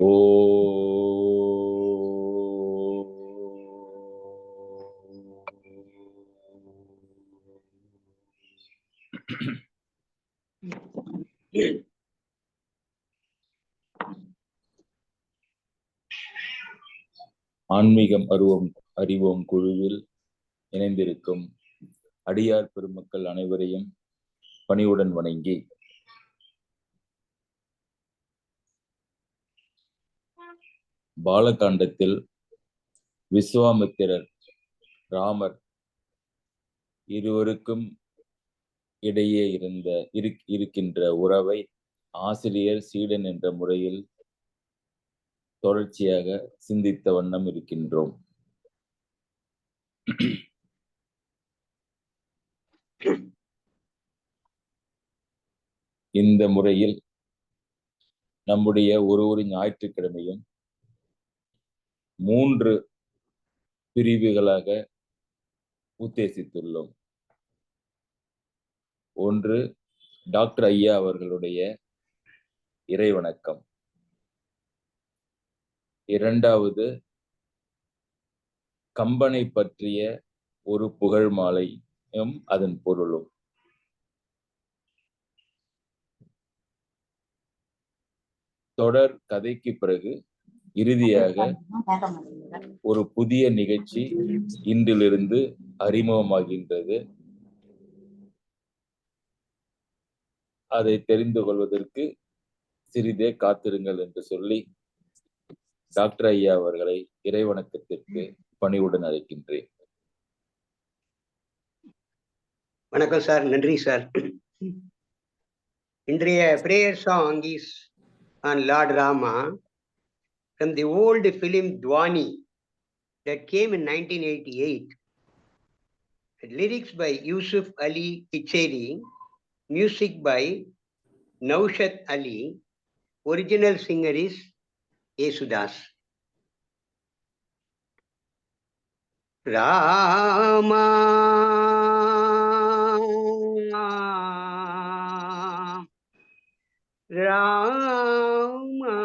ஓ ஆன்மீகம் அறிவோம் குழுவில் இணைந்திருக்கும் அடியார் பெருமக்கள் அனைவரையும் பணிவுடன் வணங்கி பாலகாண்டத்தில் விஸ்வாமித்திரர் ராமர் இருவருக்கும் இடையே இருக்கின்ற உறவை ஆசிரியர் சீடன் என்ற முறையில் தொடர்ச்சியாக சிந்தித்த வண்ணம் இருக்கின்றோம். இந்த முறையில் நம்முடைய ஒரு ஞாயிற்றுக்கிழமையும் 3 பிரிவுகளாக உத்தேசித்துள்ளோம். ஒன்று, டாக்டர் ஐயா அவர்களுடைய இறைவணக்கம். இரண்டாவது, கம்பனை பற்றிய ஒரு புகழ் மாலையும் அதன் பொருளும். தொடர் கதைக்கு பிறகு இறுதியாக ஒரு புதிய நிகழ்ச்சி இன்றிலிருந்து அறிமுகமாகின்றது. அதை தெரிந்து கொள்வதற்கு சிறிதே காத்திருங்கள் என்று சொல்லி டாக்டர் ஐயா அவர்களை இறைவணக்கத்திற்கு பணிவுடன் அழைக்கின்றேன். வணக்கம் சார், நன்றி சார். இன்றைய prayer song is on Lord Rama from the old film Dwani that came in 1988. Lyrics by Yusuf Ali Kicheri, music by Naushat Ali, original singer is Yesudas. Rama Rama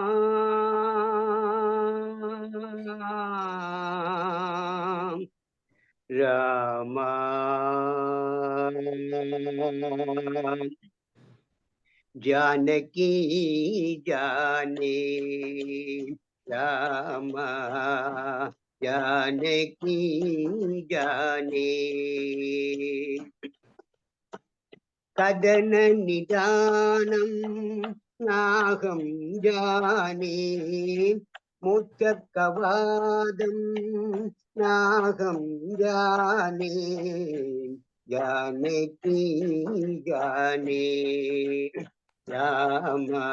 Rama Janaki Jane Rama Janaki Jane Kadana Nidanam Naham Jane Mutakavadam Naham Jane Janaki Jane Rama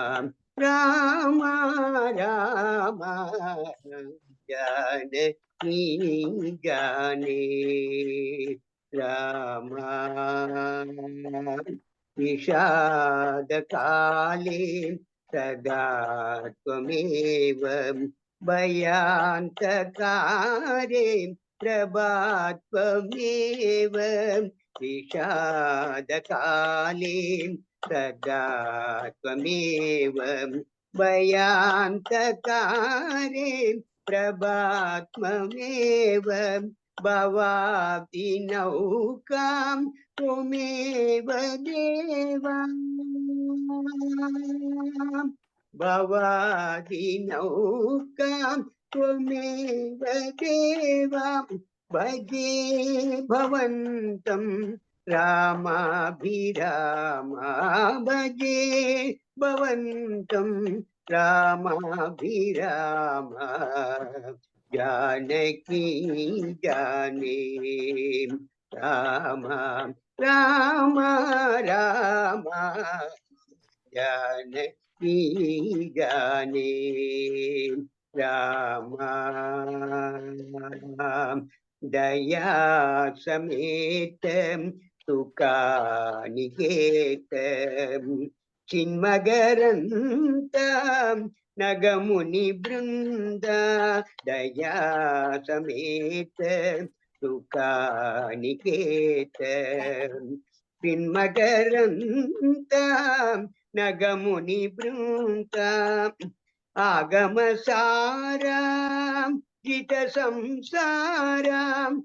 Rama Rama Janaki Jane Rama Nishada Kale Sada Tvameva Bhayantakare Prabhatvameva Nishada Kale Sada Tvameva Bhayantakare Prabhatvameva Bhavati Naukam Tumeva Deva Bhavati Naukam Tumeva Deva Bhaje Bhavantam Rama Bhirama Bhaje Bhavantam Rama Bhirama Janaki Jane Rama Rama Rama Janaki Jane Rama Daya Sametam Sukhaniketam Chinmagarantam Nagamuni Brunda Daya Sametam Sukhaniketam Chinmagarantam Nagamuni Brunda ஆகமசாராம் ஜித சம்சாராம்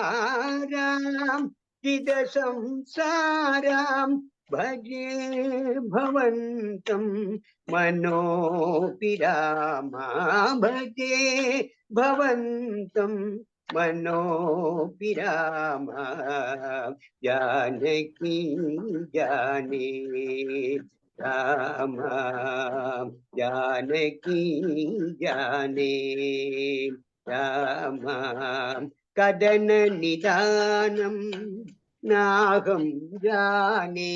ஆகமசாராம் ஜித சம்சாராம் भजे भवन्तं मनोपिरामा भजे भवन्तं मनोपिरामा जानकी जाने राम जानकी जाने राम कदन निदानम् नाहं जाने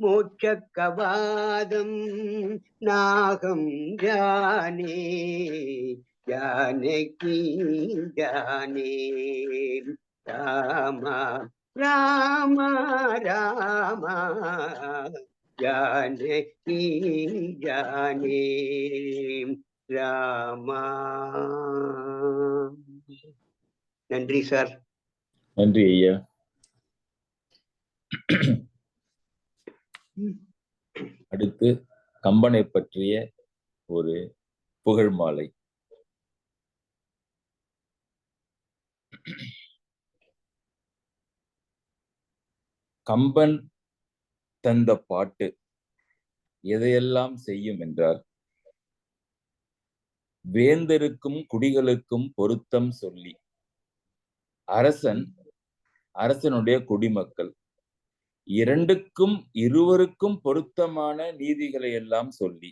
मोक्षकवादं नाहं जाने जानकी जाने राम राम राम जानकी जाने राम நன்றி சார். நன்றி ஐயா. அடுத்து கம்பனை பற்றிய ஒரு புகழ் மாலை. கம்பன் தந்த பாட்டு எதையெல்லாம் செய்யும் என்றால், வேந்தருக்கும் குடிகளுக்கும் பொருத்தம் சொல்லி, அரசனுடைய குடிமக்கள் இருவருக்கும் பொருத்தமான நீதிகளை எல்லாம் சொல்லி,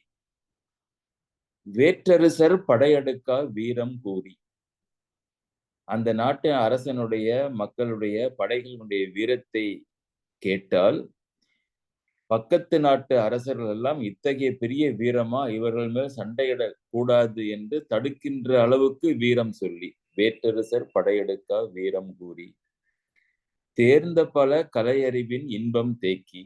வேற்றரசர் படையெடுக்கா வீரம் கூறி, அந்த நாட்டு அரசனுடைய மக்களுடைய படைகளுடைய வீரத்தை கேட்டால் பக்கத்து நாட்டு அரசர்கள் எல்லாம் இத்தகைய பெரிய வீரமா, இவர்கள் மேல் சண்டையிடக் கூடாது என்று தடுக்கின்ற அளவுக்கு வீரம் சொல்லி, வேற்றரசர் படையெடுக்கா வீரம் கூறி, தேர்ந்த பல கலையறிவின் இன்பம் தேக்கி,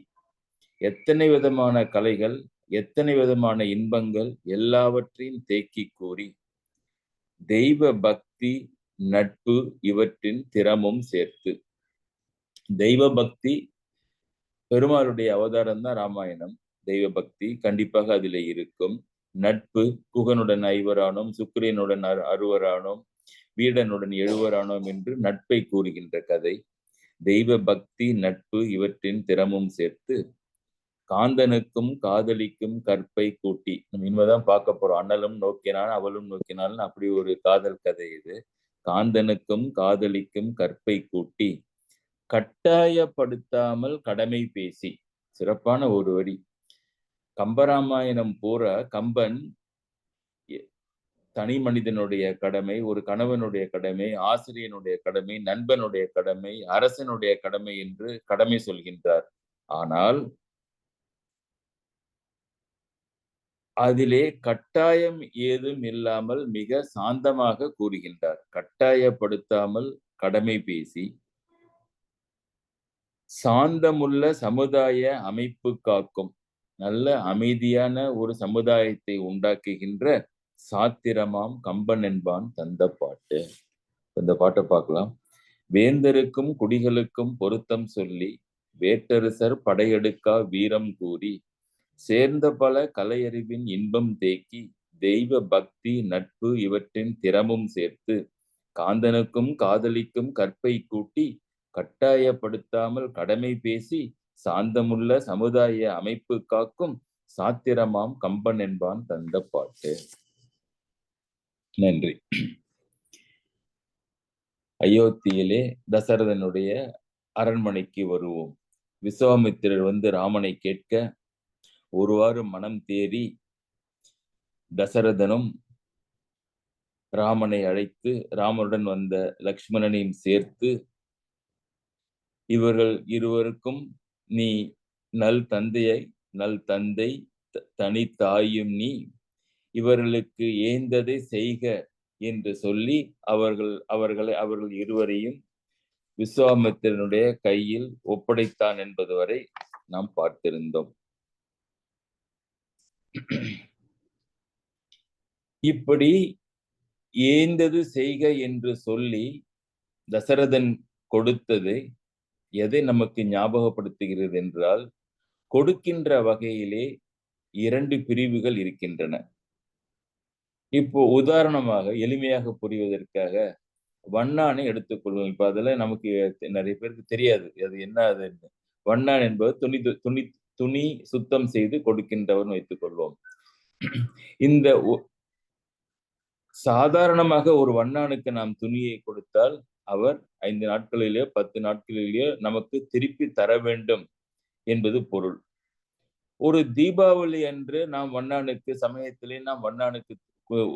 எத்தனை விதமான கலைகள் எத்தனை விதமான இன்பங்கள் எல்லாவற்றையும் தேக்கி கூறி, தெய்வ பக்தி நட்பு இவற்றின் திறமும் சேர்த்து. தெய்வ பக்தி, பெருமாளுடைய அவதாரம் தான் ராமாயணம். தெய்வ பக்தி கண்டிப்பாக அதிலே இருக்கும். நட்பு, குகனுடன் 5 சுக்கிரனுடன் 6 வீடனுடன் 7 என்று நட்பை கூறுகின்ற கதை. தெய்வ பக்தி நட்பு இவற்றின் திறமும் சேர்த்து, காந்தனுக்கும் காதலிக்கும் கற்பை கூட்டி. நம்ம இனிமேதான் பார்க்க போறோம். அண்ணலும் நோக்கினான் அவளும் நோக்கினாள், அப்படி ஒரு காதல் கதை இது. காந்தனுக்கும் காதலிக்கும் கற்பை கூட்டி, கட்டாயப்படுத்தாமல் கடமை பேசி. சிறப்பான ஒரு வரி. கம்பராமாயணம் பூரா கம்பன் தனி மனிதனுடைய கடமை, ஒரு கணவனுடைய கடமை, ஆசிரியனுடைய கடமை, நண்பனுடைய கடமை, அரசனுடைய கடமை என்று கடமை சொல்கின்றார். ஆனால் அதிலே கட்டாயம் ஏதும் இல்லாமல் மிக சாந்தமாக கூறுகின்றார். கட்டாயப்படுத்தாமல் கடமை பேசி, சாந்தமுள்ள சமுதாய அமைப்பு காக்கும், நல்ல அமைதியான ஒரு சமுதாயத்தை உண்டாக்குகின்ற சாத்திரமாம் கம்பன் என்பான் தந்த பாட்டு. இந்த பாட்டை பார்க்கலாம். வேந்தருக்கும் குடிகளுக்கும் பொருத்தம் சொல்லி, வேற்றரசர் படையெடுக்கா வீரம் கூறி, சேர்ந்த பல கலையறிவின் இன்பம் தேக்கி, தெய்வ பக்தி நட்பு இவற்றின் திறமும் சேர்த்து, காந்தனுக்கும் காதலிக்கும் கற்பை கூட்டி, கட்டாயப்படுத்தாமல் கடமை பேசி, சாந்தமுள்ள சமுதாய அமைப்பு காக்கும் சாத்திரமாம் கம்பன் என்பான் தந்த பாட்டு. நன்றி. அயோத்தியிலே தசரதனுடைய அரண்மனைக்கு வருவோம். விஸ்வாமித்திரர் ராமனை கேட்க ஒருவாறு மனம் தேறி தசரதனும் ராமனை அழைத்து, ராமனுடன் வந்த லக்ஷ்மணனையும் சேர்த்து, இவர்கள் இருவருக்கும் நீ நல் தந்தை தனி தாயும் நீ, இவர்களுக்கு ஏந்ததை செய்க என்று சொல்லி அவர்கள் இருவரையும் விஸ்வாமித்திரனுடைய கையில் ஒப்படைத்தான் என்பது வரை நாம் பார்த்திருந்தோம். இப்படி ஏந்தது செய்க என்று சொல்லி தசரதன் கொடுத்தது எதை நமக்கு ஞாபகப்படுத்துகிறது என்றால், கொடுக்கின்ற வகையிலே 2 பிரிவுகள் இருக்கின்றன. இப்போ உதாரணமாக எளிமையாக புரிவதற்காக வண்ணானை எடுத்துக்கொள்வோம். இப்ப அதெல்லாம் நமக்கு நிறைய பேருக்கு தெரியாது. அது என்ன அதுன்னு. வண்ணான் என்பது துணி சுத்தம் செய்து கொடுக்கின்றவர்னு வைத்துக் கொள்வோம். இந்த சாதாரணமாக ஒரு வண்ணானுக்கு நாம் துணியை கொடுத்தால், அவர் 5 நாட்களிலேயோ, 10 நாட்களிலேயோ நமக்கு திருப்பி தர வேண்டும் என்பது பொருள். ஒரு தீபாவளி அன்று நாம் வண்ணானுக்கு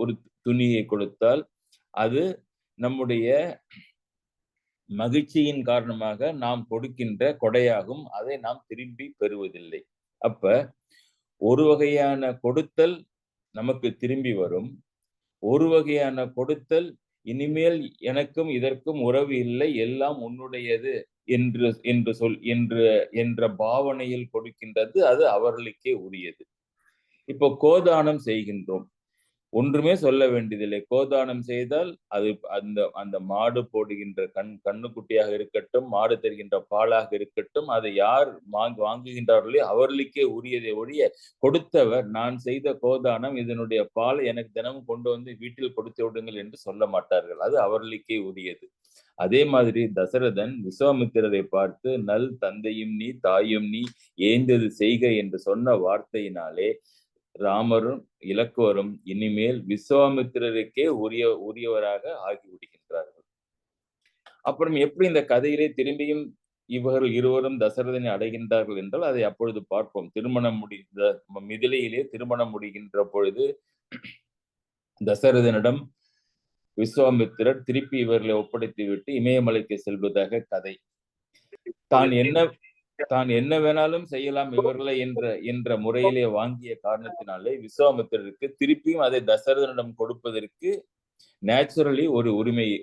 ஒரு துணியை கொடுத்தால், அது நம்முடைய மகிழ்ச்சியின் காரணமாக நாம் கொடுக்கின்ற கொடையாகும். அதை நாம் திரும்பி பெறுவதில்லை. அப்ப ஒரு வகையான கொடுத்தல் நமக்கு திரும்பி வரும். ஒரு வகையான கொடுத்தல் இனிமேல் எனக்கும் இதற்கும் உறவு இல்லை, எல்லாம் உன்னுடையது என்ற பாவனையில் கொடுக்கின்றது. அது அவர்களுக்கே உரியது. இப்போ கோதானம் செய்கின்றோம். ஒன்றுமே சொல்ல வேண்டியதில்லை. கோதானம் செய்தால் அது அந்த மாடு போடுகின்ற கண்ணுக்குட்டியாக இருக்கட்டும், மாடு தருகின்ற பாலாக இருக்கட்டும், அதை யார் வாங்குகின்றார்களோ அவர்களுக்கே உரியதை ஒழிய, கொடுத்தவர் நான் செய்த கோதானம் இதனுடைய பாலை எனக்கு தினமும் கொண்டு வந்து வீட்டில் கொடுத்து விடுங்கள் என்று சொல்ல மாட்டார்கள். அது அவர்களுக்கே உரியது. அதே மாதிரி தசரதன் விஸ்வாமித்திரரை பார்த்து நல் தந்தையும் நீ தாயும் நீ ஏந்தது செய்க என்று சொன்ன வார்த்தையினாலே ராமரும் இலக்குவரும் இனிமேல் விஸ்வாமித்திரருக்கே உரியவராக ஆகிவிடுகின்றார்கள். அப்புறம் எப்படி இந்த கதையிலே திரும்பியும் இவர்கள் இருவரும் தசரதனை அடைகின்றார்கள் என்றால் அதை அப்பொழுது பார்ப்போம். மிதிலையிலே திருமணம் முடிகின்ற பொழுது தசரதனிடம் விஸ்வாமித்திரர் திருப்பி இவர்களை ஒப்படைத்து விட்டு இமயமலைக்கு செல்வதாக கதை. தான் என்ன வேணாலும் செய்யலாம் இவர்களை என்ற முறையிலே வாங்கிய காரணத்தினாலே விஸ்வாமித்திரருக்கு திருப்பியும் அதை தசரதனிடம் கொடுப்பதற்கு நேச்சுரலி ஒரு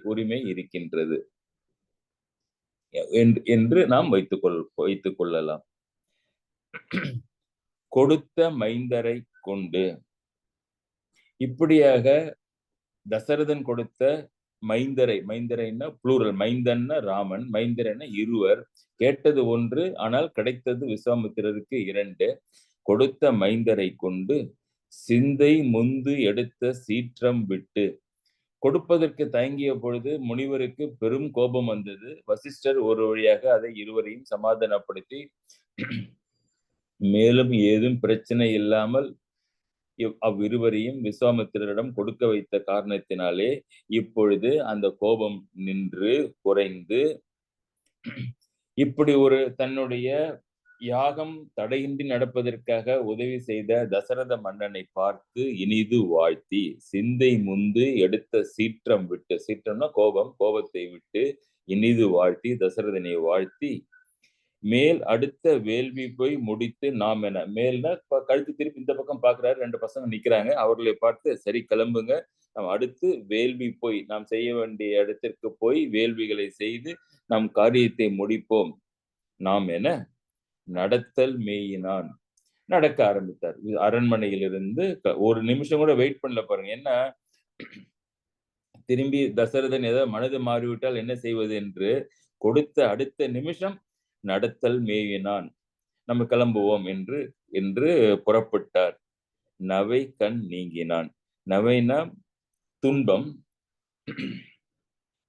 உரிமை இருக்கின்றது என்று நாம் வைத்துக் கொள்ளலாம். கொடுத்த மைந்தரை கொண்டு இப்படியாக தசரதன் கொடுத்த மைந்தரைன்னா புளூரல், மைந்தன்னா ராமன், மைந்தரன்னா இருவர். கேட்டது ஒன்று, ஆனால் கிடைத்தது விஸ்வாமித்திரருக்கு 2. கொடுத்த மைந்தரை கொண்டு சிந்தை முந்து எடுத்த சீற்றம் விட்டு. கொடுப்பதற்கு தயங்கிய பொழுது முனிவருக்கு பெரும் கோபம் வந்தது. வசிஷ்டர் ஒரு வழியாக அதை இருவரையும் சமாதானப்படுத்தி மேலும் ஏதும் பிரச்சனை இல்லாமல் அவ்விருவரையும் விஸ்வாமித்திரரிடம் கொடுக்க வைத்த காரணத்தினாலே இப்பொழுது அந்த கோபம் நின்று குறைந்து இப்படி ஒரு தன்னுடைய யாகம் தடையின்றி நடப்பதற்காக உதவி செய்த தசரத மன்னனை பார்த்து இனிது வாழ்த்தி சிந்தை முந்து எடுத்த சீற்றம் விட்டு, சீற்றம்னா கோபத்தை விட்டு இனிது வாழ்த்தி தசரதனை வாழ்த்தி மேல் அடுத்த வேள்வி போய் முடித்து நாம் என. மேல்னா கழுத்து திருப்பி இந்த பக்கம் பாக்குறாரு, 2 பசங்க நிக்கிறாங்க. அவர்களை பார்த்து சரி கிளம்புங்க, நாம் அடுத்து வேள்வி போய் நாம் செய்ய வேண்டிய இடத்திற்கு போய் வேள்விகளை செய்து நம் காரியத்தை முடிப்போம் நாம் என நடத்தல் மேயினான். நடக்க ஆரம்பித்தார். அரண்மனையிலிருந்து ஒரு நிமிஷம் கூட வெயிட் பண்ணல பாருங்க. என்ன திரும்பி தசரதன் ஏதாவது மனது மாறிவிட்டால் என்ன செய்வது என்று கொடுத்த அடுத்த நிமிஷம் நடத்தல் மேவினான். நம்ம கிளம்புவோம் என்று புறப்பட்டார். நவை கண் நீங்கினான். நவைனா துன்பம்,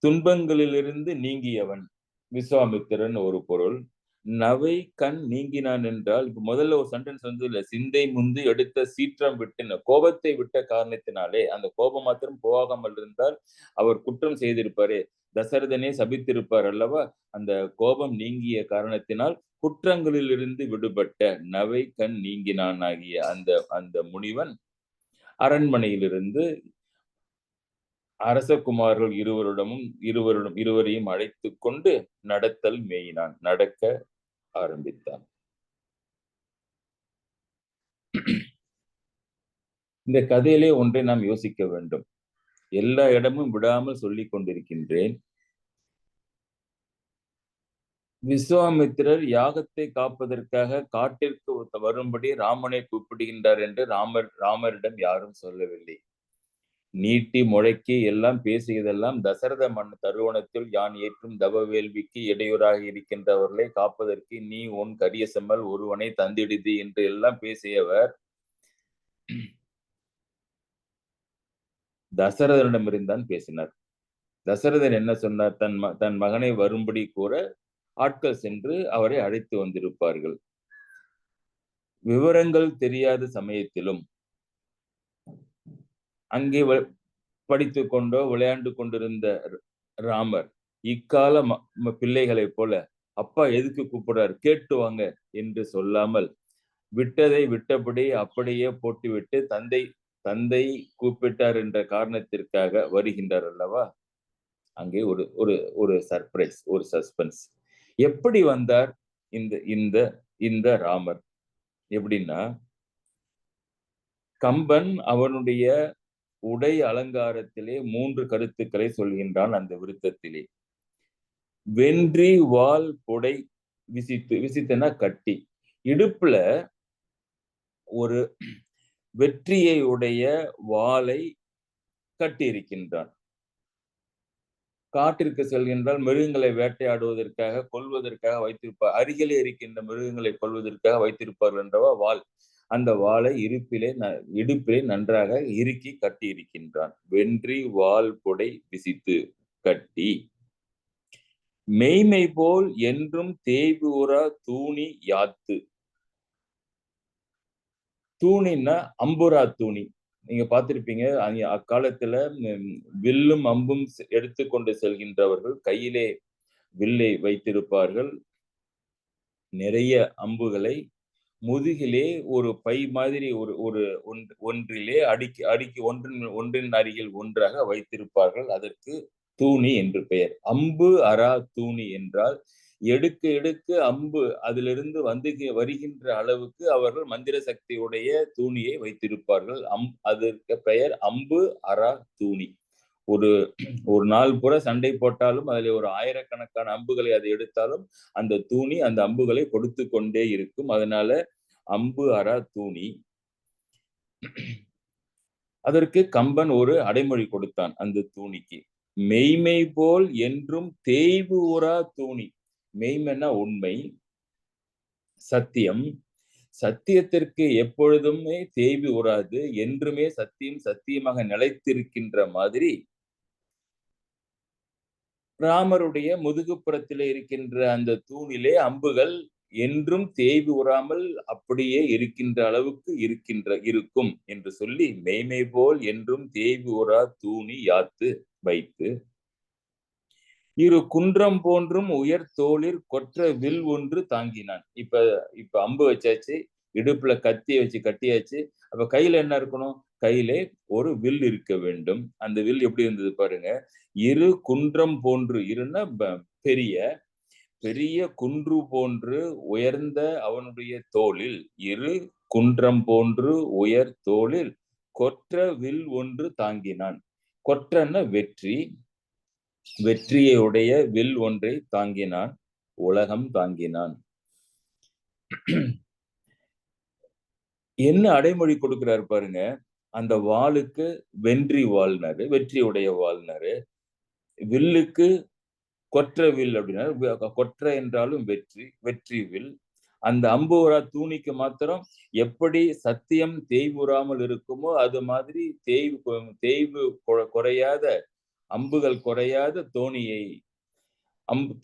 துன்பங்களிலிருந்து நீங்கியவன் விஸ்வாமித்திரன் ஒரு பொருள். நவை கண் நீங்கினான் என்றால் இப்ப முதல்ல ஒரு சென்டென்ஸ் வந்து இல்ல, சிந்தை முந்து எடுத்த சீற்றம் விட்டு, கோபத்தை விட்ட காரணத்தினாலே. அந்த கோபம் மாத்திரம் போகாமல் இருந்தால் அவர் குற்றம் செய்திருப்பாரே, தசரதனே சபித்திருப்பார் அல்லவா. அந்த கோபம் நீங்கிய காரணத்தினால் குற்றங்களிலிருந்து விடுபட்ட நவை கண் நீங்கினான் ஆகிய அந்த முனிவன் அரண்மனையிலிருந்து அரசகுமார்கள் இருவரையும் அழைத்து கொண்டு நடத்தல் மேயினான், நடக்க ஆரம்பித்தான். இந்த கதையிலே ஒன்றை நாம் யோசிக்க வேண்டும். எல்லா இடமும் விடாமல் சொல்லிக் கொண்டிருக்கின்றேன். விஸ்வாமித்திரர் யாகத்தை காப்பதற்காக காட்டிற்கு வரும்படி ராமனை கூப்பிடுகின்றார் என்று ராமரிடம் யாரும் சொல்லவில்லை. நீட்டி முழக்கி எல்லாம் பேசியதெல்லாம் தசரத மண் தருவணத்தில் யான் ஏற்றும் தவ வேள்விக்கு இடையூறாக இருக்கின்றவர்களை காப்பதற்கு நீ உன் கரிய செம்மல் ஒருவனை தந்திடுதி என்று எல்லாம் பேசியவர் தசரதனிடமிருந்தான் பேசினார். தசரதன் என்ன சொன்னார்? தன் மகனை வரும்படி கூற ஆட்கள் சென்று அவரை அழைத்து வந்திருப்பார்கள். விவரங்கள் தெரியாத சமயத்திலும் அங்கே படித்து கொண்டோ விளையாண்டு கொண்டிருந்த ராமர் இக்கால பிள்ளைகளை போல அப்பா எதுக்கு கூப்பிடுறார் கேட்டு வாங்க என்று சொல்லாமல் விட்டதை விட்டபடி அப்படியே போட்டுவிட்டு தந்தை கூப்பிட்டார் என்ற காரணத்திற்காக வருகின்றார் அல்லவா? அங்கே ஒரு ஒரு ஒரு சர்ப்ரைஸ், ஒரு சஸ்பென்ஸ். எப்படி வந்தார் இந்த இந்த இந்த ராமர்? எப்படின்னா, கம்பன் அவனுடைய உடை அலங்காரத்திலே 3 கருத்துக்களை சொல்கின்றான் அந்த விருத்தத்திலே. வென்றி வாள் புடை விசித்துனா கட்டி, இடுப்புல ஒரு வெற்றியை உடைய வாளை கட்டி இருக்கின்றான். காட்டிற்கு செல்கின்றால் மிருகங்களை வேட்டையாடுவதற்காக கொல்வதற்காக வைத்திருப்பார். அருகிலே இருக்கின்ற மிருகங்களை கொல்வதற்காக வைத்திருப்பார்கள் என்றவா வாள். அந்த வாளை இடுப்பிலே நன்றாக இறுக்கி கட்டி இருக்கின்றான். வென்றி வாள் புடை விசித்து கட்டி, மெய்மை போல் என்றும் தேய்வு உறா தூணி யாத்து. தூணின்னா அம்புரா தூணி. நீங்க பார்த்திருப்பீங்க, அக்காலத்துல வில்லும் அம்பும் எடுத்துக்கொண்டு செல்கின்றவர்கள் கையிலே வில்லை வைத்திருப்பார்கள். நிறைய அம்புகளை முதுகிலே ஒரு பை மாதிரி ஒன்றிலே அடுக்கி ஒன்றின் அருகில் ஒன்றாக வைத்திருப்பார்கள். அதற்கு தூணி என்று பெயர். அம்பு அரா தூணி என்றால் எடுக்க அம்பு அதிலிருந்து வருகின்ற அளவுக்கு அவர்கள் மந்திர சக்தியுடைய தூணியை வைத்திருப்பார்கள். அதற்கு பெயர் அம்பு அரா தூணி. ஒரு நாள் புற சண்டை போட்டாலும் அதில் ஒரு ஆயிரக்கணக்கான அம்புகளை அதை எடுத்தாலும் அந்த தூணி அந்த அம்புகளை கொடுத்து கொண்டே இருக்கும். அதனால அம்பு அரா தூணி. அதற்கு கம்பன் ஒரு அடைமொழி கொடுத்தான் அந்த தூணிக்கு. மெய்மை போல் என்றும் தேய்வு உறா தூணி. மெய்மைன்னா உண்மை, சத்தியம். சத்தியத்திற்கு எப்பொழுதுமே தேய்வு உறாது, என்றுமே சத்தியமாக நிலைத்திருக்கின்ற மாதிரி ராமருடைய முதுகுப்புறத்திலே இருக்கின்ற அந்த தூணிலே அம்புகள் என்றும் தேய்வு உறாமல் அப்படியே இருக்கின்ற அளவுக்கு இருக்கும் என்று சொல்லி மெய்மை போல் என்றும் தேய்வு உறா தூணி யாத்து வைத்து, இரு குன்றம் போன்றும் உயர் தோளில் கொற்ற வில் ஒன்று தாங்கினான். இப்ப அம்பு வச்சாச்சு, இடுப்புல கத்தியை வச்சு கட்டியாச்சு. அப்ப கையில என்ன இருக்கணும்? கையிலே ஒரு வில் இருக்க வேண்டும். அந்த வில் எப்படி இருந்தது பாருங்க. இரு குன்றம் போன்று, இருன்னா பெரிய பெரிய குன்று போன்று உயர்ந்த அவனுடைய தோளில், இரு குன்றம் போன்று உயர் தோளில் கொற்ற வில் ஒன்று தாங்கினான். கொற்றன்னா வெற்றி, வெற்றியை உடைய வில் ஒன்றை தாங்கினான், உலகம் தாங்கினான். என்ன அடைமொழி கொடுக்கிறார் பாருங்க. அந்த வாளுக்கு வென்றி வாழ்னாரு, வெற்றியுடைய வாழ்னாரு. வில்லுக்கு கொற்ற வில் அப்படின்னா, கொற்ற என்றாலும் வெற்றி வில். அந்த அம்புரா தூணிக்கு மாத்திரம் எப்படி சத்தியம் தேய்வுறாமல் இருக்குமோ அது மாதிரி தேய்வு குறையாத, அம்புகள் குறையாத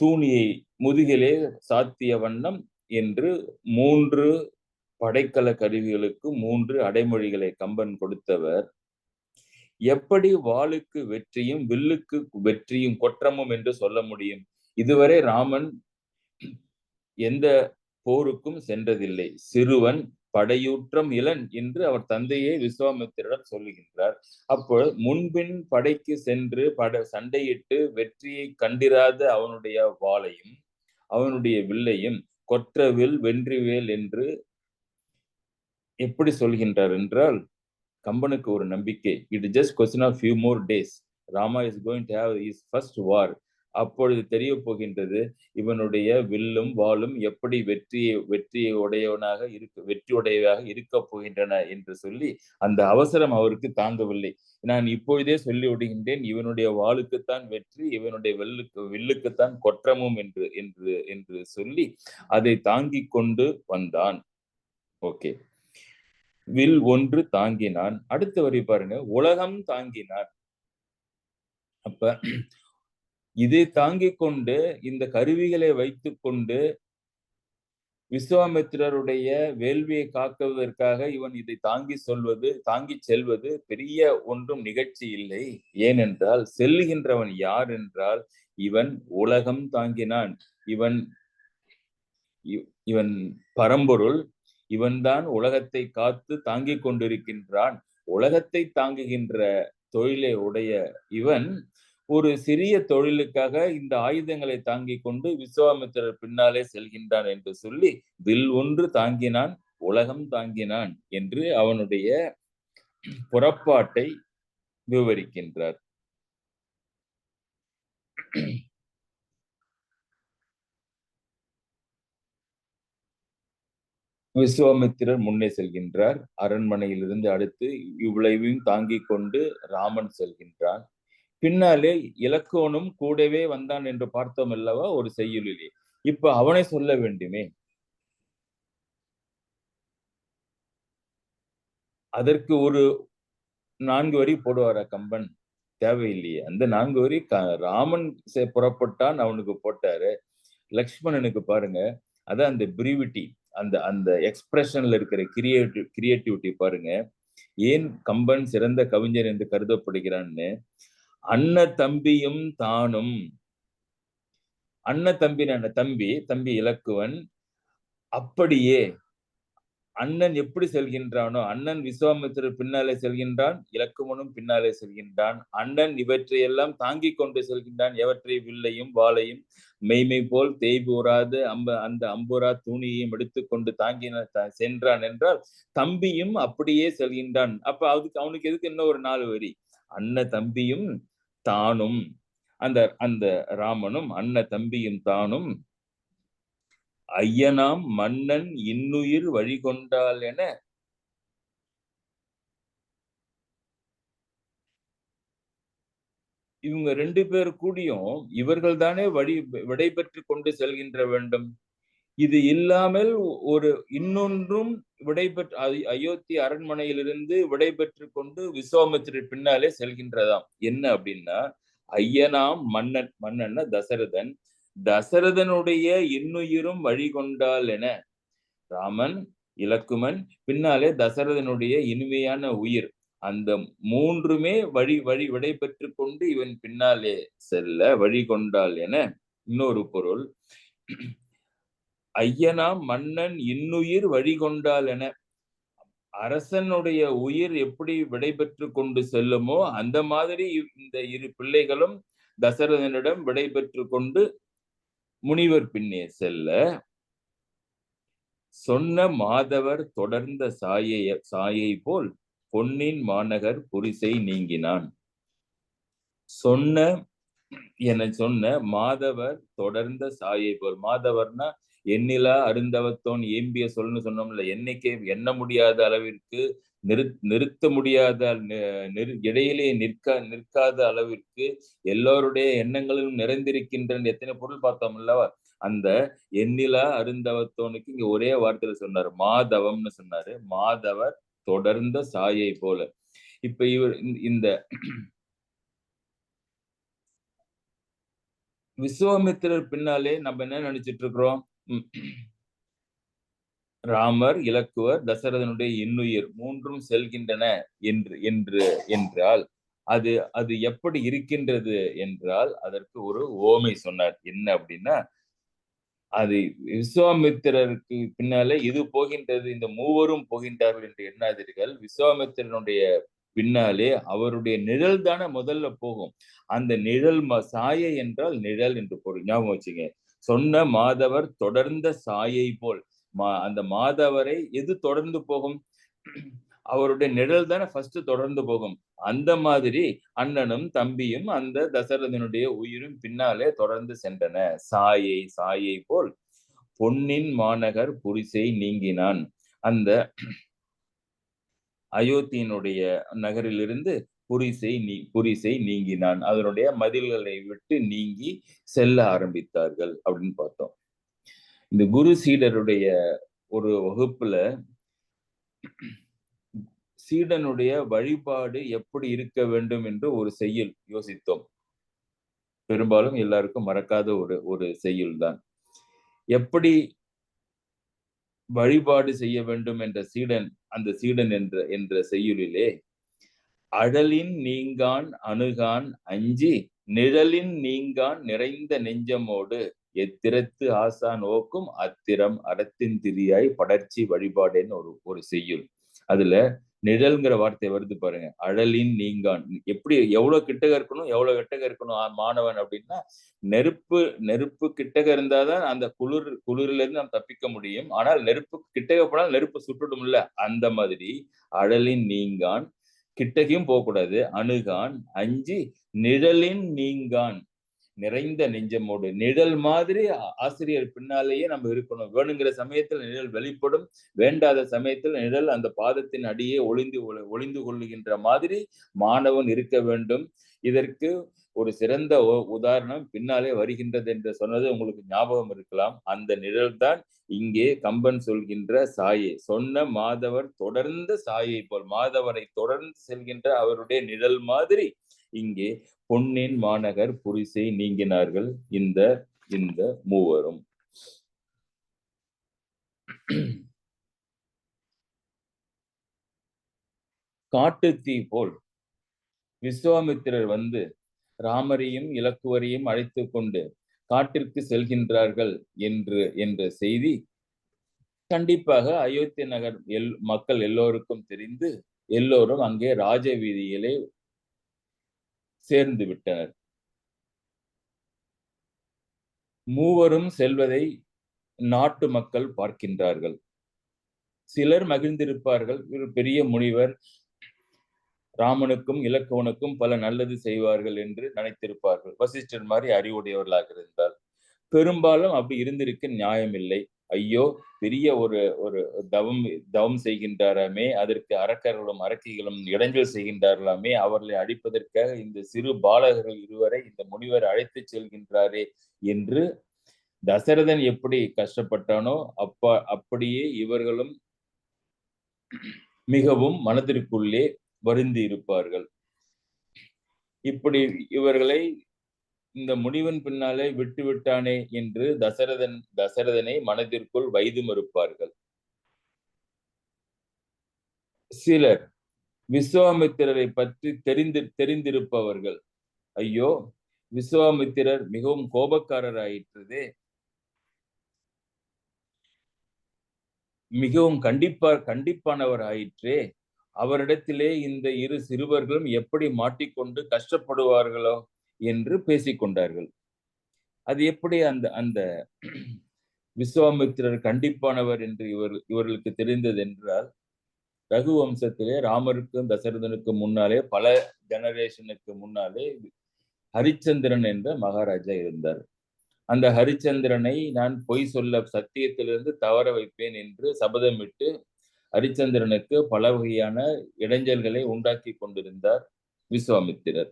தூணியை முதுகிலே சாத்திய வண்ணம் என்று 3 படைக்கல கருவிகளுக்கு 3 அடைமொழிகளை கம்பன் கொடுத்தவர். எப்படி வாளுக்கு வெற்றியும் வில்லுக்கு வெற்றியும் கொற்றமும் என்று சொல்ல முடியும்? இதுவரை ராமன் எந்த போருக்கும் சென்றதில்லை. சிறுவன், படையூற்றம் இளன் என்று அவர் தந்தையே விஸ்வாமித்திரிடம் சொல்லுகின்றார். அப்போ முன்பின் படைக்கு சென்று சண்டையிட்டு வெற்றியை கண்டிராத அவனுடைய வாளையும் அவனுடைய வில்லையும் கொற்றவில் வென்றிவேல் என்று எப்படி சொல்கின்றார் என்றால், கம்பனுக்கு ஒரு நம்பிக்கை. It is just question of few more days. Rama is going to have his first war. அப்பொழுது தெரிய போகின்றது இவனுடைய வில்லும் வாளும் எப்படி வெற்றியுடையவனாக இருக்க போகின்றன என்று சொல்லி அந்த அவசரம் அவருக்கு தாங்கவில்லை. நான் இப்பொழுதே சொல்லி விடுகின்றேன், இவனுடைய வாளுக்குத்தான் வெற்றி, இவனுடைய வில்லுக்குத்தான் கொற்றமும் என்று என்று என்று சொல்லி அதை தாங்கிக் கொண்டு வந்தான். ஓகே, வில் ஒன்று தாங்கினான். அடுத்த வரி பாருங்க, உலகம் தாங்கினான். அப்ப இதை தாங்கிக் கொண்டு இந்த கருவிகளை வைத்துக் கொண்டு விஸ்வாமித்திரருடைய வேள்வியை காக்குவதற்காக இவன் இதை தாங்கி செல்வது பெரிய ஒன்றும் நிகழ்ச்சி இல்லை. ஏனென்றால் செல்லுகின்றவன் யார் என்றால் இவன் உலகம் தாங்கினான். இவன் பரம்பொருள், இவன்தான் உலகத்தை காத்து தாங்கிக் கொண்டிருக்கின்றான். உலகத்தை தாங்குகின்ற தொழிலை உடைய இவன் ஒரு சிறிய தொழிலுக்காக இந்த ஆயுதங்களை தாங்கிக் கொண்டு விஸ்வாமித்திரர் பின்னாலே செல்கின்றான் என்று சொல்லி வில் ஒன்று தாங்கினான், உலகம் தாங்கினான் என்று அவனுடைய புறப்பாட்டை விவரிக்கின்றார். விஸ்வாமித்திரர் முன்னே செல்கின்றார். அரண்மனையிலிருந்து அடுத்து இவ்வளவையும் தாங்கிக் கொண்டு ராமன் செல்கின்றான். பின்னாலே இலக்குவனும் கூடவே வந்தான் என்று பார்த்தோம் அல்லவா ஒரு செய்யுளிலே. இப்ப அவனை சொல்ல வேண்டுமே. அதற்கு ஒரு 4 வரி போடுவாரா கம்பன்? தேவையில்லையே. அந்த 4 வரி ராமன் புறப்பட்டான், அவனுக்கு போட்டாரு. லக்ஷ்மணனுக்கு பாருங்க, அதான் அந்த பிரிவிட்டி, அந்த அந்த எக்ஸ்பிரஷன்ல இருக்கிற கிரியேட்டிவிட்டி பாருங்க. ஏன் கம்பன் சிறந்த கவிஞர் என்று கருதப்படுகிறான்னு, அண்ண தம்பியும் தானும், அண்ண தம்பி இலக்குவன் அப்படியே அண்ணன் எப்படி செல்கின்றானோ, அண்ணன் விஸ்வாமித்திரர் பின்னாலே செல்கின்றான், இலக்குவனும் பின்னாலே செல்கின்றான். அண்ணன் இவற்றையெல்லாம் தாங்கிக் கொண்டு செல்கின்றான். எவற்றை? வில்லையும் வாளையும் மெய்மை போல் தேய்பூராது அந்த அம்புரா தூணியையும் எடுத்துக்கொண்டு சென்றான் என்றால் தம்பியும் அப்படியே செல்கின்றான். அப்ப அவனுக்கு எதுக்கு இன்னும் ஒரு 4 வரி? அண்ண தம்பியும் தானும், அந்த ராமனும் அண்ண தம்பியும் தானும் ஐயனாம் மன்னன் இன்னுயிர் வழிகொண்டால் என இவங்க 2 பேர் கூடியும் இவர்கள் தானே விடை பெற்று கொண்டு செல்கின்ற வேண்டும். இது இல்லாமல் ஒரு இன்னொன்றும் விடைபெற்று அயோத்தி அரண்மனையிலிருந்து விடை பெற்று கொண்டு விஸ்வாமித்திரர் பின்னாலே செல்கின்றதாம். என்ன அப்படின்னா, ஐயனாம் மன்னன் தசரதன், தசரதனுடைய இன்னுயிரும் வழிகொண்டால் என ராமன், இலக்குமன், பின்னாலே தசரதனுடைய இனிமையான உயிர், அந்த 3மே விடை பெற்று கொண்டு இவன் பின்னாலே செல்ல வழிகொண்டால் என. இன்னொரு பொருள், ஐயனாம் மன்னன் இன்னுயிர் வழிகொண்டால் என, அரசனுடைய உயிர் எப்படி விடை பெற்று கொண்டு செல்லுமோ அந்த மாதிரி இந்த 2 பிள்ளைகளும் தசரதனிடம் விடை பெற்று கொண்டு முனிவர் பின்னே செல்ல, சொன்ன மாதவர் தொடர்ந்த சாயை போல் பொன்னின் மாநகர் புரிசை நீங்கினான். சொன்ன மாதவர் தொடர்ந்த சாயை போல், மாதவர்னா எண்ணிலா அருந்தவத்தோன் ஏம்பிய சொல்னு சொன்னோம்ல, எண்ண முடியாத அளவிற்கு, நிறுத்த முடியாத, இடையிலே நிற்காத அளவிற்கு எல்லோருடைய எண்ணங்களிலும் நிறைந்திருக்கின்ற எத்தனை பொருள் பார்த்தோம் அல்லவா? அந்த எண்ணிலா அருந்தவத்தோனுக்கு இங்க ஒரே வார்த்தையில சொன்னாரு, மாதவம்னு சொன்னாரு. மாதவர் தொடர்ந்த சாயை போல. இப்ப இவர் இந்த விஸ்வாமித்திரர் பின்னாலே நம்ம என்ன நினைச்சிட்டு இருக்கிறோம்? ராமர், இலக்குவர், தசரதனுடைய இன்னுயிர் 3ம் செல்கின்றன என்றால் அது எப்படி இருக்கின்றது என்றால் அதற்கு ஒரு ஓமை சொன்னார். என்ன அப்படின்னா, அது விஸ்வாமித்திரருக்கு பின்னாலே இது போகின்றது, இந்த 3வரும் போகின்றார்கள் என்று எண்ணாதீர்கள். விஸ்வாமித்திரனுடைய பின்னாலே அவருடைய நிழல் தானே முதல்ல போகும். அந்த நிழல் சாயை என்றால் நிழல் என்று பொருள், ஞாபகம் வச்சுங்க. சொன்ன மாதவர் தொடர்ந்த சாயை போல், அந்த மாதவரை எது தொடர்ந்து போகும்? அவருடைய நிழல் தானே ஃபர்ஸ்ட் தொடர்ந்து போகும். அந்த மாதிரி அண்ணனும் தம்பியும் அந்த தசரதனுடைய உயிரும் பின்னாலே தொடர்ந்து சென்றன. சாயை சாயை போல் பொன்னின் மாநகர் புரிசை நீங்கினான். அந்த அயோத்தியினுடைய நகரிலிருந்து புரிசை நீங்கினான். அதனுடைய மதில்களை விட்டு நீங்கி செல்ல ஆரம்பித்தார்கள் அப்படின்னு பார்த்தோம். இந்த குரு சீடருடைய ஒரு வகுப்புல சீடனுடைய வழிபாடு எப்படி இருக்க வேண்டும் என்று ஒரு செய்யுள் யோசித்தோம். பெரும்பாலும் எல்லாருக்கும் மறக்காத ஒரு செய்யுள் தான். எப்படி வழிபாடு செய்ய வேண்டும் என்ற அந்த சீடன் என்ற செய்யுளிலே அழலின் நீங்கான் அணுகான் அஞ்சி நிழலின் நீங்கான் நிறைந்த நெஞ்சமோடு எத்திரத்து ஆசா நோக்கும் அத்திரம் அறத்தின் திரியாய் படர்ச்சி வழிபாடுன்னு ஒரு செய்யுள். அதுல நிழல்ங்கிற வார்த்தை வருது பாருங்க. அழலின் நீங்கான், எப்படி எவ்வளவு கிட்டக இருக்கணும் மாணவன் அப்படின்னா, நெருப்பு கிட்டக இருந்தாதான் அந்த குளிர்ல இருந்து நாம் தப்பிக்க முடியும். ஆனால் நெருப்பு கிட்டக போனால் நெருப்பு சுட்டுடும்ல, அந்த மாதிரி அழலின் நீங்கான், கிட்டகையும் போகக்கூடாது, அணுகான் அஞ்சி நிழலின் நீங்கான் நிறைந்த நெஞ்சமோடு. நிழல் மாதிரி ஆசிரியர் பின்னாலேயே நம்ம இருக்கணும். வேணுங்கிற சமயத்தில் நிழல் வெளிப்படும், வேண்டாத சமயத்தில் நிழல் அந்த பாதத்தின் அடியே ஒளிந்து கொள்ளுகின்ற மாதிரி மாணவன் இருக்க வேண்டும். இதற்கு ஒரு சிறந்த உதாரணம் பின்னாலே வருகின்றது என்று சொன்னது உங்களுக்கு ஞாபகம் இருக்கலாம். அந்த நிழல் தான் இங்கே கம்பன் சொல்கின்ற சாயை. சொன்ன மாதவர் தொடர்ந்த சாயை போல், மாதவரை தொடர்ந்து செல்கின்ற அவருடைய நிழல் மாதிரி இங்கே பொன்னின் மாநகர் புரிசை நீங்கினார்கள் இந்த மூவரும். காட்டுத்தீ போல் விஸ்வாமித்திரர் வந்து ராமரையும் இலக்குவரையும் அழைத்து கொண்டு காட்டிற்கு செல்கின்றார்கள் என்ற செய்தி கண்டிப்பாக அயோத்தி நகர் மக்கள் எல்லோருக்கும் தெரிந்து எல்லோரும் அங்கே ராஜ வீதியிலே சேர்ந்து விட்டனர். மூவரும் செல்வதை நாட்டு மக்கள் பார்க்கின்றார்கள். சிலர் மகிழ்ந்திருப்பார்கள், ஒரு பெரிய முனிவர் ராமனுக்கும் இலக்குவனுக்கும் பல நல்லது செய்வார்கள் என்று நினைத்திருப்பார்கள். வசிஷ்டர் மாதிரி அறிவுடையவர்களாக இருந்தால். பெரும்பாலும் அப்படி இருந்திருக்க நியாயமில்லை. ஐயோ, பெரிய ஒரு தவம் செய்கின்றாராமே, அதற்கு அரக்கர்களும் அரக்கிகளும் இடைஞ்சல் செய்கின்றார்களாமே, அவர்களை அழிப்பதற்காக இந்த சிறு பாலகர்கள் இருவரை இந்த முனிவர் அழைத்து செல்கின்றாரே என்று தசரதன் எப்படி கஷ்டப்பட்டானோ அப்படியே இவர்களும் மிகவும் மனதிற்குள்ளே வருந்தி இருப்பார்கள். இப்படி இவர்களை இந்த முனிவன் பின்னாலே விட்டு விட்டானே என்று தசரதனை மனதிற்குள் வைதும் இருப்பார்கள். சிலர் விஸ்வாமித்திரரை பற்றி தெரிந்திருப்பவர்கள், ஐயோ, விஸ்வாமித்திரர் மிகவும் கோபக்காரராயிற்றதே, மிகவும் கண்டிப்பானவர் ஆயிற்றே, அவரிடத்திலே இந்த இரு சிறுவர்களும் எப்படி மாட்டிக்கொண்டு கஷ்டப்படுவார்களோ என்று பேசிக்கொண்டார்கள். அது எப்படி அந்த விஸ்வாமித்திரர் கண்டிப்பானவர் என்று இவர்களுக்கு தெரிந்தது என்றால், ரகு வம்சத்திலே ராமருக்கும் தசரதனுக்கும் முன்னாலே பல ஜெனரேஷனுக்கு முன்னாலே ஹரிச்சந்திரன் என்ற மகாராஜா இருந்தார். அந்த ஹரிச்சந்திரனை நான் பொய் சொல்ல சத்தியத்திலிருந்து தவற வைப்பேன் என்று சபதமிட்டு ஹரிச்சந்திரனுக்கு பல வகையான இடைஞ்சல்களை உண்டாக்கி கொண்டிருந்தார் விஸ்வாமித்திரர்.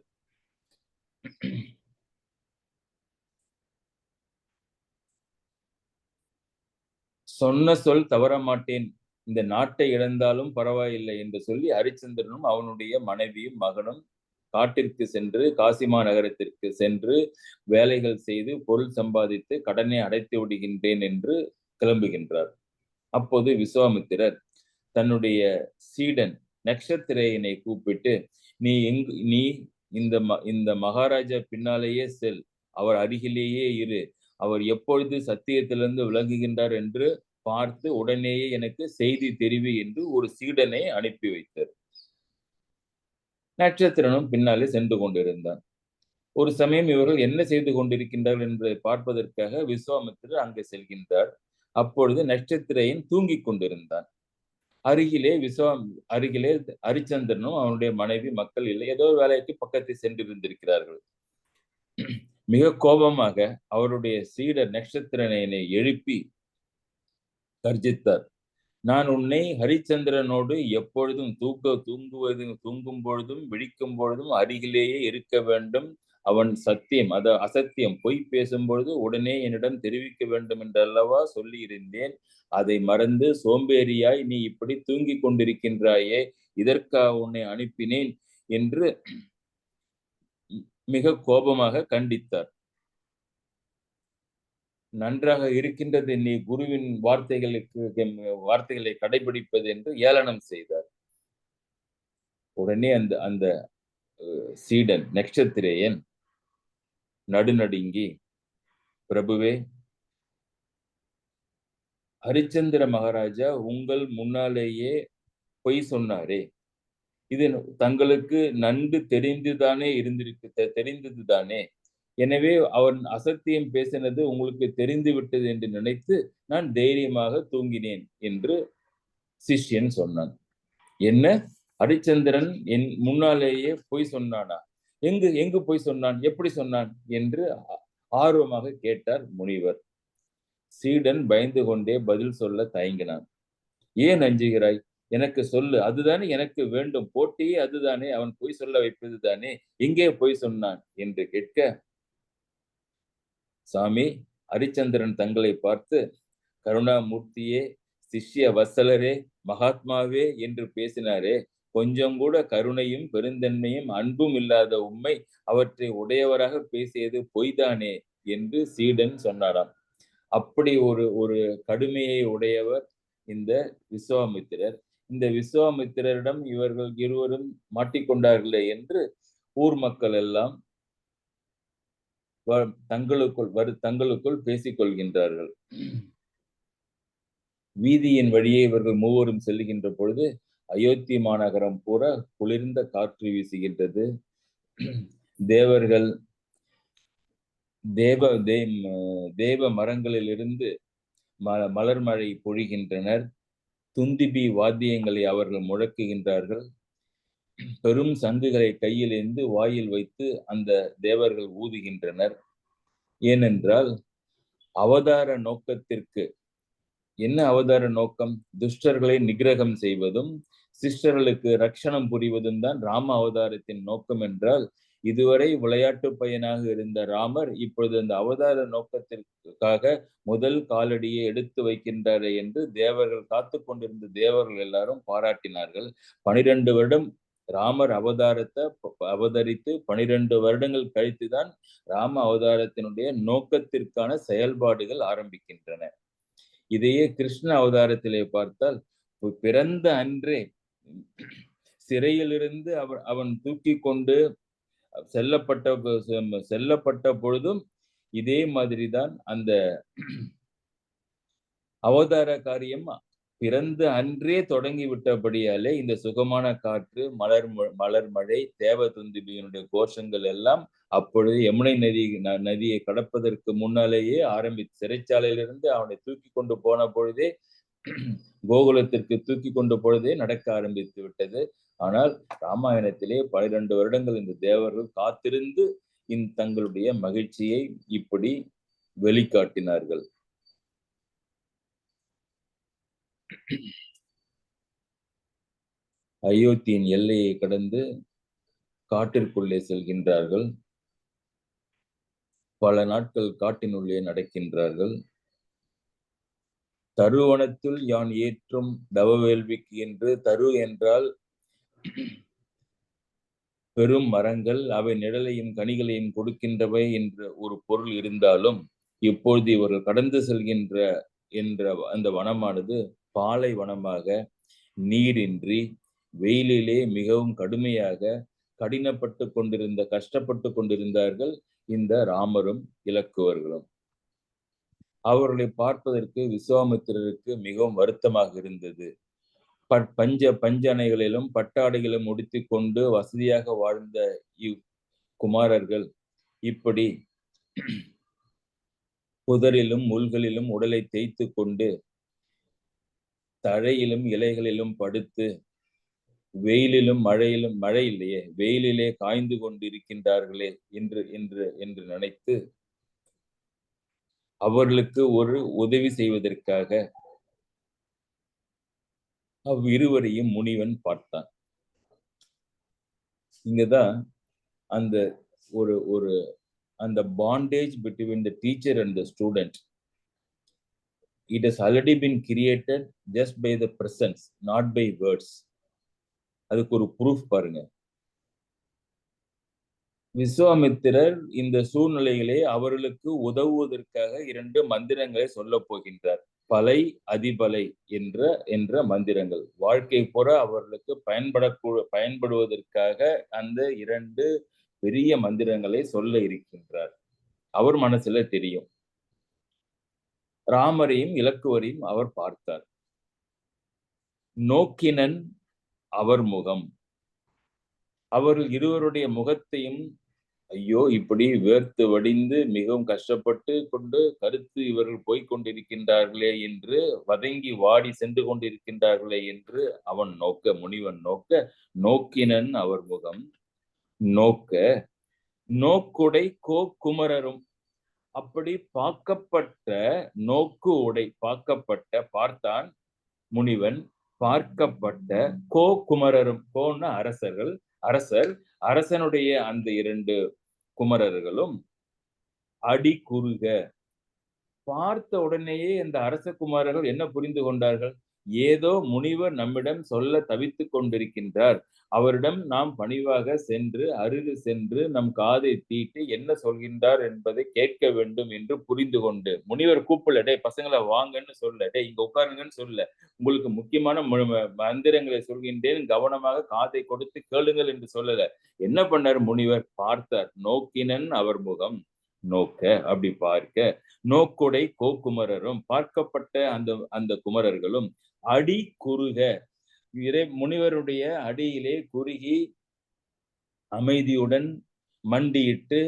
சொன்ன சொல் தவற மாட்டேன், இந்த நாட்டை இழந்தாலும் பரவாயில்லை என்று சொல்லி ஹரிச்சந்திரனும் அவனுடைய மனைவியும் மகனும் காட்டிற்கு சென்று காசிமா நகரத்திற்கு சென்று வேலைகள் செய்து பொருள் சம்பாதித்து கடனை அடைத்து விடுகின்றேன் என்று கிளம்புகின்றார். அப்போது விஸ்வாமித்திரர் தன்னுடைய சீடன் நக்ஷத்திரேயனை கூப்பிட்டு, நீ இந்த மகாராஜா பின்னாலேயே செல், அவர் அருகிலேயே இரு, அவர் எப்பொழுது சத்தியத்திலிருந்து விளங்குகின்றார் என்று பார்த்து உடனேயே எனக்கு செய்தி தெரிவி என்று ஒரு சீடனை அனுப்பி வைத்தார். நட்சத்திரனும் பின்னாலே சென்று கொண்டிருந்தான். ஒரு சமயம் இவர்கள் என்ன செய்து கொண்டிருக்கின்றார்கள் என்பதை பார்ப்பதற்காக விஸ்வாமித்திரர் அங்கே செல்கின்றார். அப்பொழுது நட்சத்திரேயன் தூங்கிக் கொண்டிருந்தான். அருகிலே ஹரிச்சந்திரனும் அவனுடைய மனைவி மக்கள் இல்லை, ஏதோ வேலைக்கு பக்கத்தில் சென்றிருந்திருக்கிறார்கள். மிக கோபமாக அவருடைய சீடர் நட்சத்திரனை எழுப்பி கர்ஜித்தார். நான் உன்னை ஹரிச்சந்திரனோடு எப்பொழுதும் தூங்கும் பொழுதும் விழிக்கும் பொழுதும் அருகிலேயே இருக்க வேண்டும். அவன் சத்தியம் அசத்தியம் பொய் பேசும் பொழுது உடனே என்னிடம் தெரிவிக்க வேண்டும் என்றல்லவா சொல்லி இருந்தேன். அதை மறந்து சோம்பேறியாய் நீ இப்படி தூங்கிக் கொண்டிருக்கின்றாயே, இதற்காக உன்னை அனுப்பினேன் என்று மிக கோபமாக கண்டித்தார். நன்றாக இருக்கின்றது நீ குருவின் வார்த்தைகளை கடைபிடிப்பது என்று ஏளனம் செய்தார். உடனே அந்த சீடன் நட்சத்திரேயன் நடுநடுங்கி, பிரபுவே, ஹரிச்சந்திர மகாராஜா உங்கள் முன்னாலேயே பொய் சொன்னாரே, இது தங்களுக்கு நன்கு தெரிந்ததுதானே. எனவே அவன் அசத்தியம் பேசினது உங்களுக்கு தெரிந்து விட்டது என்று நினைத்து நான் தைரியமாக தூங்கினேன் என்று சிஷ்யன் சொன்னான். என்ன, ஹரிச்சந்திரன் என் முன்னாலேயே பொய் சொன்னானா? எங்கு பொய் சொன்னான், எப்படி சொன்னான் என்று ஆர்வமாக கேட்டார் முனிவர். சீடன் பயந்து கொண்டே பதில் சொல்ல தயங்கினான். ஏன் அஞ்சுகிறாய்? எனக்கு சொல்லு, அதுதானே எனக்கு வேண்டும், போட்டியே அதுதானே, அவன் பொய் சொல்ல வைப்பது தானே, எங்கே பொய் சொன்னான் என்று கேட்க, சாமி, ஹரிச்சந்திரன் தங்களை பார்த்து கருணாமூர்த்தியே, சிஷ்ய வத்சலரே, மகாத்மாவே என்று பேசினாரே, கொஞ்சம் கூட கருணையும் பெருந்தன்மையும் அன்பும் இல்லாத உம்மை அவற்றை உடையவராக பேசியது பொய்தானே என்று சீடன் சொன்னாராம். அப்படி ஒரு கடுமையை உடையவர் இந்த விஸ்வாமித்திரர். இந்த விஸ்வாமித்திரரிடம் இவர்கள் இருவரும் மாட்டிக்கொண்டார்களே என்று ஊர் மக்கள் எல்லாம் தங்களுக்குள் பேசிக் கொள்கின்றார்கள். வீதியின் வழியே இவர்கள் மூவரும் செல்லுகின்ற பொழுது அயோத்தி மாநகரம் பூரா குளிர்ந்த காற்று வீசுகின்றது. தேவர்கள் தேவ மரங்களில் இருந்து மலர் மழை பொழிகின்றனர். துந்திபி வாத்தியங்களை அவர்கள் முழக்குகின்றார்கள். பெரும் சங்குகளை கையில் ஏந்து வாயில் வைத்து அந்த தேவர்கள் ஊதுகின்றனர். ஏனென்றால் அவதார நோக்கத்திற்கு, என்ன அவதார நோக்கம்? துஷ்டர்களை நிகிரகம் செய்வதும் சிஷ்டர்களுக்கு ரட்சணம் புரிவதும் தான் ராம அவதாரத்தின் நோக்கம் என்றால், இதுவரை விளையாட்டு பையனாக இருந்த ராமர் இப்பொழுது அந்த அவதார நோக்கத்திற்காக முதல் காலடியை எடுத்து வைக்கின்றாரே என்று தேவர்கள் காத்து கொண்டிருந்த தேவர்கள் எல்லாரும் பாராட்டினார்கள். 12 வருடம் ராமர் அவதரித்து 12 வருடங்கள் கழித்துதான் ராம அவதாரத்தினுடைய நோக்கத்திற்கான செயல்பாடுகள் ஆரம்பிக்கின்றன. இதையே கிருஷ்ண அவதாரத்திலே பார்த்தால், பிறந்த அன்றே சிறையிலிருந்து அவன் தூக்கி கொண்டு செல்லப்பட்ட பொழுதும் இதே மாதிரிதான் அந்த அவதார காரியம் பிறந்த அன்றே தொடங்கி விட்டபடியாலே இந்த சுகமான காற்று, மலர் மழை, தேவதுந்திபியினுடைய கோஷங்கள் எல்லாம் அப்பொழுது யமுனை நதியை கடப்பதற்கு முன்னாலேயே சிறைச்சாலையிலிருந்து அவனை தூக்கி கொண்டு போன பொழுதே, கோகுலத்திற்கு தூக்கி கொண்டு பொழுதே நடக்க ஆரம்பித்து விட்டது. ஆனால் ராமாயணத்திலே 12 வருடங்கள் இந்த தேவர்கள் காத்திருந்து தங்களுடைய மகிழ்ச்சியை இப்படி வெளிக்காட்டினார்கள். அயோத்தியின் எல்லையை கடந்து காட்டிற்குள்ளே செல்கின்றார்கள். பல நாட்கள் காட்டினுள்ளே நடக்கின்றார்கள். தருவனத்தில் யான் ஏற்றும் தவ வேள்விக்கு என்று, தரு என்றால் பெரும் மரங்கள், அவை நிழலையும் கனிகளையும் கொடுக்கின்றவை என்ற ஒரு பொருள் இருந்தாலும், இப்பொழுது இவர்கள் கடந்து செல்கின்ற அந்த வனமானது பாலை வனமாக, நீரின்றி வெயிலிலே மிகவும் கடுமையாக கஷ்டப்பட்டு கொண்டிருந்தார்கள் இந்த ராமரும் இலக்குவர்களும். அவர்களை பார்ப்பதற்கு விஸ்வாமித்திரருக்கு மிகவும் வருத்தமாக இருந்தது. பஞ்சனைகளிலும் பட்டாடைகளும் உடுத்திக் கொண்டு வசதியாக வாழ்ந்த குமாரர்கள் இப்படி புதரிலும் முள்களிலும் உடலை தேய்த்து கொண்டு தழையிலும் இலைகளிலும் படுத்து வெயிலிலும் மழையிலும், மழை இல்லையே, வெயிலிலே காய்ந்து கொண்டிருக்கின்றார்களே என்று என்று என்று நினைத்து அவர்களுக்கு ஒரு உதவி செய்வதற்காக அவ்விருவரையும் முனிவன் பார்த்தான். இங்கதான் அந்த ஒரு ஒரு அந்த bondage between the teacher and the student, it has already been created just by the presence, not by words. அதுக்கு ஒரு ப்ரூஃப் பாருங்க. விஸ்வாமித்திரர் இந்த சூழ்நிலையிலே அவர்களுக்கு உதவுவதற்காக 2 மந்திரங்களை சொல்லப் போகின்றார். பலை அதிபலை என்ற மந்திரங்கள் வாழ்க்கை புற அவர்களுக்கு பயன்படுவதற்காக அந்த 2 பெரிய மந்திரங்களை சொல்ல இருக்கின்றார். அவர் மனசுல தெரியும். ராமரையும் இலக்குவரையும் அவர் பார்த்தார். நோக்கினன் அவர் முகம். அவர்கள் இருவருடைய முகத்தையும், ஐயோ இப்படி வேர்த்து வடிந்து மிகவும் கஷ்டப்பட்டு கொண்டு கருத்து இவர்கள் போய்கொண்டிருக்கின்றார்களே என்று, வதங்கி வாடி சென்று கொண்டிருக்கின்றார்களே என்று அவன் நோக்க, முனிவன் நோக்க, நோக்கினன் அவர் முகம் நோக்க, நோக்குடை குமரரும். அப்படி பார்க்கப்பட்ட நோக்கு உடை பார்த்தான் முனிவன். பார்க்கப்பட்ட குமரரும், கோன்னா அரசர்கள், அரசனுடைய அந்த 2 குமரர்களும் அடி குறுக. பார்த்த உடனேயே இந்த அரச குமாரர்கள் என்ன புரிந்து கொண்டார்கள்? ஏதோ முனிவர் நம்மிடம் சொல்ல தவித்துக் கொண்டிருக்கின்றார், அவரிடம் நாம் பணிவாக சென்று அருகு சென்று நம் காதை தீட்டி என்ன சொல்கின்றார் என்பதை கேட்க வேண்டும் என்று புரிந்து கொண்டு, முனிவர் கூப்பிடல, டே பசங்களை வாங்கன்னு சொல்ல, டே இங்க உட்காருங்கன்னு சொல்ல, உங்களுக்கு முக்கியமான மந்திரங்களை சொல்கின்றேன், கவனமாக காதை கொடுத்து கேளுங்கள் என்று சொல்லல. என்ன பண்ணார் முனிவர்? பார்த்தார். நோக்கினன் அவர் முகம் நோக்க, அப்படி பார்க்க, நோக்குடை குமரரும், பார்க்கப்பட்ட அந்த குமரர்களும் அடி குறுக, முனிவருடைய அடியிலே குறுகி அமைதியுடன் மண்டியிட்டு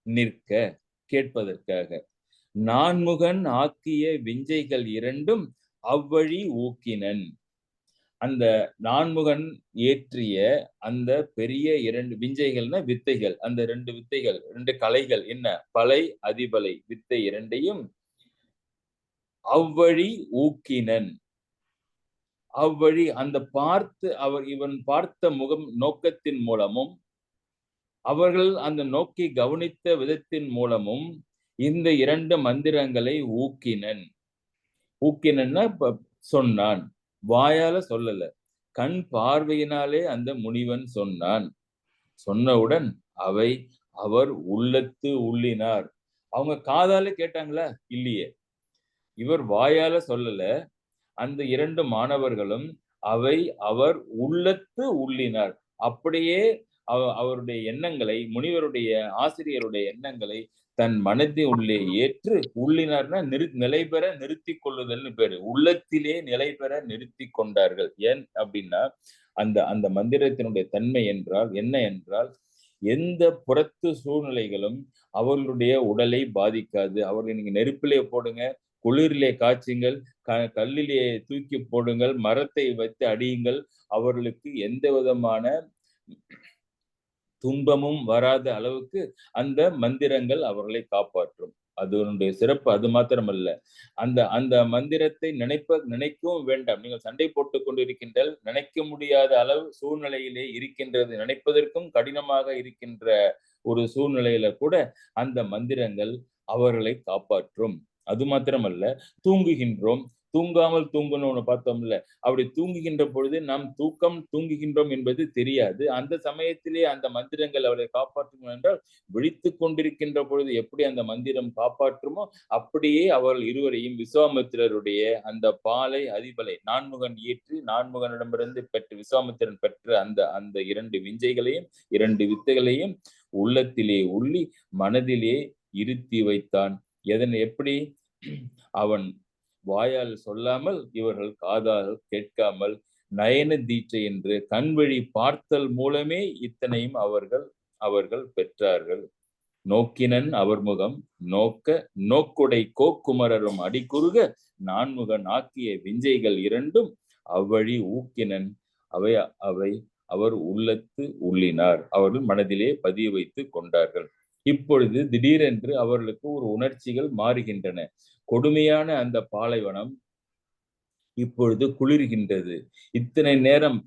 நிற்க கேட்பதற்காக. நான்முகன் ஆக்கிய விஞ்சைகள் 2 அவ்வழி ஊக்கினன். அந்த நான்முகன் ஏற்றிய அந்த பெரிய 2 விஞ்சைகள்னா வித்தைகள், அந்த 2 வித்தைகள், 2 கலைகள் என்ன? பலை அதிபலை வித்தை 2ஐயும் அவ்வழி ஊக்கினன். அவ்வழி அந்த பார்த்து இவன் பார்த்த முகம் நோக்கத்தின் மூலமும் அவர்கள் அந்த நோக்கி கவனித்த விதத்தின் மூலமும் இந்த 2 மந்திரங்களை ஊக்கினன். ஊக்கினன்னா சொன்னான், வாயால சொல்லல, கண் பார்வையினாலே அந்த முனிவன் சொன்னான். சொன்னவுடன் அவர் உள்ளத்து உள்ளினார். அவங்க காதால கேட்டாங்களா? இல்லையே. இவர் வாயால சொல்லல, அந்த 2 மாணவர்களும் அவர் உள்ளத்து உள்ளினார். அப்படியே அவருடைய எண்ணங்களை, முனிவருடைய ஆசிரியருடைய எண்ணங்களை தன் மனதின் உள்ளே ஏற்று, உள்ளினார்னா நிலைபெற நிறுத்தி கொள்ளுதல்னு பேரு. உள்ளத்திலே நிலைபெற நிறுத்தி கொண்டார்கள். ஏன் அப்படின்னா அந்த மந்திரத்தினுடைய தன்மை என்றால் என்ன என்றால், எந்த புறத்து சூழ்நிலைகளும் அவர்களுடைய உடலை பாதிக்காது. அவர்களை நீங்க நெருப்பிலே போடுங்க, குளிரிலே காய்ச்சுங்கள், கல்லிலே தூக்கி போடுங்கள், மரத்தை வைத்து அடியுங்கள், அவர்களுக்கு எந்த விதமான துன்பமும் வராத அளவுக்கு அந்த மந்திரங்கள் அவர்களை காப்பாற்றும். அதனுடைய சிறப்பு அது மாத்திரமல்ல, அந்த மந்திரத்தை நினைக்கவும் வேண்டாம். நீங்கள் சண்டை போட்டுக் கொண்டிருக்கின்றல், நினைக்க முடியாத அளவு சூழ்நிலையிலே இருக்கின்றது, நினைப்பதற்கும் கடினமாக இருக்கின்ற ஒரு சூழ்நிலையில கூட அந்த மந்திரங்கள் அவர்களை காப்பாற்றும். அது மாத்திரமல்ல, தூங்குகின்றோம், தூங்காமல் தூங்கணும்னு பார்த்தோம்ல, அப்படி தூங்குகின்ற பொழுது நாம் தூங்குகின்றோம் என்பது தெரியாது. அந்த சமயத்திலே அந்த மந்திரங்கள் அவரை காப்பாற்றும் என்றால், விழித்துக் கொண்டிருக்கின்ற பொழுது எப்படி அந்த மந்திரம் காப்பாற்றுமோ அப்படியே அவர்கள் இருவரையும் விஸ்வாமித்திரருடைய அந்த பாலை அதிபலை நான்முகன் ஏற்றி நான்முகனிடமிருந்து விஸ்வாமித்திரன் பெற்ற அந்த 2 விஞ்சைகளையும் 2 வித்தைகளையும் உள்ளத்திலே உள்ளி மனதிலே இருத்தி வைத்தான். எப்படி? அவன் வாயால் சொல்லாமல், இவர்கள் காதால் கேட்காமல், நயன தீட்சை என்று கண்வழி பார்த்தல் மூலமே இத்தனையும் அவர்கள் பெற்றார்கள். நோக்கினன் அவர் முகம் நோக்க நோக்குடை கோக்குமரரும் அடிக்குறுக நான்முகன் ஆக்கிய விஞ்சைகள் இரண்டும் அவ்வழி ஊக்கினன் அவை அவை அவர் உள்ளத்து உள்ளினார். அவர்கள் மனதிலே பதிய வைத்துக் கொண்டார்கள். இப்பொழுது திடீரென்று அவர்களுக்கு ஒரு உணர்ச்சிகள் மாறுகின்றன. கொடுமையான அந்த பாலைவனம் இப்பொழுது குளிர்கின்றது. இத்தனை நேரம்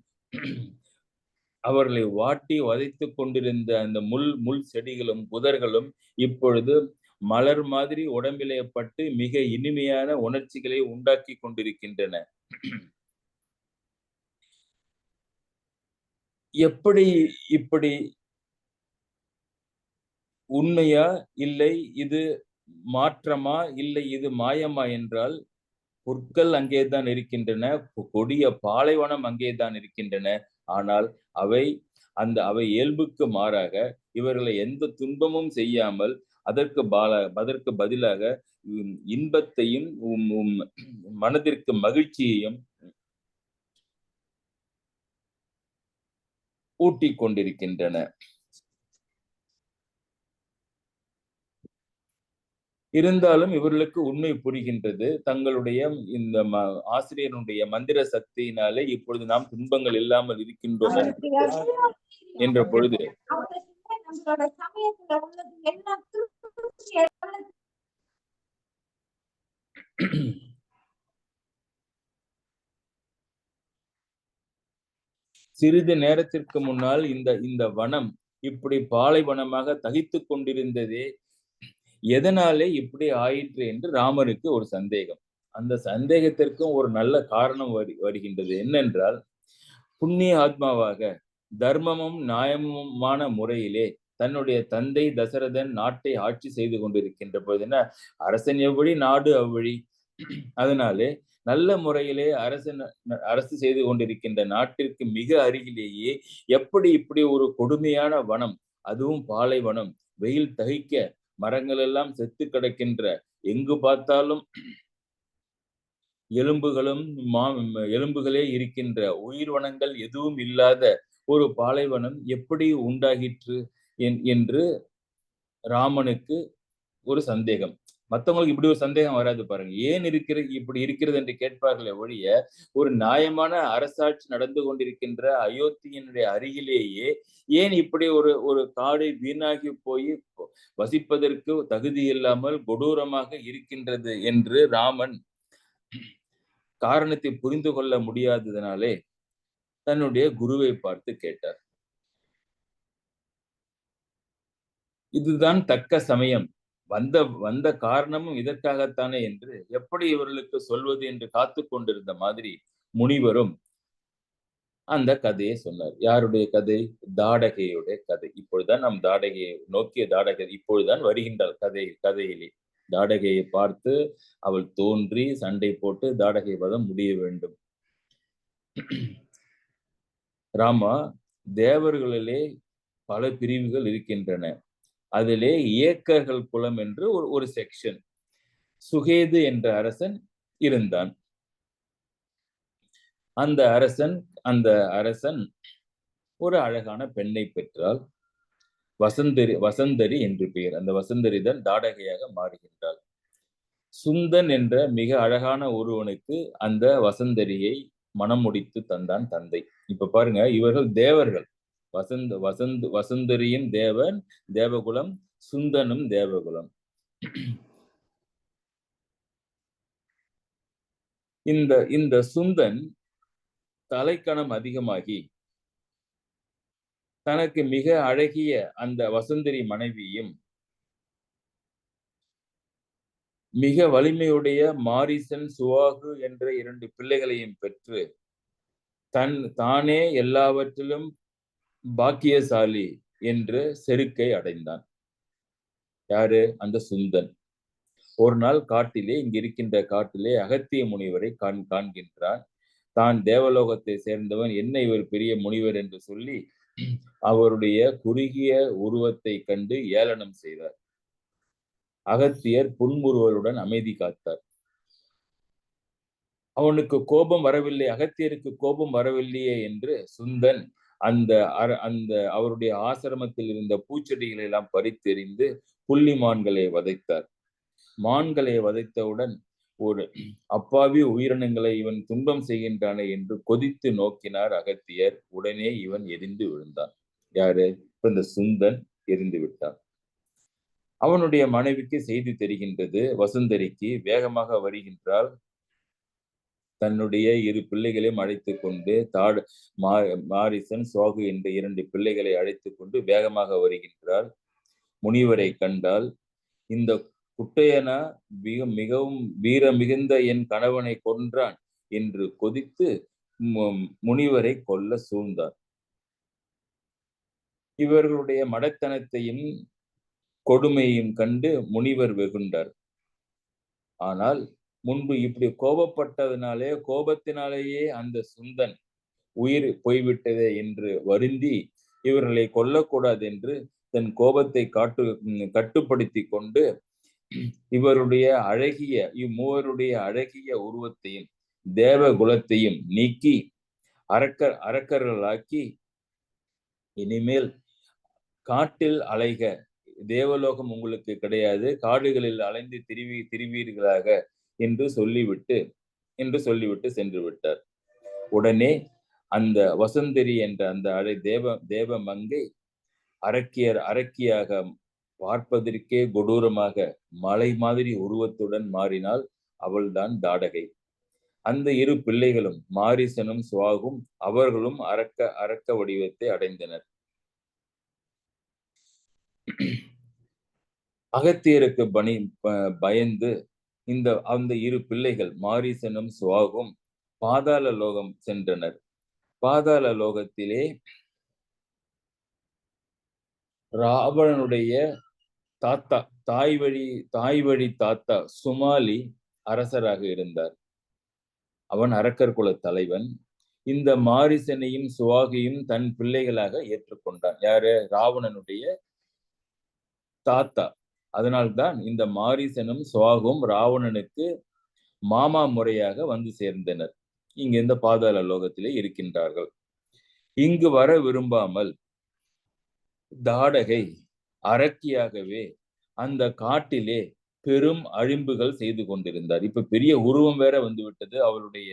அவர்களை வாட்டி வதைத்துக் கொண்டிருந்த அந்த முள் செடிகளும் புதர்களும் இப்பொழுது மலர் மாதிரி உடம்பிலே பட்டு மிக இனிமையான உணர்ச்சிகளை உண்டாக்கி கொண்டிருக்கின்றன. எப்படி இப்படி உண்மையா இல்லை இது மாற்றமா இல்லை இது மாயமா என்றால் புற்கள் அங்கேதான் இருக்கின்றன, கொடிய பாலைவனம் அங்கேதான் இருக்கின்றன. ஆனால் அவை இயல்புக்கு மாறாக இவர்களை எந்த துன்பமும் செய்யாமல் அதற்கு பதிலாக இன்பத்தையும் மனதிற்கு மகிழ்ச்சியையும் ஊட்டிக் கொண்டிருக்கின்றன. இருந்தாலும் இவர்களுக்கு உண்மை புரிகின்றது. தங்களுடைய இந்த ஆசிரியனுடைய மந்திர சக்தியினாலே இப்பொழுது நாம் துன்பங்கள் இல்லாமல் இருக்கின்றோம் என்ற பொழுது சிறிது நேரத்திற்கு முன்னால் இந்த வனம் இப்படி பாலைவனமாக தகித்துக் கொண்டிருந்ததே எதனாலே இப்படி ஆயிற்று என்று ராமனுக்கு ஒரு சந்தேகம். அந்த சந்தேகத்திற்கும் ஒரு நல்ல காரணம் வருகின்றது. என்னென்றால், புண்ணிய ஆத்மாவாக தர்மமும் நியாயமுமான முறையிலே தன்னுடைய தந்தை தசரதன் நாட்டை ஆட்சி செய்து கொண்டிருக்கின்ற பொழுது அரசன் எவ்வழி நாடு அவ்வழி. அதனாலே நல்ல முறையிலே அரசு செய்து கொண்டிருக்கின்ற நாட்டிற்கு மிக அருகிலேயே எப்படி இப்படி ஒரு கொடுமையான வனம், அதுவும் பாலைவனம், வெயில் தகிக்க மரங்கள் எல்லாம் செத்து கிடக்கின்ற, எங்கு பார்த்தாலும் எலும்புகளே இருக்கின்ற, உயிர்வனங்கள் எதுவும் இல்லாத ஒரு பாலைவனம் எப்படி உண்டாகிற்று என்று ராமனுக்கு ஒரு சந்தேகம். மற்றவங்களுக்கு இப்படி ஒரு சந்தேகம் வராது பாருங்க. ஏன் இப்படி இருக்கிறது என்று கேட்பார்களே ஒழிய, ஒரு நியாயமான அரசாட்சி நடந்து கொண்டிருக்கின்ற அயோத்தியினுடைய அருகிலேயே ஏன் இப்படி ஒரு காடு வீணாகி போய் வசிப்பதற்கு தகுதி இல்லாமல் கொடூரமாக இருக்கின்றது என்று ராமன் காரணத்தை புரிந்து கொள்ள முடியாததனாலே தன்னுடைய குருவை பார்த்து கேட்டார். இதுதான் தக்க சமயம், வந்த காரணமும் இதற்காகத்தானே என்று எப்படி இவர்களுக்கு சொல்வது என்று காத்து கொண்டிருந்த மாதிரி முனிவரும் அந்த கதையை சொன்னார். யாருடைய கதை? தாடகையுடைய கதை. இப்பொழுதுதான் நம் தாடகையை நோக்கிய தாடகை இப்பொழுதுதான் வருகின்றார் கதையிலே. தாடகையை பார்த்து அவள் தோன்றி சண்டை போட்டு தாடகை வதம் முடிய வேண்டும். ராமா, தேவர்களிலே பல பிரிவுகள் இருக்கின்றன. அதிலே இயக்கர்கள் குலம் என்று ஒரு செக்ஷன். சுகேது என்ற அரசன் இருந்தான். அந்த அரசன் ஒரு அழகான பெண்ணை பெற்றால், வசந்தரி என்று பெயர். அந்த வசந்தரி தான் தாடகையாக மாறுகின்றாள். சுந்தன் என்ற மிக அழகான ஒருவனுக்கு அந்த வசந்தரியை மனம் முடித்து தந்தான் தந்தை. இப்ப பாருங்க, இவர்கள் தேவர்கள். வசந்தரியின் தேவன் தேவகுலம், சுந்தனும் தேவகுலம். இந்த சுந்தன் தலைக்கணம் அதிகமாகி தனக்கு மிக அழகிய அந்த வசந்தரி மனைவியும் மிக வலிமையுடைய மாரிசன் சுவாகு என்ற 2 பிள்ளைகளையும் பெற்று தானே எல்லாவற்றிலும் பாக்கியசாலி என்று செருக்கை அடைந்தான். யாரு? அந்த சுந்தன். ஒரு நாள் காட்டிலே, இங்க இருக்கின்ற காட்டிலே அகத்திய முனிவரை காண்கின்றான். தான் தேவலோகத்தை சேர்ந்தவன், என்ன இவர் பெரிய முனிவர் என்று சொல்லி அவருடைய குறுகிய உருவத்தை கண்டு ஏளனம் செய்தார். அகத்தியர் புன்முறுவலுடன் அமைதி காத்தார். அவனுக்கு கோபம் வரவில்லை, அகத்தியருக்கு கோபம் வரவில்லையே என்று சுந்தன் அந்த அவருடைய ஆசிரமத்தில் இருந்த பூச்செடிகளை எல்லாம் பறித்தெறிந்து புள்ளிமான்களை வதைத்தார். மான்களை வதைத்தவுடன் ஒரு அப்பாவி உயிரினங்களை இவன் துன்பம் செய்கின்றானே என்று கொதித்து நோக்கினார் அகத்தியர். உடனே இவன் எரிந்து விழுந்தான். யாரு? இந்த சுந்தன் எரிந்து விட்டான். அவனுடைய மனைவிக்கு செய்தி தெரிகின்றது. வசுந்தரிக்கு வேகமாக வருகின்றாள். தன்னுடைய 2 பிள்ளைகளையும் அழைத்துக் கொண்டு மாரிசன், சுவாகு என்ற 2 பிள்ளைகளை அழைத்துக் கொண்டு வேகமாக வருகின்றாள். முனிவரை கண்டால், இந்த குட்டையனா மிகவும் வீர மிகுந்த என் கணவனை கொன்றான் என்று கொதித்து முனிவரை கொல்ல சூழ்ந்தார். இவர்களுடைய மடத்தனத்தையும் கொடுமையும் கண்டு முனிவர் வெகுண்டார். ஆனால் முன்பு இப்படி கோபத்தினாலேயே அந்த சுந்தன் உயிர் போய்விட்டதே என்று வருந்தி இவர்களை கொல்லக்கூடாது என்று தன் கோபத்தை கட்டுப்படுத்தி கொண்டு இவருடைய இம்மூவருடைய அழகிய உருவத்தையும் தேவ குலத்தையும் நீக்கி அரக்கர்களாக்கி இனிமேல் காட்டில் அலைக, தேவலோகம் உங்களுக்கு கிடையாது, காடுகளில் அலைந்து திரிவீர்களாக என்று சொல்லிவிட்டு சென்று விட்டார். உடனே அந்த வசுந்தரி என்ற அந்த தேவ மங்கை அரக்கியாக பார்ப்பதற்கே கொடூரமாக மலை மாதிரி உருவத்துடன் மாறினால் அவள்தான் தாடகை. அந்த 2 பிள்ளைகளும் மாரிசனும் சுவாகும் அவர்களும் அரக்க வடிவத்தை அடைந்தனர். அகத்தியருக்கு பயந்து அந்த 2 பிள்ளைகள் மாரிசனும் சுவாகும் பாதாள லோகம் சென்றனர். பாதாள லோகத்திலே ராவணனுடைய தாத்தா, தாய் வழி தாத்தா சுமாலி அரசராக இருந்தார். அவன் அரக்கர் குல தலைவன். இந்த மாரிசனையும் சுவாகியும் தன் பிள்ளைகளாக ஏற்றுக்கொண்டான். யாரு? ராவணனுடைய தாத்தா. அதனால்தான் இந்த மாரிசனும் சுவாகும் ராவணனுக்கு மாமா முறையாக வந்து சேர்ந்தனர். இங்க இந்த பாதாள லோகத்திலே இருக்கின்றார்கள். இங்கு வர விரும்பாமல் தாடகை அரக்கியாகவே அந்த காட்டிலே பெரும் அழிம்புகள் செய்து கொண்டிருந்தார். இப்ப பெரிய உருவம் வேற வந்து விட்டது. அவருடைய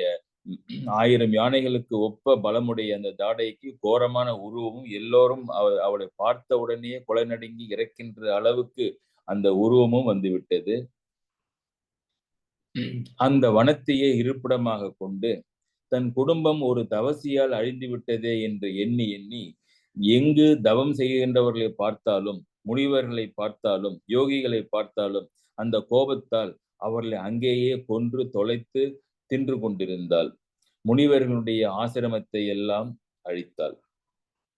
1000 யானைகளுக்கு ஒப்ப பலமுடைய அந்த தாடகைக்கு கோரமான உருவமும், எல்லோரும் அவளை பார்த்த உடனே கொலை நடுங்கி இறக்கின்ற அளவுக்கு அந்த உருவமும் வந்துவிட்டது. அந்த வனத்தையே இருப்பிடமாக கொண்டு தன் குடும்பம் ஒரு தவசியால் அழிந்து விட்டதே என்று எண்ணி எங்கு தவம் செய்கின்றவர்களை பார்த்தாலும், முனிவர்களை பார்த்தாலும், யோகிகளை பார்த்தாலும் அந்த கோபத்தால் அவர்களை அங்கேயே கொன்று தொலைத்து தின்று கொண்டிருந்தாள். முனிவர்களுடைய ஆசிரமத்தை எல்லாம் அழித்தாள்.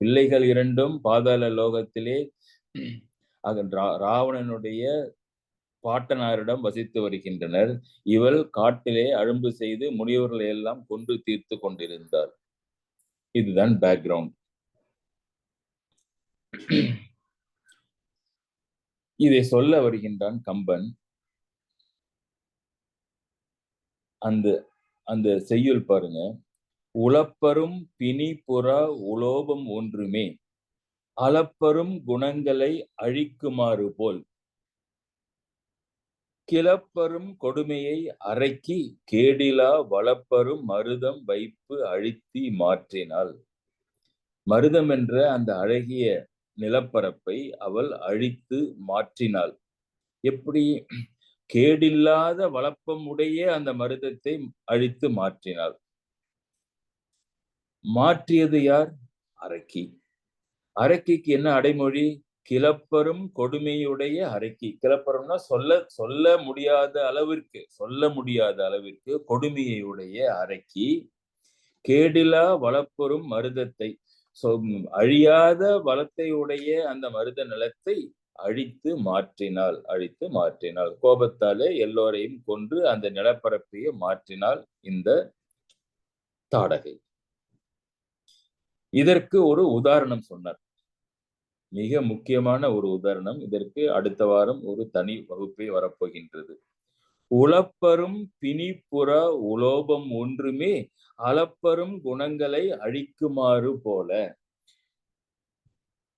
பிள்ளைகள் 2ம் பாதாள லோகத்திலே ராவணனுடைய பாட்டனாரிடம் வசித்து வருகின்றனர். இவள் காட்டிலே அழும்பு செய்து முனிவர்களை எல்லாம் கொன்று தீர்த்து கொண்டிருந்தார். இதுதான் பேக்ரவுண்ட். இதை சொல்ல வருகின்றான் கம்பன். அந்த செய்யுள் பாருங்க. உளப்பரும் பிணி புறா உலோபம் ஒன்றுமே அளப்பரும் குணங்களை அழிக்குமாறு போல் கிளப்பரும் கொடுமையை அரைக்கி கேடிலா வளப்பரும் மருதம் வைப்பு அழித்தி மாற்றினாள். மருதம் என்ற அந்த அழகிய நிலப்பரப்பை அவள் அழித்து மாற்றினாள். எப்படி? கேடில்லாத வளப்பம் உடைய அந்த மருதத்தை அழித்து மாற்றினாள். மாற்றியது யார்? அரக்கி. அரக்கிக்கு என்ன அடைமொழி? கிளப்பரும் கொடுமையுடைய அரக்கி. கிளப்பரும்னா சொல்ல முடியாத அளவிற்கு கொடுமையுடைய அரக்கி கேடிலா வளப்பெறும் மருதத்தை, அழியாத வளத்தை உடைய அந்த மருத நிலத்தை அழித்து மாற்றினாள். கோபத்தாலே எல்லோரையும் கொன்று அந்த நிலப்பரப்பையே மாற்றினாள் இந்த தாடகை. இதற்கு ஒரு உதாரணம் சொன்னார். மிக முக்கியமான ஒரு உதாரணம். இதற்கு அடுத்த வாரம் ஒரு தனி வகுப்பே வரப்போகின்றது. உளப்பரும் பிணிப்புற உலோபம் ஒன்றுமே அளப்பரும் குணங்களை அழிக்குமாறு போல.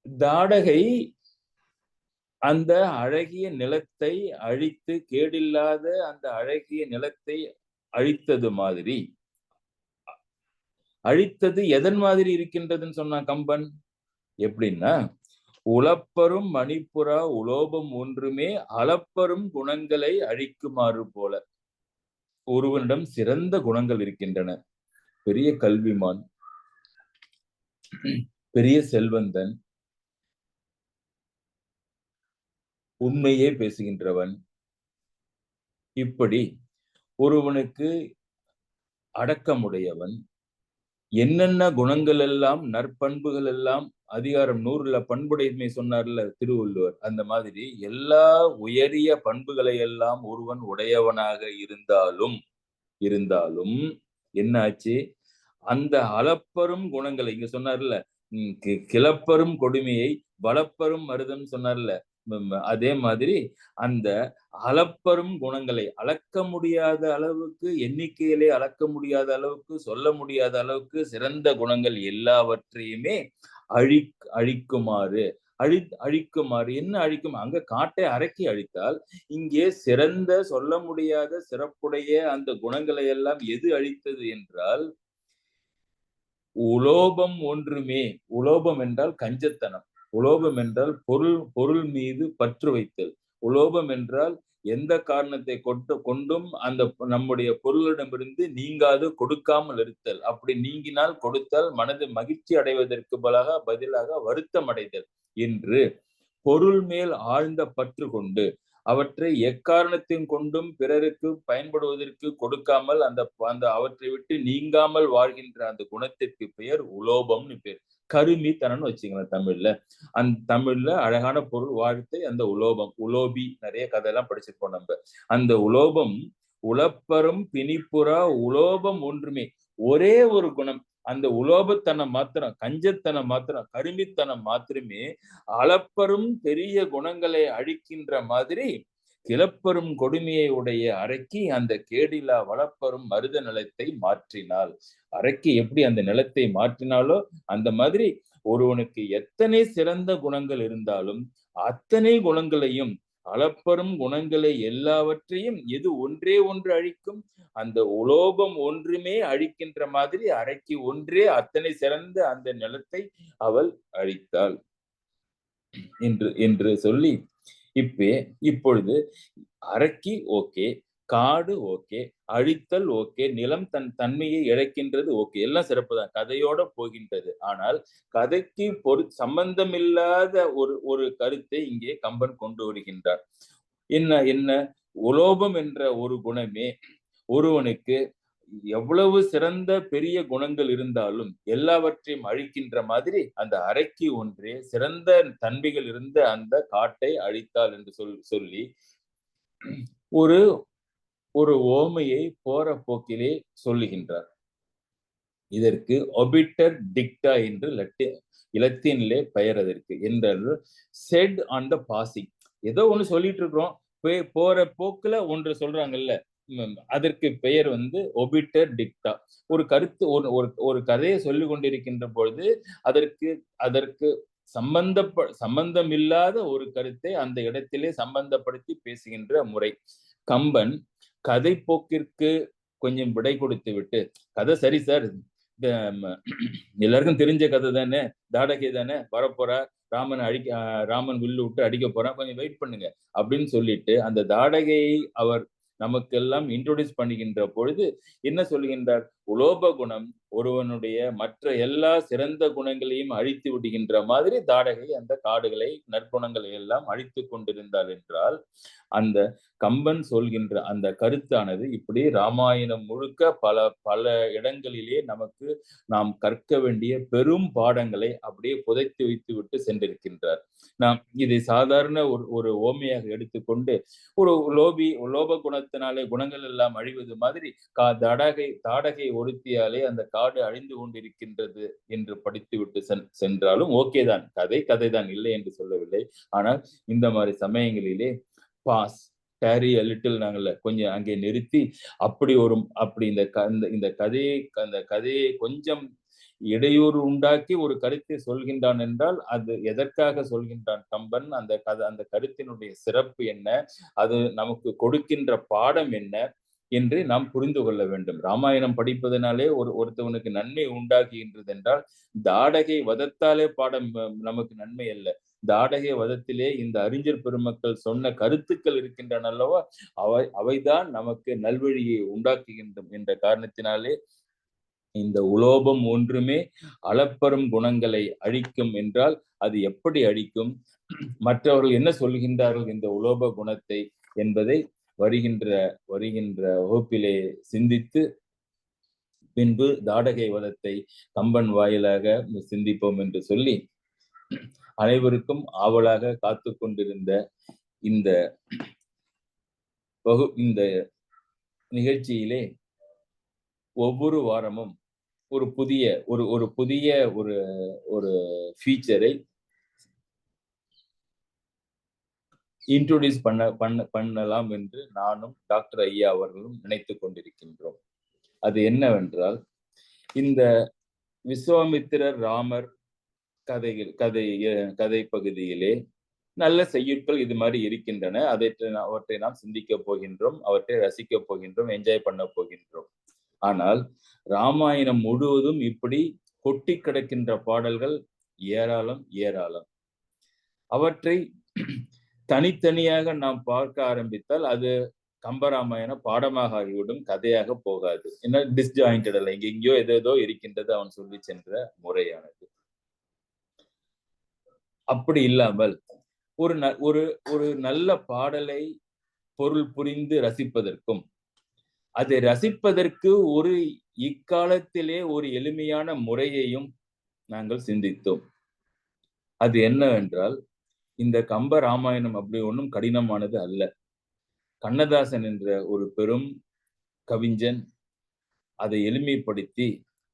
தாடகை அந்த அழகிய நிலத்தை அழித்து, கேடில்லாத அந்த அழகிய நிலத்தை அழித்தது மாதிரி, அழித்தது எதன் மாதிரி இருக்கின்றதுன்னு சொன்னான் கம்பன். எப்படின்னா, உளப்பரும் மணிப்புறா உலோபம் ஒன்றுமே அளப்பரும் குணங்களை அழிக்குமாறு போல. ஒருவனிடம் சிறந்த குணங்கள் இருக்கின்றன. பெரிய கல்விமான், பெரிய செல்வந்தன், உண்மையே பேசுகின்றவன், இப்படி ஒருவனுக்கு அடக்கமுடையவன், என்னென்ன குணங்கள் எல்லாம், நற்பண்புகள் எல்லாம், அதிகாரம் 100ல பண்புடைமை சொன்னார்ல திருவள்ளுவர், அந்த மாதிரி எல்லா உயரிய பண்புகளை எல்லாம் ஒருவன் உடையவனாக இருந்தாலும் என்ன ஆச்சு, அந்த அளப்பரும் குணங்களை இங்க சொன்னார்ல, கிளப்பரும் கொடுமையை வளப்பரும் மருதம் சொன்னார்ல, அதே மாதிரி அந்த அளப்பரும் குணங்களை, அளக்க முடியாத அளவுக்கு, எண்ணிக்கையிலே அளக்க முடியாத அளவுக்கு, சொல்ல முடியாத அளவுக்கு சிறந்த குணங்கள் எல்லாவற்றையுமே அழிக்குமாறு அழிக்குமாறு. என்ன அழிக்கும்? அங்க காட்டை அரக்கி அழித்தால், இங்கே சிறந்த சொல்ல முடியாத சிறப்புடைய அந்த குணங்களை எல்லாம் எது அழித்தது என்றால், உலோபம் ஒன்றுமே. உலோபம் என்றால் கஞ்சத்தனம். உலோபம் என்றால் பொருள் மீது பற்று வைத்தல். உலோபம் என்றால் எந்த காரணத்தை கொண்டும் அந்த நம்முடைய பொருளிடமிருந்து நீங்காது கொடுக்காமல் இருத்தல். அப்படி நீங்கினால் கொடுத்தால் மனது மகிழ்ச்சி அடைவதற்கு பதிலாக வருத்தம் அடைதல் என்று பொருள் மேல் ஆழ்ந்த பற்று கொண்டு அவற்றை எக்காரணத்தையும் கொண்டும் பிறருக்கு பயன்படுவதற்கு கொடுக்காமல் அந்த அவற்றை விட்டு நீங்காமல் வாழ்கின்ற அந்த குணத்திற்கு பெயர் உலோபம்னு பேர். கருமித்தனம்னு வச்சுக்கலாம் தமிழ்ல. அந்த தமிழ்ல அழகான பொருள் வார்த்தை அந்த உலோபம். உலோபி நிறைய கதையெல்லாம் படிச்சிருப்போம் நம்ம. அந்த உலோபம் உளப்பரும் பிணிப்புறா உலோபம் ஒன்றுமே. ஒரே ஒரு குணம், அந்த உலோபத்தனம் மாத்திரம், கஞ்சத்தனம் மாத்திரம், கருமித்தனம் மாத்திரமே அளப்பரும் பெரிய குணங்களை அழிக்கின்ற மாதிரி கிளப்பரும் கொடுமையை உடைய அரக்கி அந்த கேடிலா வளப்பரும் மருத நிலத்தை மாற்றினாள். அரக்கி எப்படி அந்த நிலத்தை மாற்றினாலோ அந்த மாதிரி ஒருவனுக்கு எத்தனை சிறந்த குணங்கள் இருந்தாலும் அத்தனை குணங்களையும், அளப்பரும் குணங்களை எல்லாவற்றையும் எது ஒன்றே ஒன்று அழிக்கும், அந்த உலோபம் ஒன்றுமே அழிக்கின்ற மாதிரி அரக்கி ஒன்றே அத்தனை சிறந்த அந்த நிலத்தை அவள் அழித்தாள் என்று சொல்லி, இப்பொழுது அரக்கி ஓகே, காடு ஓகே, அழித்தல் ஓகே, நிலம் தன் தன்மையை இழக்கின்றது ஓகே, எல்லாம் சிறப்புதான், கதையோட போகின்றது. ஆனால் கதைக்கு சம்பந்தமில்லாத ஒரு கருத்தை இங்கே கம்பன் கொண்டு வருகின்றார். என்ன உலோபம் என்ற ஒரு குணமே ஒருவனுக்கு எவ்வளவு சிறந்த பெரிய குணங்கள் இருந்தாலும் எல்லாவற்றையும் அழிக்கின்ற மாதிரி அந்த அரக்கி ஒன்றே சிறந்த தன்மைகள் இருந்த அந்த காட்டை அழித்தாள் என்று சொல்லி ஒரு ஓமையை போற போக்கிலே சொல்லுகின்றார். இதற்கு ஒபிட்டர் டிக்டா என்று இலத்தீனிலே பெயர் அதற்கு. என்றால் செட் ஆன் த பாசிங். ஏதோ ஒண்ணு சொல்லிட்டு இருக்கிறோம், போற போக்குல ஒன்று சொல்றாங்கல்ல, அதற்கு பெயர் ஒபிட்டர் டிக்டா. ஒரு கருத்து ஒரு கதையை சொல்லிக் கொண்டிருக்கின்ற பொழுது அதற்கு சம்பந்தமில்லாத ஒரு கருத்தை அந்த இடத்திலே சம்பந்தப்படுத்தி பேசுகின்ற முறை. கம்பன் கதை போக்கிற்கு கொஞ்சம் விடை கொடுத்து விட்டு, கதை சரி சார், எல்லாருக்கும் தெரிஞ்ச கதை தானே, தாடகை தானே, வரப்போறா, ராமன் வில்லு விட்டு அடிக்க போறான், கொஞ்சம் வெயிட் பண்ணுங்க அப்படின்னு சொல்லிட்டு அந்த தாடகையை அவர் நமக்கெல்லாம் இன்ட்ரோடியூஸ் பண்ணுகின்ற பொழுது என்ன சொல்கின்றார்? உலோப குணம் ஒருவனுடைய மற்ற எல்லா சிறந்த குணங்களையும் அழித்து விடுகின்ற மாதிரி தாடகை அந்த காடுகளை, நற்குணங்களை எல்லாம் அழித்து கொண்டிருந்தாள் என்றால், அந்த கம்பன் சொல்கின்ற அந்த கருத்தானது இப்படி ராமாயணம் முழுக்க பல இடங்களிலே நமக்கு நாம் கற்க வேண்டிய பெரும் பாடங்களை அப்படியே புதைத்து வைத்து விட்டு சென்றிருக்கின்றார். நாம் இதை சாதாரண ஒரு ஓமையாக எடுத்துக்கொண்டு ஒரு லோப குணத்தினாலே குணங்கள் எல்லாம் அழிவது மாதிரி தாடகை ஒருத்தியாலே அந்த காடு அழிந்து கொண்டிருக்கின்றது என்று படித்து விட்டு சென்றாலும் ஓகேதான், கதைதான், இல்லை என்று சொல்லவில்லை. ஆனால் இந்த மாதிரி சமயங்களிலே பாஸ் கேரி லிட்டில் நாங்கள்ல கொஞ்சம் அங்கே நிறுத்தி அப்படி இந்த கதையை கொஞ்சம் இடையூறு உண்டாக்கி ஒரு கருத்தை சொல்கின்றான் என்றால் அது எதற்காக சொல்கின்றான் கம்பன், அந்த கருத்தினுடைய சிறப்பு என்ன, அது நமக்கு கொடுக்கின்ற பாடம் என்ன என்று நாம் புரிந்து கொள்ள வேண்டும். ராமாயணம் படிப்பதனாலே ஒருத்தவனுக்கு நன்மை உண்டாக்குகின்றது என்றால் தாடகை வதத்தாலே பாடம் நமக்கு நன்மை அல்ல. தாடகை வதத்திலே இந்த அறிஞர் பெருமக்கள் சொன்ன கருத்துக்கள் இருக்கின்றன அல்லவா, அவைதான் நமக்கு நல்வழியை உண்டாக்குகின்றோம் என்ற காரணத்தினாலே இந்த உலோபம் ஒன்றுமே அளப்பெரும் குணங்களை அழிக்கும் என்றால் அது எப்படி அழிக்கும், மற்றவர்கள் என்ன சொல்கின்றார்கள் இந்த உலோப குணத்தை என்பதை வருகின்ற வகுப்பிலே சிந்தித்து பின்பு தாடகை வதத்தை கம்பன் வாயிலாக சிந்திப்போம் என்று சொல்லி அனைவருக்கும் ஆவலாக காத்து கொண்டிருந்த இந்த நிகழ்ச்சியிலே ஒவ்வொரு வாரமும் ஒரு புதிய ஒரு ஃபீச்சரை இன்ட்ரோடியூஸ் பண்ணலாம் என்று நானும் டாக்டர் ஐயா அவர்களும் நினைத்துக் கொண்டிருக்கின்றோம். அது என்னவென்றால், இந்த விஸ்வாமித்திரர் ராமர் கதை பகுதியிலே நல்ல செய்யுட்கள் இது மாதிரி இருக்கின்றன. அவற்றை நாம் சிந்திக்க போகின்றோம், அவற்றை ரசிக்க போகின்றோம், என்ஜாய் பண்ண போகின்றோம். ஆனால் ராமாயணம் முழுவதும் இப்படி கொட்டி கிடக்கின்ற பாடல்கள் ஏராளம். அவற்றை தனித்தனியாக நாம் பார்க்க ஆரம்பித்தால் அது கம்பராமாயண பாடமாக ஆகிவிடும், கதையாக போகாது. என்ன டிஸ்ஜாயிண்டட் அல்ல, எங்கெங்கயோ ஏதோ இருக்கின்றது அவன் சொல்லி சென்ற முறையானது. அப்படி இல்லாமல் ஒரு நல்ல பாடலை பொருள் புரிந்து ரசிப்பதற்கும், அதை ரசிப்பதற்கு இக்காலத்திலே ஒரு எளிமையான முறையையும் நாங்கள் சிந்தித்தோம். அது என்னவென்றால், இந்த கம்ப ராமாயணம் அப்படி ஒன்றும் கடினமானது அல்ல. கண்ணதாசன் என்ற ஒரு பெரும் கவிஞன் அதை எளிமைப்படுத்தி,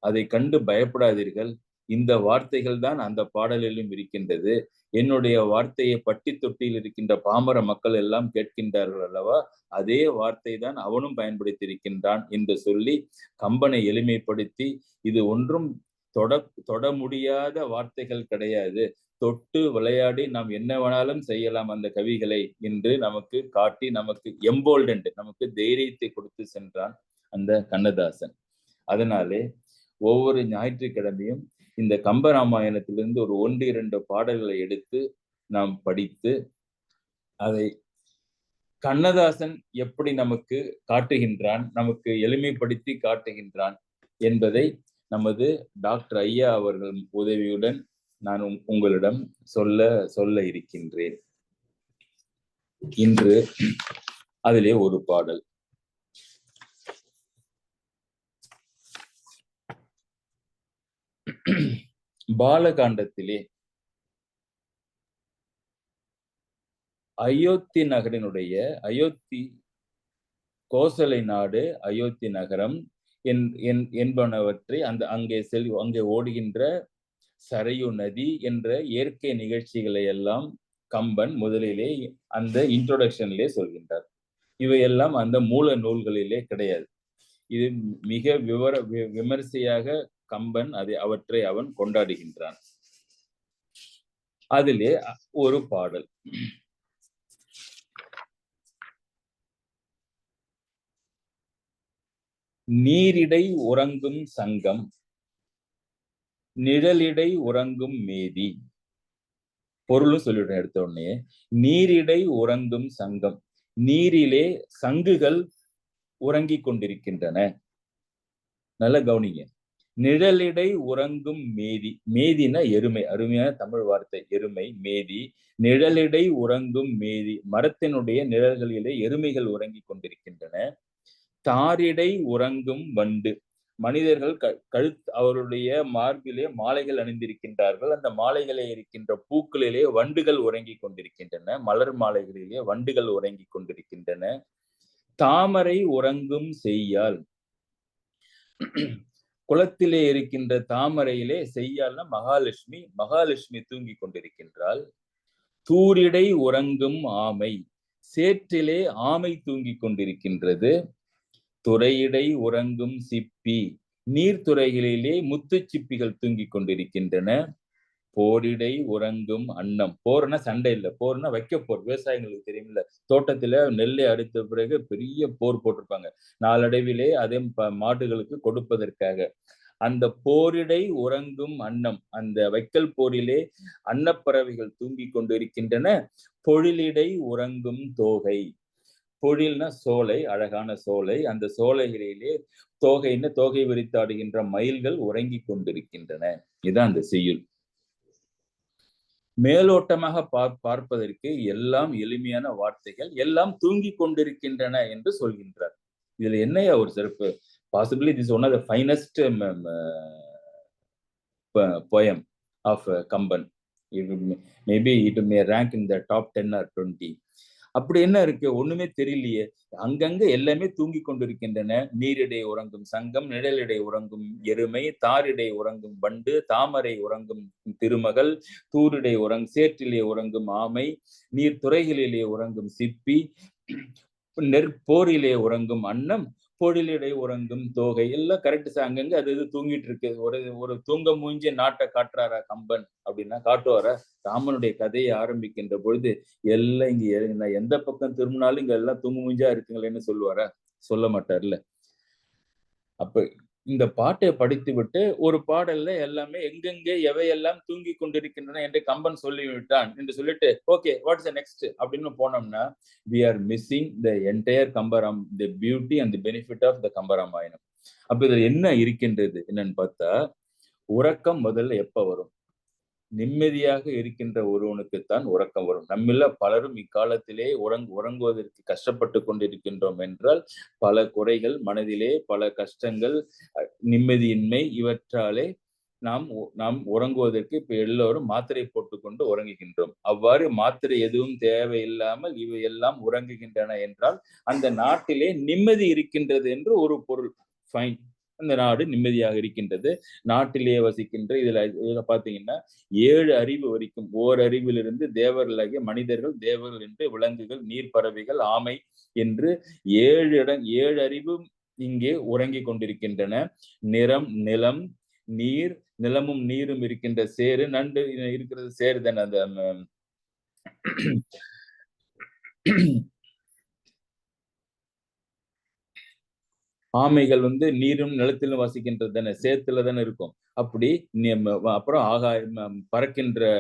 அதை கண்டு பயப்படாதீர்கள், இந்த வார்த்தைகள் தான் அந்த பாடலிலும் இருக்கின்றது, என்னுடைய வார்த்தையை பட்டி தொட்டியில் இருக்கின்ற பாமர மக்கள் எல்லாம் கேட்கின்றார்கள் அல்லவா, அதே வார்த்தை தான் அவனும் பயன்படுத்தி இருக்கின்றான் என்று சொல்லி கம்பனை எளிமைப்படுத்தி, இது ஒன்றும் தொட முடியாத வார்த்தைகள் கிடையாது, தொட்டு விளையாடி நாம் என்ன வேணாலும் செய்யலாம் அந்த கவிகளை என்று நமக்கு காட்டி, நமக்கு எம்போல்டன்ட், நமக்கு தைரியத்தை கொடுத்து சென்றான் அந்த கண்ணதாசன். அதனாலே ஒவ்வொரு ஞாயிற்றுக்கிழமையும் இந்த கம்பராமாயணத்திலிருந்து ஒரு 1-2 பாடல்களை எடுத்து நாம் படித்து, அதை கண்ணதாசன் எப்படி நமக்கு காட்டுகின்றான், நமக்கு எளிமைப்படுத்தி காட்டுகின்றான் என்பதை நமது டாக்டர் ஐயா அவர்கள் உதவியுடன் நான் உங்களிடம் சொல்ல இருக்கின்றேன். இன்று அதிலே ஒரு பாடல். பாலகாண்டத்திலே அயோத்தி நகரினுடைய கோசலை நாடு, அயோத்தி நகரம் என்பனவற்றை அங்கே ஓடுகின்ற சரையு நதி என்ற இயற்கை நிகழ்ச்சிகளை எல்லாம் கம்பன் முதலிலே அந்த இன்ட்ரோடக்ஷனிலே சொல்கின்றார். இவையெல்லாம் அந்த மூல நூல்களிலே கிடையாது. இது மிக விமர்சையாக கம்பன் அவற்றை அவன் கொண்டாடுகின்றான். அதிலே ஒரு பாடல். நீரிடை உறங்கும் சங்கம், நிழலிடை உறங்கும் மேதி. பொருளும் சொல்லிவிட எடுத்த உடனே, நீரிடை உறங்கும் சங்கம், நீரிலே சங்குகள் உறங்கிக் கொண்டிருக்கின்றன. நல்ல கவனிங்க. நிழலிடை உறங்கும் மேதி, மேதினா எருமை, அருமையான தமிழ் வார்த்தை, எருமை, மேதி. நிழலிடை உறங்கும் மேதி, மரத்தினுடைய நிழல்களிலே எருமைகள் உறங்கிக் கொண்டிருக்கின்றன. தாரிடை உறங்கும் வண்டு, மனிதர்கள் அவருடைய மார்பிலே மாலைகள் அணிந்திருக்கின்றார்கள், அந்த மாலைகளே இருக்கின்ற பூக்களிலே வண்டுகள் உறங்கிக் கொண்டிருக்கின்றன, மலர் மாலைகளிலே வண்டுகள் உறங்கிக் கொண்டிருக்கின்றன. தாமரை உறங்கும் செய்யால், குளத்திலே இருக்கின்ற தாமரையிலே செய்யால்னா மகாலட்சுமி தூங்கிக் கொண்டிருக்கின்றாள். தூரிடை உறங்கும் ஆமை, சேற்றிலே ஆமை தூங்கிக் கொண்டிருக்கின்றது. துறையிடை உறங்கும் சிப்பி, நீர்த்துறைகளிலே முத்துச்சிப்பிகள் தூங்கிக் கொண்டிருக்கின்றன. போரிடை உறங்கும் அன்னம். போர்னா சண்டை இல்ல, போர்னா வைக்க போர். விவசாயிகளுக்கு தெரியுமில்ல, தோட்டத்துல நெல்லை அறுத்த பிறகு பெரிய போர் போட்டிருப்பாங்க, நாளடைவிலே அதே மாடுகளுக்கு கொடுப்பதற்காக. அந்த போரிடை உறங்கும் அன்னம், அந்த வைக்கல் போரிலே அன்னப்பறவைகள் தூங்கிக் கொண்டிருக்கின்றன. பொழிலிடை உறங்கும் தோகை. பொழில்னா சோலை, அழகான சோலை. அந்த சோலைகளிலே தோகை விரித்தாடுகின்ற மயில்கள் உறங்கிக் கொண்டிருக்கின்றன. இதுதான் அந்த செய்யுள். மேலோட்டமாக பார்ப்பதற்கு எல்லாம் எளிமையான வார்த்தைகள், எல்லாம் தூங்கிக் கொண்டிருக்கின்றன என்று சொல்கின்றார். இதுல என்னையா ஒரு சிறப்பு? Possibly this one of the finest poem of Kamban. Maybe it may rank in the top 10 or 20. அப்படி என்ன இருக்கு? ஒண்ணுமே தெரியலையே. அங்கங்க எல்லாமே தூங்கிக் கொண்டிருக்கின்றன. நீரிடை உறங்கும் சங்கம், நிழலிடை உறங்கும் எருமை, தாரிடை உறங்கும் வண்டு, தாமரை உறங்கும் திருமகள், சேற்றிலே உறங்கும் ஆமை, நீர்த்துறைகளிலே உறங்கும் சிப்பி, நெற்போரிலே உறங்கும் அன்னம், பொழிலிடை உறங்கும் தோகை. எல்லாம் கரெக்ட். அங்கங்க அது இது தூங்கிட்டு இருக்கு. ஒரு தூங்க மூஞ்சி நாட்டை காட்டுறாரா கம்பன் அப்படின்னா காட்டுவாரா? ராமனுடைய கதையை ஆரம்பிக்கின்ற பொழுது எல்லாம் இங்க எந்த பக்கம் திரும்பினாலும் இங்க எல்லாம் தூங்கு மூஞ்சா இருக்குங்களேன்னு சொல்லுவாரா? சொல்ல மாட்டார்ல. அப்ப இந்த பாட்டை படித்து விட்டு ஒரு பாடல்ல எல்லாமே எங்கெங்கே எவையெல்லாம் தூங்கி கொண்டிருக்கின்றன என்று கம்பன் சொல்லிவிட்டான் என்று சொல்லிட்டு okay what is the next அப்படின்னு போனோம்னா we are missing the entire the beauty and the benefit of the Kambaramayanam. அப்ப இதுல என்ன இருக்கின்றது என்னன்னு பார்த்தா, உறக்கம் முதல்ல எப்ப வரும்? நிம்மதியாக இருக்கின்ற ஒருவனுக்குத்தான் உறக்கம் வரும். நம்மள பலரும் இக்காலத்திலே உறங்குவதற்கு கஷ்டப்பட்டு கொண்டிருக்கின்றோம் என்றால் பல குறைகள் மனதிலே, பல கஷ்டங்கள், நிம்மதியின்மை, இவற்றாலே நாம் உறங்குவதற்கு இப்ப எல்லோரும் மாத்திரை போட்டுக்கொண்டு உறங்குகின்றோம். அவ்வாறு மாத்திரை எதுவும் தேவையில்லாமல் இவை எல்லாம் உறங்குகின்றன என்றால் அந்த நாட்டிலே நிம்மதி இருக்கின்றது என்று ஒரு பொருள். ஃபைன், அந்த நாடு நிம்மதியாக இருக்கின்றது. நாட்டிலே வசிக்கின்ற இதுல பாத்தீங்கன்னா 7 அறிவு வரைக்கும், ஓரறிவிலிருந்து தேவர்களாகிய மனிதர்கள், தேவர்கள் என்று விலங்குகள், நீர் பறவைகள், ஆமை என்று 7 அறிவும் இங்கே உறங்கிக் கொண்டிருக்கின்றன. நிறம், நிலம், நீர், நிலமும் நீரும் இருக்கின்ற சேரு, நண்டு இருக்கிறது சேரு தானே. அந்த ஆமைகள் நீரும் நிலத்திலும் வசிக்கின்றது தானே, சேத்துல தானே இருக்கும். அப்படி அப்புறம் பறக்கின்ற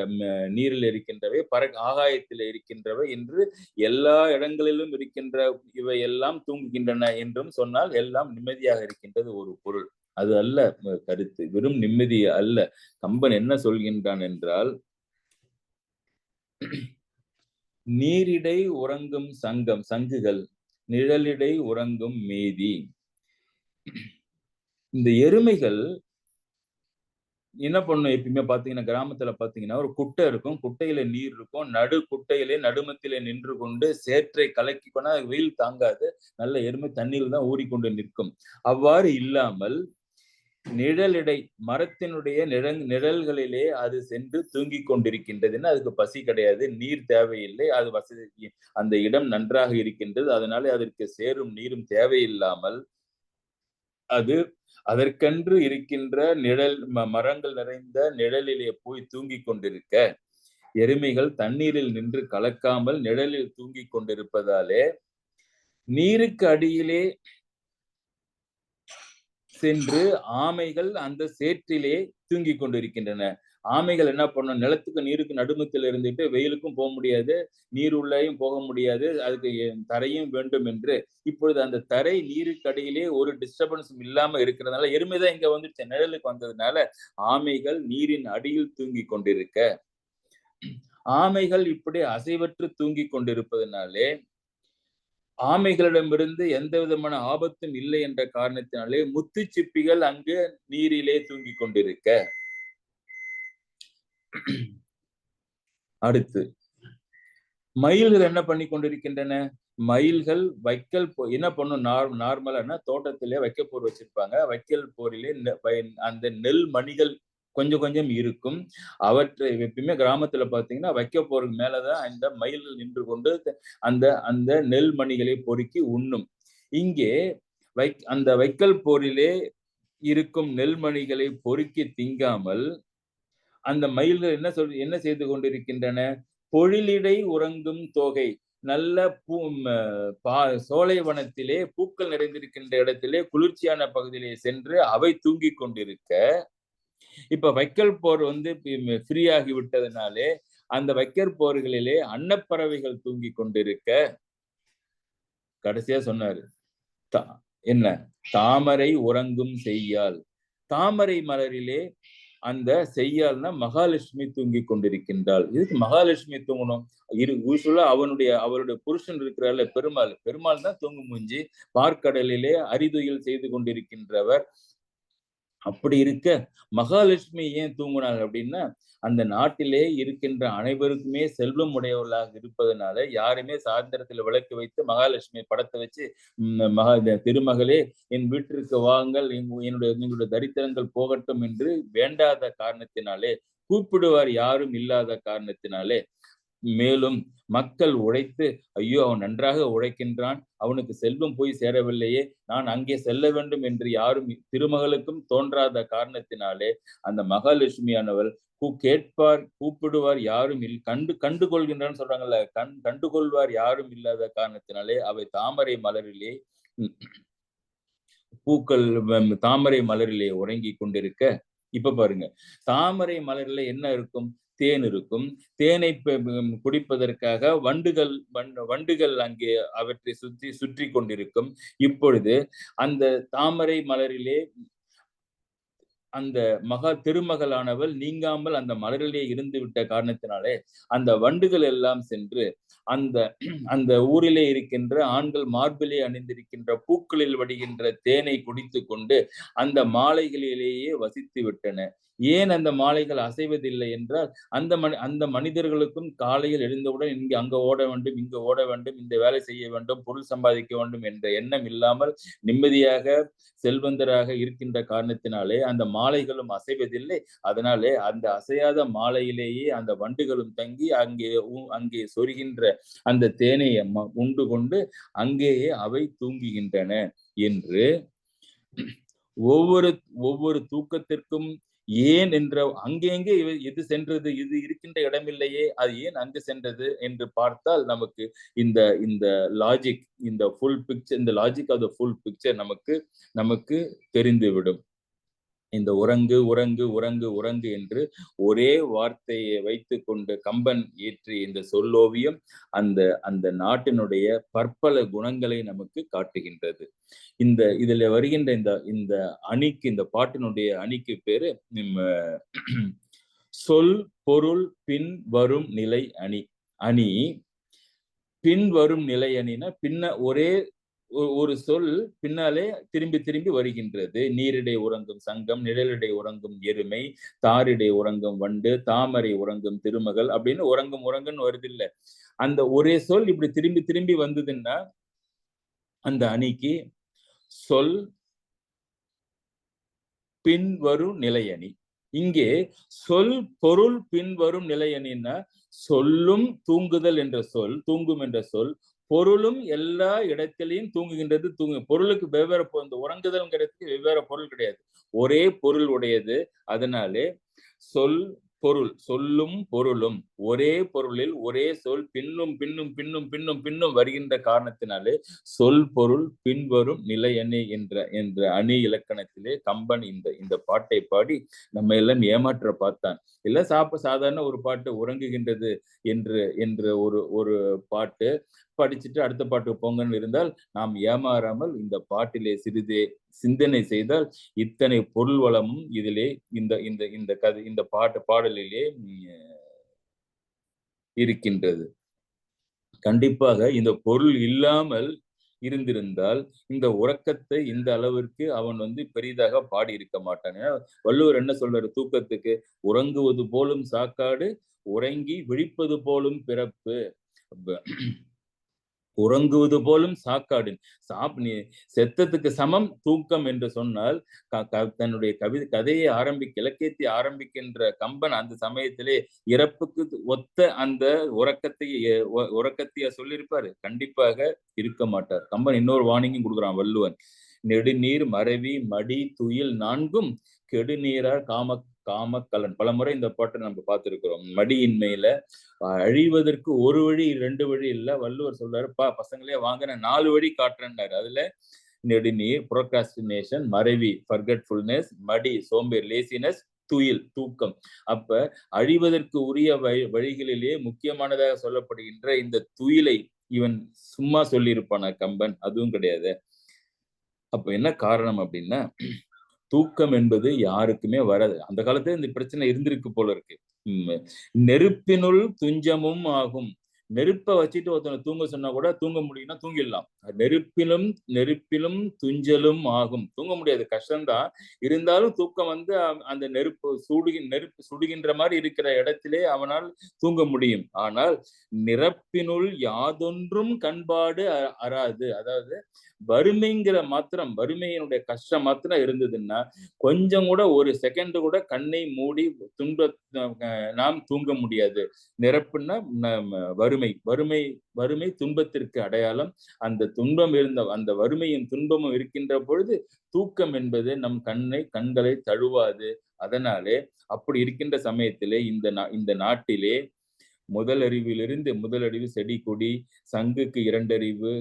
நீரில் இருக்கின்றவை, ஆகாயத்தில் இருக்கின்றவை என்று எல்லா இடங்களிலும் இருக்கின்ற இவை எல்லாம் தூங்குகின்றன என்றும் சொன்னால் எல்லாம் நிம்மதியாக இருக்கின்றது ஒரு பொருள். அது அல்ல கருத்து, வெறும் நிம்மதி அல்ல. கம்பன் என்ன சொல்கின்றான் என்றால், நீரிடை உறங்கும் சங்குகள், நிழலிடை உறங்கும் மேதி. இந்த எருமைகள் என்ன பண்ணும்? எப்பயுமே பாத்தீங்கன்னா கிராமத்துல பாத்தீங்கன்னா ஒரு குட்டை இருக்கும், குட்டையில நீர் இருக்கும், குட்டையிலே நடுமத்திலே நின்று கொண்டு சேற்றை கலக்கி கொண்டா வெயில் தாங்காது, நல்ல எருமை தண்ணீர் தான் ஊறிக்கொண்டு நிற்கும். அவ்வாறு இல்லாமல் நிழலிடை, மரத்தினுடைய நிழல்களிலே அது சென்று தூங்கிக் கொண்டிருக்கின்றதுன்னா அதுக்கு பசி கிடையாது, நீர் தேவையில்லை, அது வசதி, அந்த இடம் நன்றாக இருக்கின்றது, அதனால அதற்கு சேரும் நீரும் தேவையில்லாமல் அது அதற்கென்று இருக்கின்ற நிழல், மரங்கள் நிறைந்த நிழலிலே போய் தூங்கிக் கொண்டிருக்க, எருமைகள் தண்ணீரில் நின்று கலக்காமல் நிழலில் தூங்கிக் கொண்டிருப்பதாலே நீருக்கு அடியிலே சென்று ஆமைகள் அந்த சேற்றிலே தூங்கிக் கொண்டிருக்கின்றன. ஆமைகள் என்ன பண்ணும்? நிலத்துக்கு நீருக்கு நடுமத்தில் இருந்துட்டு வெயிலுக்கும் போக முடியாது, நீர் உள்ளேயும் போக முடியாது, அதுக்கு தரையும் வேண்டும் என்று இப்பொழுது அந்த தரை நீருக்கு அடியிலே ஒரு டிஸ்டர்பன்ஸும் இல்லாம இருக்கிறதுனால எருமைதான் இங்க வந்துச்சு, நிழலுக்கு வந்ததுனால ஆமைகள் நீரின் அடியில் தூங்கிக் கொண்டிருக்க, ஆமைகள் இப்படி அசைவற்று தூங்கிக் கொண்டிருப்பதனாலே ஆமைகளிடமிருந்து எந்த விதமான ஆபத்தும் இல்லை என்ற காரணத்தினாலே முத்துச்சிப்பிகள் அங்கு நீரிலே தூங்கிக் கொண்டிருக்க, அடுத்து மயில்கள் என்ன பண்ணி கொண்டிருக்கின்றன? மயில்கள் வைக்கல் என்ன பண்ணும்? நார்மலா தோட்டத்திலே வைக்கப்போர் வச்சிருப்பாங்க. வைக்கல் போரிலே அந்த நெல் மணிகள் கொஞ்சம் கொஞ்சம் இருக்கும். அவற்றை எப்பயுமே கிராமத்துல பாத்தீங்கன்னா வைக்கப்போருக்கு மேலதான் இந்த மயில்கள் நின்று கொண்டு அந்த நெல் மணிகளை பொறுக்கி உண்ணும். இங்கே அந்த வைக்கல் போரிலே இருக்கும் நெல்மணிகளை பொறுக்கி திங்காமல் அந்த மயில்கள் என்ன செய்து கொண்டிருக்கின்றன? பொழிலிடை உறங்கும் தோகை. நல்ல சோலைவனத்திலே பூக்கள் நிறைந்திருக்கின்ற இடத்திலே குளிர்ச்சியான பகுதியிலே சென்று அவை தூங்கிக் கொண்டிருக்க, இப்ப வைக்கல் போர் ஃப்ரீ ஆகி விட்டதுனாலே அந்த வைக்கல் போர்களிலே அன்னப்பறவைகள் தூங்கிக் கொண்டிருக்க, கடைசியா சொன்னாரு என்ன? தாமரை உறங்கும் செய்யால். தாமரை மலரிலே அந்த செய்யால்னா மகாலட்சுமி தூங்கிக் கொண்டிருக்கின்றாள். இதுக்கு மகாலட்சுமி தூங்கணும்? யூசுவலா அவருடைய புருஷன் இருக்கிறார்ல பெருமாள். பெருமாள் தான் தூங்கு மூஞ்சி. பார்க்கடலிலே அரிதுயில் செய்து கொண்டிருக்கின்றவர். அப்படி இருக்க மகாலட்சுமி ஏன் தூங்குனாங்க அப்படின்னா, அந்த நாட்டிலே இருக்கின்ற அனைவருக்குமே செல்வம் உடையவர்களாக இருப்பதனால யாருமே சாயந்தரத்துல விளக்கு வைத்து மகாலட்சுமி படத்தை வச்சு திருமகளே என் வீட்டிற்கு வாங்கள், எங்களுடைய தரித்திரங்கள் போகட்டும் என்று வேண்டாத காரணத்தினாலே, கூப்பிடுவார் யாரும் இல்லாத காரணத்தினாலே, மேலும் மக்கள் உழைத்து ஐயோ அவன் நன்றாக உழைக்கின்றான், அவனுக்கு செல்வம் போய் சேரவில்லையே, நான் அங்கே செல்ல வேண்டும் என்று யாரும் திருமகளுக்கும் தோன்றாத காரணத்தினாலே அந்த மகாலட்சுமியானவள் கூப்பிடுவார் யாரும் கண்டுகொள்கின்றான்னு சொல்றாங்கல்ல, கண்டுகொள்வார் யாரும் இல்லாத காரணத்தினாலே அவை தாமரை மலரிலே தாமரை மலரிலே உறங்கி கொண்டிருக்க, இப்ப பாருங்க, தாமரை மலரில என்ன இருக்கும்? தேன் இருக்கும். தேனை குடிப்பதற்காக வண்டுகள் அங்கே அவற்றை சுற்றி கொண்டிருக்கும். இப்பொழுது அந்த தாமரை மலரிலே அந்த திருமகளானவள் நீங்காமல் அந்த மலரிலே இருந்து விட்ட காரணத்தினாலே அந்த வண்டுகள் எல்லாம் சென்று அந்த ஊரிலே இருக்கின்ற ஆண்கள் மார்பிலே அணிந்திருக்கின்ற பூக்களில் வடிகின்ற தேனை குடித்து கொண்டு அந்த மாலைகளிலேயே வசித்து விட்டன. ஏன் அந்த மாலைகள் அசைவதில்லை என்றால், அந்த மனிதர்களுக்கும் காலையில் எழுந்தவுடன் இங்கு அங்க ஓட வேண்டும், இங்கு ஓட வேண்டும், இந்த வேலை செய்ய வேண்டும், பொருள் சம்பாதிக்க வேண்டும் என்ற எண்ணம் இல்லாமல் நிம்மதியாக செல்வந்தராக இருக்கின்ற காரணத்தினாலே அந்த மாலைகளும் அசைவதில்லை. அதனாலே அந்த அசையாத மாலையிலேயே அந்த வண்டுகளும் தங்கி அங்கே சொருகின்ற அந்த தேனை உண்டு கொண்டு அங்கேயே அவை தூங்குகின்றன என்று ஒவ்வொரு தூக்கத்திற்கும் ஏன் என்ற அங்கெங்கே எது சென்றது, இது இருக்கின்ற இடமில்லையே, அது ஏன் அங்கு சென்றது என்று பார்த்தால் நமக்கு இந்த லாஜிக், இந்த ஃபுல் பிக்சர், இந்த logic of the full picture நமக்கு தெரிந்துவிடும். இந்த உறங்கு உறங்கு உறங்கு உறங்கு என்று ஒரே வார்த்தையை வைத்துக் கொண்டு கம்பன் இயற்றிய இந்த சொல்லோவியம் அந்த நாட்டினுடைய பற்பல குணங்களை நமக்கு காட்டுகின்றது. இதுல வருகின்ற இந்த அணிக்கு, இந்த பாட்டினுடைய அணிக்கு பேரு சொல் பொருள் பின் வரும் நிலை அணி. அணி பின் வரும் நிலை அணினா பின்ன ஒரு சொல் பின்னாலே திரும்பி வருகின்றது. நீரிடை உறங்கும் சங்கம், நிழலிடை உறங்கும் எருமை, தாரிடை உறங்கும் வண்டு, தாமரை உறங்கும் திருமகள் அப்படின்னு உறங்குன்னு வருது இல்ல. அந்த ஒரே சொல் இப்படி திரும்பி வந்ததுன்னா அந்த அணிக்கு சொல் பின்வரும் நிலையணி. இங்கே சொல் பொருள் பின்வரும் நிலையணின்னா சொல்லும் தூங்குதல் என்ற சொல், தூங்கும் என்ற சொல், பொருளும் எல்லா இடத்திலையும் தூங்குகின்றது. பொருளுக்கு வெவ்வேறு, இந்த உறங்குதல்ங்கிறதுக்கு வெவ்வேறு பொருள் கிடையாது, ஒரே பொருள் உடையது. அதனாலே சொல் பொருள், சொல்லும் பொருளும் ஒரே பொருளில் ஒரே சொல் பின்னும் வருகின்ற காரணத்தினாலே சொல் பொருள் பின்வரும் நிலை அணி என்ற அணி இலக்கணத்திலே கம்பன் இந்த பாட்டை பாடி நம்ம எல்லாம் ஏமாற்ற பார்த்தான். இல்ல சாதாரண ஒரு பாட்டு உறங்குகின்றது என்று ஒரு பாட்டு படிச்சுட்டு அடுத்த பாட்டு போங்கன்னு இருந்தால் நாம் ஏமாறாமல் இந்த பாட்டிலே சிறிதே சிந்தனை செய்தால் இத்தனை பொருள் வளமும் இதிலே இந்த பாடலிலே இருக்கின்றது. கண்டிப்பாக இந்த பொருள் இல்லாமல் இருந்திருந்தால் இந்த உறக்கத்தை இந்த அளவிற்கு அவன் பெரிதாக பாடி இருக்க மாட்டான். வள்ளுவர் என்ன சொல்றாரு தூக்கத்துக்கு? உறங்குவது போலும் சாக்காடு, உறங்கி விழிப்பது போலும் பிறப்பு. உறங்குவது போலும் சாக்காடு, செத்தத்துக்கு சமம் தூக்கம் என்று சொன்னால் தன்னுடைய கதையை இலக்கியத்தை ஆரம்பிக்கின்ற கம்பன் அந்த சமயத்திலே இறப்புக்கு ஒத்த அந்த உறக்கத்தைய சொல்லியிருப்பாரு? கண்டிப்பாக இருக்க மாட்டார். கம்பன் இன்னொரு வார்னிங்கும் கொடுக்குறான் வள்ளுவன். நெடுநீர் மறவி மடி துயில் நான்கும் கெடுநீரார் காமக்கலன். பல முறை இந்த பாட்டை நம்ம பார்த்திருக்கிறோம். மடியின்மையில அழிவதற்கு ஒரு வழி 2 வழி இல்ல. வள்ளுவர் சொல்றாரு, பசங்களே வாங்க நான் 4 வழி காட்டுறேன்னாரு. அதுல நெடுநீர் ப்ரோக்ராஸ்டினேஷன், மறவி ஃபர்கெட்ஃபுல்னஸ், மடி சோம்பேறி லேசினஸ், துயில் தூக்கம். அப்ப அழிவதற்கு உரிய வழிகளிலே முக்கியமானதாக சொல்லப்படுகின்ற இந்த துயிலை இவன் சும்மா சொல்லியிருப்பானா கம்பன்? அதுவும் கிடையாது. அப்ப என்ன காரணம் அப்படின்னா, தூக்கம் என்பது யாருக்குமே வராது. அந்த காலத்துல இந்த பிரச்சனை இருந்திருக்கு போல இருக்கு. நெருப்பினுள் துஞ்சமும் ஆகும். நெருப்பை வச்சுட்டு ஒருத்தனை தூங்க சொன்னா கூட தூங்க முடியும்னா தூங்கிடலாம். நெருப்பிலும் துஞ்சலும் ஆகும். தூங்க முடியாது, கஷ்டம்தான். இருந்தாலும் தூக்கம் வந்து அந்த நெருப்பு சுடுகின்ற மாதிரி இருக்கிற இடத்திலே அவனால் தூங்க முடியும். ஆனால் நிரப்பினுள் யாதொன்றும் கண்பாடு அறாது. அதாவது வறுமைங்கிற மாத்திரம், வறுமையினுடைய கஷ்டம் மாத்திரம் இருந்ததுன்னா கொஞ்சம் கூட ஒரு செகண்ட் கூட கண்ணை மூடி நாம் தூங்க முடியாது. நிரப்புன்னா வறுமை துன்பத்திற்கு அடையாளம். அந்த துன்பம் அந்த வறுமையும் துன்பமும் இருக்கின்ற பொழுது தூக்கம் என்பது நம் கண்களை தழுவாது. அதனாலே அப்படி இருக்கின்ற சமயத்திலே இந்த நாட்டிலே முதலறிவு செடி கொடி, சங்குக்கு 2 அறிவு,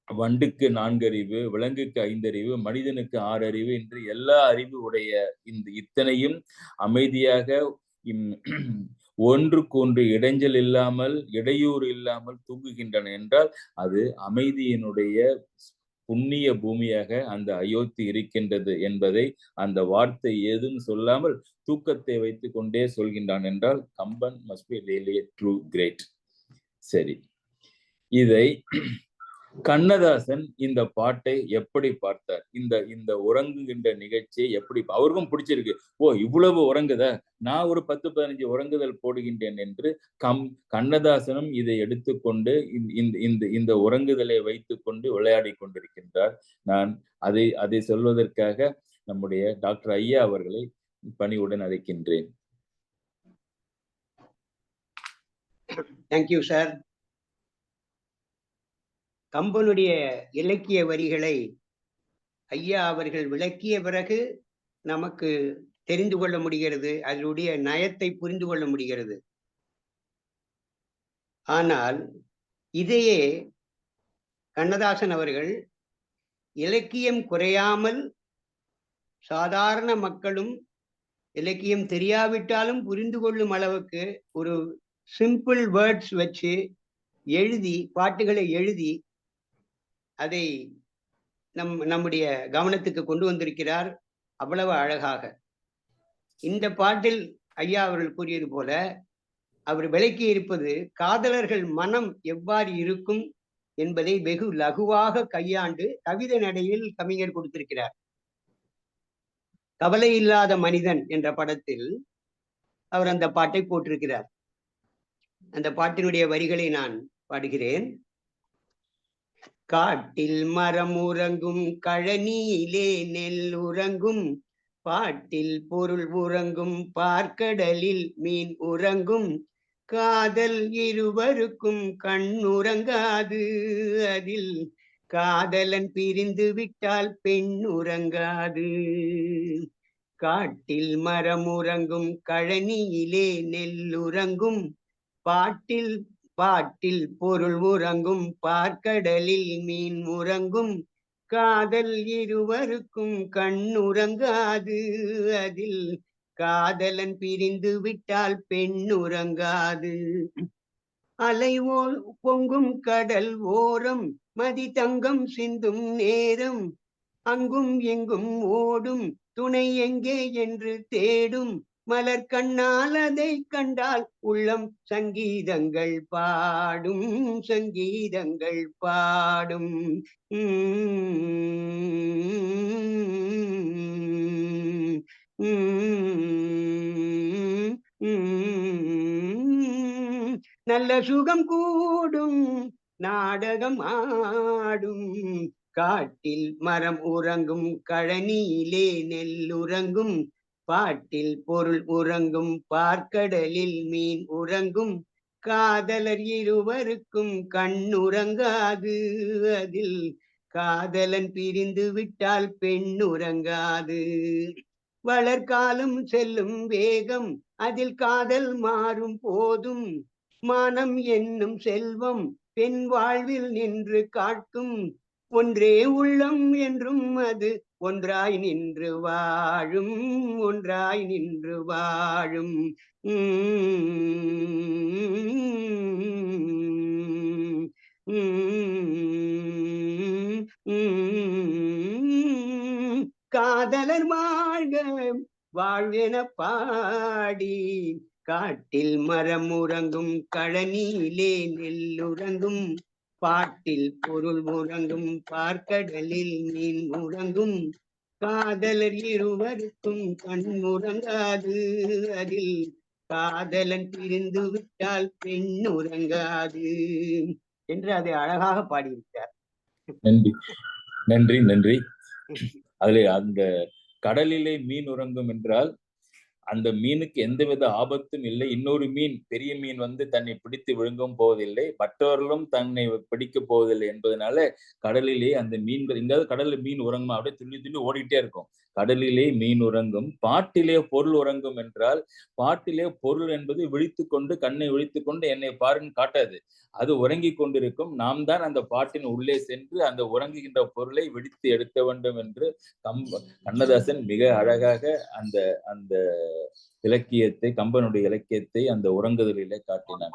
வண்டுக்கு 4 அறிவு, விலங்குக்கு 5 அறிவு, மனிதனுக்கு 6 அறிவு என்று எல்லா அறிவு உடைய இத்தனையும் அமைதியாக ஒன்றுக்கொன்று இடைஞ்சல் இல்லாமல் இடையூறு இல்லாமல் தூங்குகின்றன என்றால் அது அமைதியினுடைய புண்ணிய பூமியாக அந்த அயோத்தி இருக்கின்றது என்பதை அந்த வார்த்தை ஏதும் சொல்லாமல் தூக்கத்தை வைத்துக் கொண்டே சொல்கின்றான் என்றால் Kamban must be really true great. சரி, இதை கண்ணதாசன் இந்த பாட்டை எப்படி பார்த்தார்? இந்த உறங்குகின்ற நிகழ்ச்சியை எப்படி அவருக்கும் பிடிச்சிருக்கு. இவ்வளவு உறங்குத, நான் ஒரு 10-15 உறங்குதல் போடுகின்றேன் என்று கண்ணதாசனும் இதை எடுத்துக்கொண்டு இந்த உறங்குதலை வைத்துக் கொண்டு விளையாடி கொண்டிருக்கின்றார். நான் அதை சொல்வதற்காக நம்முடைய டாக்டர் ஐயா அவர்களை பணிவுடன் அழைக்கின்றேன். Thank you sir. கம்பனுடைய இலக்கிய வரிகளை ஐயா அவர்கள் விளக்கிய பிறகு நமக்கு தெரிந்து கொள்ள முடிகிறது, அதனுடைய நயத்தை புரிந்து கொள்ள முடிகிறது. ஆனால் இதையே கண்ணதாசன் அவர்கள் இலக்கியம் குறையாமல் சாதாரண மக்களும் இலக்கியம் தெரியாவிட்டாலும் புரிந்து கொள்ளும் அளவுக்கு ஒரு சிம்பிள் வேர்ட்ஸ் வச்சு பாட்டுகளை எழுதி அதை நம்முடைய கவனத்துக்கு கொண்டு வந்திருக்கிறார் அவ்வளவு அழகாக. இந்த பாட்டில் ஐயா அவர்கள் கூறியது போல அவர் விளக்கி இருப்பது காதலர்கள் மனம் எவ்வாறு இருக்கும் என்பதை வெகு லகுவாக கையாண்டு கவிதை நடையில் கவிஞர் கொடுத்திருக்கிறார். கவலை இல்லாத மனிதன் என்ற படத்தில் அவர் அந்த பாட்டை போட்டிருக்கிறார். அந்த பாட்டினுடைய வரிகளை நான் பாடுகிறேன். காட்டில் மரம் உறங்கும், கழனியிலே நெல் உறங்கும், பாட்டில் பொருள் உறங்கும், பார்க்கடலில் மீன் உறங்கும், காதல் இருவருக்கும் கண் உறங்காது, அதில் காதலன் பிரிந்து விட்டால் பெண் உறங்காது. காட்டில் மரம் உறங்கும், கழனியிலே நெல் உறங்கும், பாட்டில் பொருள் உறங்கும், பார்க்கடலில் மீன் உறங்கும், காதல் இருவருக்கும் கண் உறங்காது, அதில் காதலன் பிரிந்து விட்டால் பெண் உறங்காது. அலை பொங்கும் கடல் ஓரம் மதி தங்கம் சிந்தும் நேரம், அங்கும் எங்கும் ஓடும் துணை எங்கே என்று தேடும், மலர் கண்ணால் அதை கண்டால் உள்ளம் சங்கீதங்கள் பாடும், சங்கீதங்கள் பாடும். நல்ல சுகம் கூடும், நாடகம் ஆடும், காட்டில் மரம் உறங்கும், கழனியிலே நெல் உறங்கும், பாட்டில் பொருள் உறங்கும், பார்க்கடலில் மீன் உறங்கும், காதலர் இருவருக்கும் கண் உறங்காது, அதில் காதலன் பிரிந்து விட்டால் பெண் உறங்காது. வளர்காலம் செல்லும் வேகம் அதில் காதல் மாறும் போதும் மானம் என்னும் செல்வம் பெண் வாழ்வில் நின்று காட்டும். ஒன்றே உள்ளம் என்றும் அது ஒன்றாய் நின்று வாழும், ஒன்றாய் நின்று வாழும். காதலர் வாழ்க வாழ்வென பாடி காட்டில் மரம் உறங்கும், கழனியிலே நெல்லுறங்கும், பாட்டில் பொருள் உறங்கும், பார்க்கடலில் மீன் உறங்கும். காதலர் இருவருக்கும் கண் உறங்காது, அதில் காதலன் பிரிந்து விட்டால் பெண் உறங்காது என்று அதை அழகாக பாடியிருக்கிறார். நன்றி நன்றி நன்றி. அதுல அந்த கடலிலே மீன் உறங்கும் என்றால் அந்த மீனுக்கு எந்தவித ஆபத்தும் இல்லை. இன்னொரு மீன், பெரிய மீன் வந்து தன்னை பிடித்து விழுங்கவும் போவதில்லை, மற்றவர்களும் தன்னை பிடிக்க போவதில்லை என்பதனால கடலிலே அந்த மீன்கள், எங்காவது கடல்ல மீன் உறங்குமா அப்படியே துள்ளி துள்ளி ஓடிட்டே இருக்கும். கடலிலே மீன் உறங்கும், பாட்டிலே பொருள் உறங்கும் என்றால் பாட்டிலே பொருள் என்பது விழித்துக்கொண்டு, கண்ணை விழித்துக்கொண்டு என்னை பாருன்னு காட்டாது. அது உறங்கிக் கொண்டிருக்கும். நாம் தான் அந்த பாட்டின் உள்ளே சென்று அந்த உறங்குகின்ற பொருளை விழித்து எடுக்க வேண்டும் என்று கண்ணதாசன் மிக அழகாக அந்த அந்த இலக்கியத்தை, கம்பனுடைய இலக்கியத்தை அந்த உறங்குதலிலே காட்டினார்.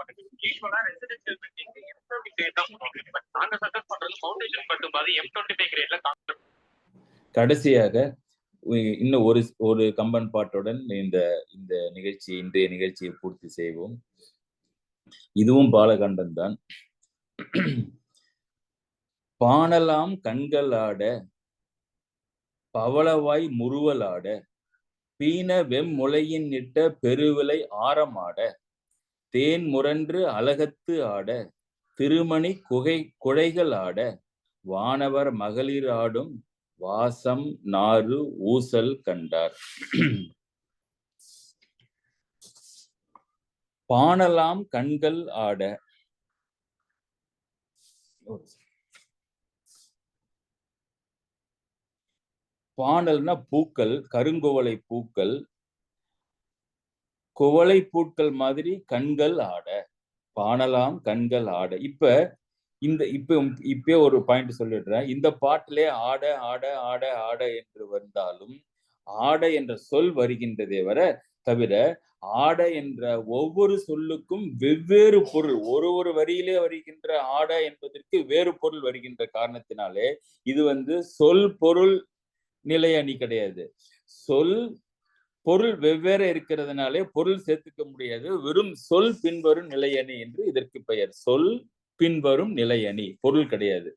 கடைசியாக இன்னும் ஒரு கம்பன் பாட்டுடன் இந்த நிகழ்ச்சி, இன்றைய நிகழ்ச்சியை பூர்த்தி செய்வோம். இதுவும் பாலகாண்டம் தான். பாணலாம் கண்கள் ஆட, பவளவாய் முறுவலாட, பீன வெம்முலையின் இட்ட பெருவிலை ஆரமாட, தேன் முரன்று அலகத்து ஆட, திருமணி குழைகள் ஆட, வானவர் மகளிர் ஆடும் வாசம் நாறு ஊசல் கண்டார். பாணலாம் கண்கள் ஆட. பாணல்னா பூக்கள், கருங்குவளை பூக்கள், குவளை பூக்கள் மாதிரி கண்கள் ஆட, பாணலாம் கண்கள் ஆட. இப்ப ஒரு பாயிண்ட் சொல்லிடுறேன். இந்த பாட்டிலே ஆட ஆட ஆட ஆட என்று வந்தாலும் ஆட என்ற சொல் வருகின்றதே தவிர ஆட என்ற ஒவ்வொரு சொல்லுக்கும் வெவ்வேறு பொருள், ஒரு வரியிலே வருகின்ற ஆட என்பதற்கு வேறு பொருள் வருகின்ற காரணத்தினாலே இது சொல் பொருள் நிலையணி கிடையாது. சொல் பொருள் வெவ்வேறு இருக்கிறதுனாலே பொருள் சேர்த்துக்க முடியாது. வெறும் சொல் பின்வரும் நிலையணி என்று இதற்கு பெயர். சொல் பின்வரும் நிலையணி, பொருள் கிடையாது.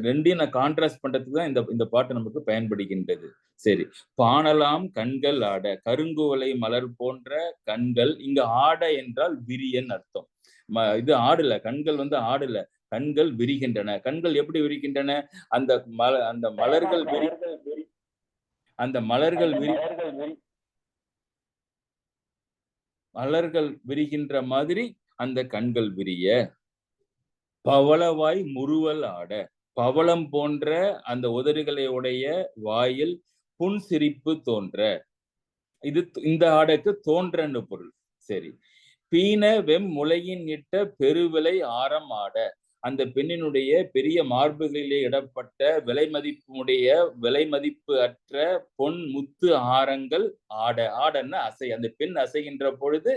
ரெண்டையும் நான் கான்ட்ராஸ்ட் பண்றதுக்கு தான் இந்த பாட்டு நமக்கு பயன்படுகின்றது. சரி, பாணலாம் கண்கள் ஆட, கருங்குவளை மலர் போன்ற கண்கள். இங்க ஆட என்றால் விரியன் அர்த்தம். இது ஆடல, கண்கள் ஆடல, கண்கள் விரிகின்றன. கண்கள் எப்படி விரிகின்றன? அந்த மலர்கள் மலர்கள் விரிகின்ற மாதிரி அந்த கண்கள் விரிய. பவளவாய் முறுவல் ஆட, பவளம் போன்ற அந்த உதடுகளை உடைய வாயில் புன்சிரிப்பு தோன்ற. இது இந்த ஆடைக்கு தோன்றன்னு பொருள். சரி, பீன வெம் முலையின் இட்ட பெருவிலை ஆரம் ஆட, அந்த பெண்ணினுடைய பெரிய மார்புகளிலே இடப்பட்ட விலை மதிப்பு அற்ற பொன் முத்து ஆரங்கள் ஆட. ஆடன்னா அசை. அந்த பெண் அசைகின்ற பொழுது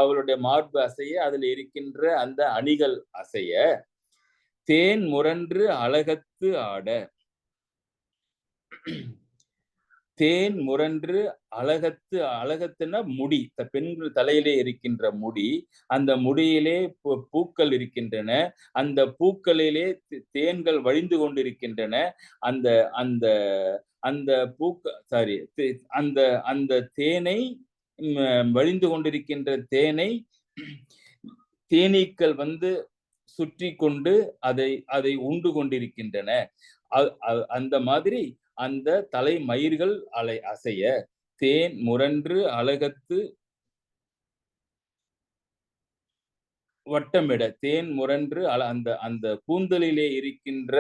அவளுடைய மார்பு அசைய, அதில் இருக்கின்ற அந்த அணிகள் அசைய. தேன் முரன்று அலகத்து ஆட, தேன் முரன்று அலகத்துனா முடி, பெண்கள் தலையிலே இருக்கின்ற முடி. அந்த முடியிலே பூக்கள் இருக்கின்றன. அந்த பூக்களிலே தேன்கள் வழிந்து கொண்டிருக்கின்றன. அந்த அந்த அந்த அந்த தேனை, வழிந்து கொண்டிருக்கின்ற தேனை தேனீக்கள் சுற்றி கொண்டு அதை உண்டு கொண்டிருக்கின்றன. அந்த மாதிரி அந்த தலை மயிர்கள் அசைய, தேன் முரன்று அலகத்து வட்டமிட தேன் முரன்று அந்த அந்த கூந்தலிலே இருக்கின்ற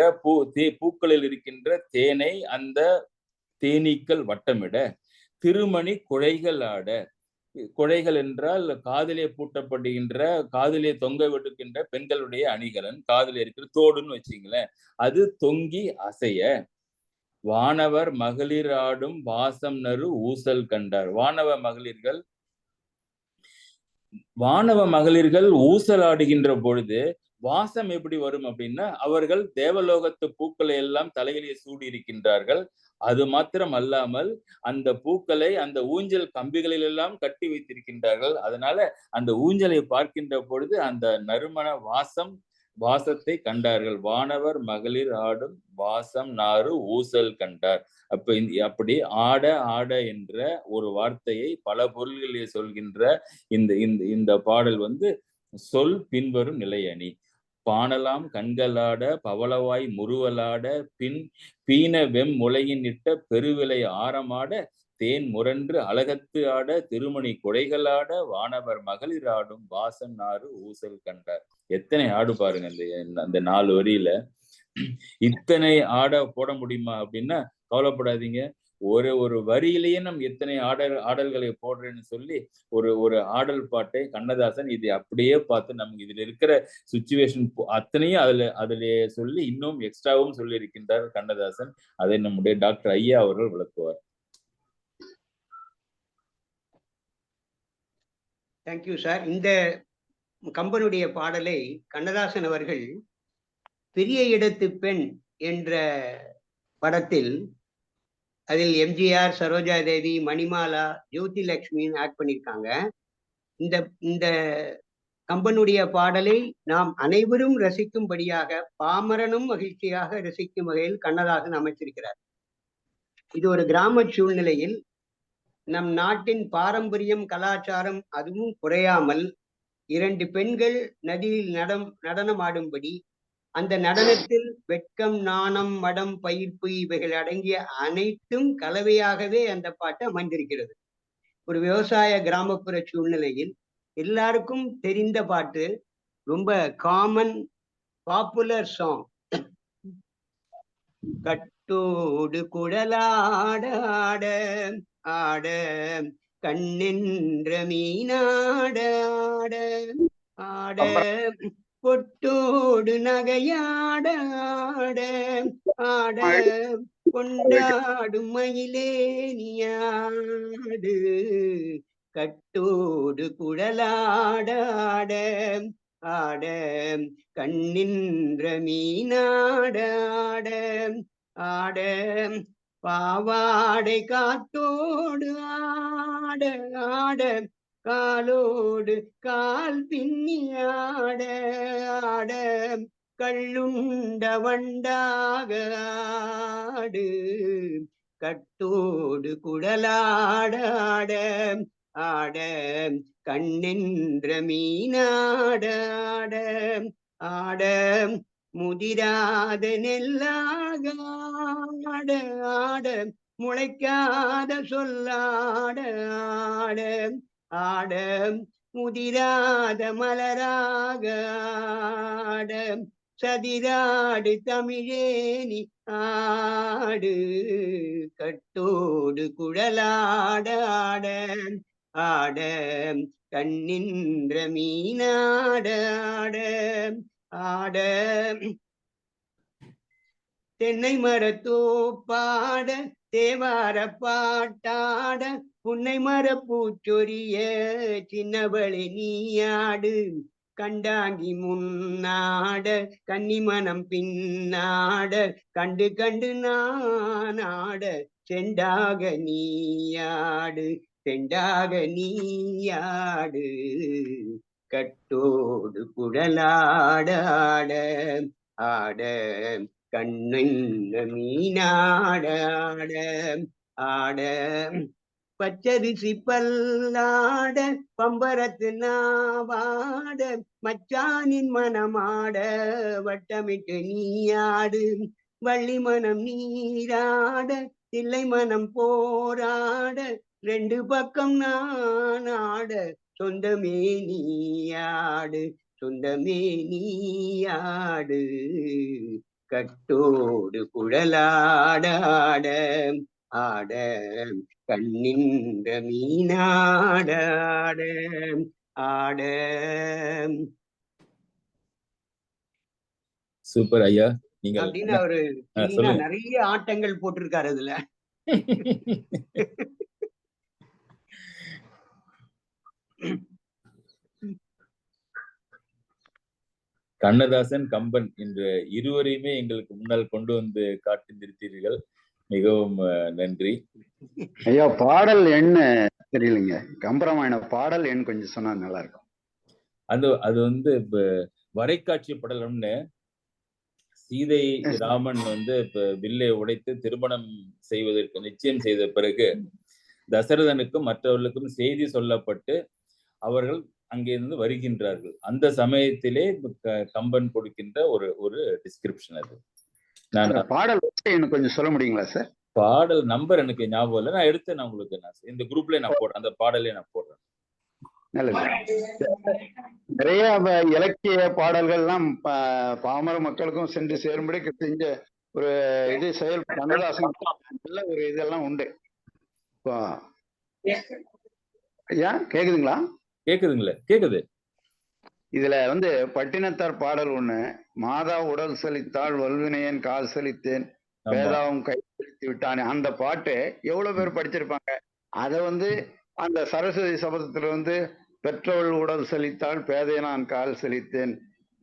பூக்களில் இருக்கின்ற தேனை அந்த தேனீக்கள் வட்டமிட, திருமணி குழைகள் ஆட. குழைகள் என்றால் காதிலே பூட்டப்படுகின்ற, காதிலே தொங்க விடுக்கின்ற பெண்களுடைய அணிகலன், காதிலே இருக்கிற தோடுன்னு வச்சுங்களேன். அது தொங்கி அசைய, வானவர் மகளிர் ஆடும் வாசம் நறு ஊசல் கண்டார். வானவ மகளிர்கள் ஊசலாடுகின்ற பொழுது வாசம் எப்படி வரும் அப்படின்னா, அவர்கள் தேவலோகத்து பூக்களை எல்லாம் தலையிலே சூடி இருக்கின்றார்கள். அது மாத்திரம் அல்லாமல் அந்த பூக்களை அந்த ஊஞ்சல் கம்பிகளில் எல்லாம் கட்டி வைத்திருக்கின்றார்கள். அதனால அந்த ஊஞ்சலை பார்க்கின்ற பொழுது அந்த நறுமண வாசத்தை கண்டார்கள். வானவர் மகளிர் ஆடும் வாசம் நாறு ஊசல் கண்டார். அப்படி ஆட ஆட என்ற ஒரு வார்த்தையை பல பொருள்களிலே சொல்கின்ற இந்த பாடல் சொல் பின்வரும் நிலையணி. பாணலாம் கண்களாட பவளவாய் முறுவலாட பீன வெம் முளையினிட்ட பெருவிலை ஆரமாட தேன் முரன்று அழகத்து ஆட திருமணி குடைகளாட வானவர் மகளிர் ஆடும் வாசம் நாறு ஊசல் கண்டார். எத்தனை ஆடு பாருங்க அந்த 4 வரியில. இத்தனை ஆட போட முடியுமா அப்படின்னா கவலைப்படாதீங்க. ஒரு வரியிலேயே நம்ம எத்தனை ஆடல்களை போடுறேன்னு சொல்லி ஒரு ஆடல் பாட்டை கண்ணதாசன் இதை அப்படியே பார்த்து நமக்கு இதுல இருக்கிற சுச்சுவேஷன் அத்தனையும் அதுல சொல்லி இன்னும் எக்ஸ்ட்ராவும் சொல்லி இருக்கின்றார் கண்ணதாசன். அதை நம்முடைய டாக்டர் ஐயா அவர்கள் விளக்குவார். Thank you sir. இந்த கம்பனுடைய பாடலை கண்ணதாசன் அவர்கள் பெரிய இடத்து பெண் என்ற படத்தில், அதில் எம்ஜிஆர், சரோஜா தேவி, மணிமாலா, ஜோதி லட்சுமின்னு ஆக்ட் பண்ணியிருக்காங்க. இந்த கம்பனுடைய பாடலை நாம் அனைவரும் ரசிக்கும்படியாக, பாமரனும் மகிழ்ச்சியாக ரசிக்கும் வகையில் கண்ணதாசன் அமைச்சிருக்கிறார். இது ஒரு கிராம சூழ்நிலையில் நம் நாட்டின் பாரம்பரியம், கலாச்சாரம் அதுவும் குறையாமல் 2 பெண்கள் நதியில் நடனமாடும்படி, அந்த நடனத்தில் வெட்கம், நாணம், மடம், பயிர்ப்பு இவைகள் அடங்கிய அனைத்தும் கலவையாகவே அந்த பாட்டு அமைந்திருக்கிறது. ஒரு விவசாய கிராமப்புற சூழ்நிலையில் எல்லாருக்கும் தெரிந்த பாட்டு, ரொம்ப காமன் பாப்புலர் சாங். கட்டோடு குழலாட ஆட ஆட கண்ணென்ற மீனாட ஆட ஆட பொட்டோடு நகையாட ஆட ஆட கொண்டாடும் மயிலே நீயாடு. கட்டோடு குழலாட ஆட ஆட கண்ணின்ற மீனாட ஆட ஆட பாவாடை காத்தோடு ஆட ஆட காலோடு கால் பின்னி ஆட ஆட கள்ளுண்ட வண்டாக ஆடு. கட்டோடு குழலாட ஆட ஆட கண்ணென்ற மீனாட ஆட ஆட முதிராத நெல்லாக ஆட ஆட முளைக்காத சொல்லாட ஆட ஆட முதிராத மலராக ஆட சதிராடு தமிழேனி ஆடு. கட்டோடு குழலாட ஆட ஆட கண்ணின்ற மீனாட ஆட ஆட தென்னை மரத்தோப்பாட தேவார பாட்டாட புன்னை மர பூச்சொரிய சின்னவளை நீயாடு. கண்டாங்கி முன்னாட கன்னிமனம் பின்னாட கண்டு கண்டு நானாட செண்டாக நீயாடு செண்டாக நீயாடு. கட்டோடு குழலாட ஆட ஆட கண்ணென்ற மீனாட ஆட ஆட பச்சரிசி பல்லாட பம்பரத்து நாவாட மச்சானின் மனமாட வட்டமிட்டு நீயாடு. வள்ளி மனம் நீராட தில்லை மனம் போராட 2 பக்கம் நானாட சொந்தமே நீயாடு சொந்தமே நீயாடு கட்டோடு குழலாடாட ஆட கண்ணின்ற மீனாடாட ஆட. சூப்பர் ஐயா. நீங்க அப்படின்னு அவரு சொல்லுங்க. நிறைய ஆட்டங்கள் போட்டிருக்காரு அதுல. கண்ணதாசன், கம்பன் என்ற இருவரையுமே எங்களுக்கு முன்னால் கொண்டு வந்து காட்டி நிறுத்தீர்கள். மிகவும் நன்றி ஐயா. பாடல் என்ன தெரியலைங்க, கம்பராமாயண பாடல் எண் கொஞ்சம் சொன்னா நல்லா இருக்கும். அது வந்து இப்ப வரைக்காட்சி படலம்னு சீதை ராமன் வந்து இப்ப வில்லை உடைத்து திருமணம் செய்வதற்கு நிச்சயம் செய்த பிறகு தசரதனுக்கும் மற்றவர்களுக்கும் செய்தி சொல்லப்பட்டு அவர்கள் அங்கிருந்து வருகின்றார்கள். அந்த சமயத்திலே கம்பன் கொடுக்கின்ற ஒரு டிஸ்கிரிப்ஷன் அது. நான் பாடல் எனக்கு கொஞ்சம் சொல்ல முடியுங்களா சார்? பாடல் நம்பர் எனக்கு ஞாபகம் இல்லை, நான் எடுத்து நான் உங்களுக்கு இந்த குரூப்ல நான் போடுறேன், அந்த பாடலே நான் போடுறேன். நிறைய இலக்கிய பாடல்கள்லாம் பாமர மக்களுக்கும் சென்று சேரும்படி செஞ்ச ஒரு இது செயல் கண்ணதாசன் நல்ல ஒரு இதெல்லாம் உண்டு. ஐயா கேக்குதுங்களா? கேக்குது. இதுல வந்து பட்டினத்தார் பாடல் ஒண்ணு, மாதா உடல் செலுத்தாள் வல்வினையன் கால் செலுத்தேன் வேதாவும் கை செலுத்தி விட்டானே, அந்த பாட்டு எவ்வளவு பேர் படிச்சிருப்பாங்க. அத வந்து அந்த சரஸ்வதி சபதத்துல வந்து பெற்றவள் உடல் செலுத்தாள் பேதை நான் கால் செலுத்தேன்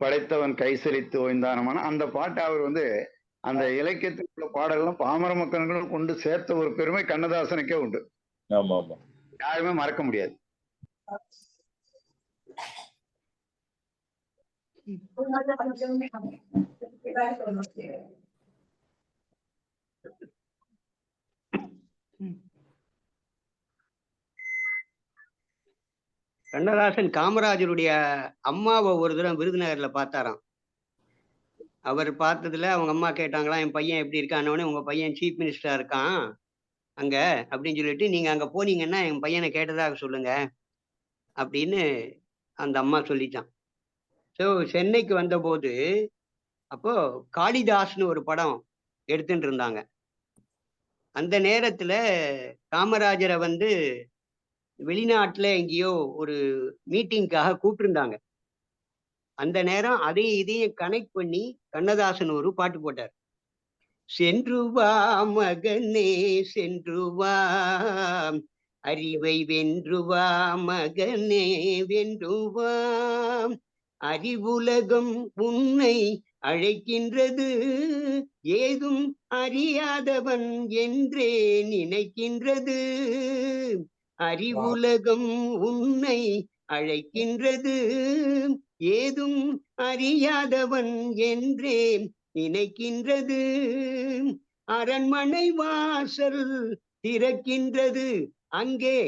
படைத்தவன் கை செலுத்து ஓய்ந்தானமான அந்த பாட்டை அவர் வந்து அந்த இலக்கியத்தில் உள்ள பாடல்களும் பாமர மக்களும் கொண்டு சேர்த்த ஒரு பெருமை கண்ணதாசனுக்கே உண்டு. யாருமே மறக்க முடியாது. கண்ணதாசன் காமராஜருடைய அம்மாவை ஒரு தடவை விருதுநகர்ல பார்த்தாராம். அவர் பார்த்ததுல அவங்க அம்மா கேட்டாங்களாம், என் பையன் எப்படி இருக்கான்னு. உங்க பையன் சீஃப் மினிஸ்டரா இருக்கான் அங்க அப்படின்னு சொல்லிட்டு, நீங்க அங்க போனீங்கன்னா என் பையனை கேட்டதாக சொல்லுங்க அப்படின்னு அந்த அம்மா சொல்லிட்டான். ஸோ சென்னைக்கு வந்தபோது அப்போ காளிதாஸ்னு ஒரு படம் எடுத்துட்டு இருந்தாங்க. அந்த நேரத்துல காமராஜரை வந்து வெளிநாட்டுல எங்கேயோ ஒரு மீட்டிங்காக கூப்பிட்டுருந்தாங்க. அந்த நேரம் அதையும் இதையும் கனெக்ட் பண்ணி கண்ணதாசன் ஒரு பாட்டு போட்டார். சென்று வா மகனே சென்று வா அறிவை வென்று வா மகனே வென்று வா அறிவுலகம் உன்னை அழைக்கின்றது ஏதும் அறியாதவன் என்றே நினைக்கின்றது அறிவுலகம் உன்னை அழைக்கின்றது ஏதும் அறியாதவன் என்றே நினைக்கின்றது அரண்மனை வாசல் திறக்கின்றது அங்கே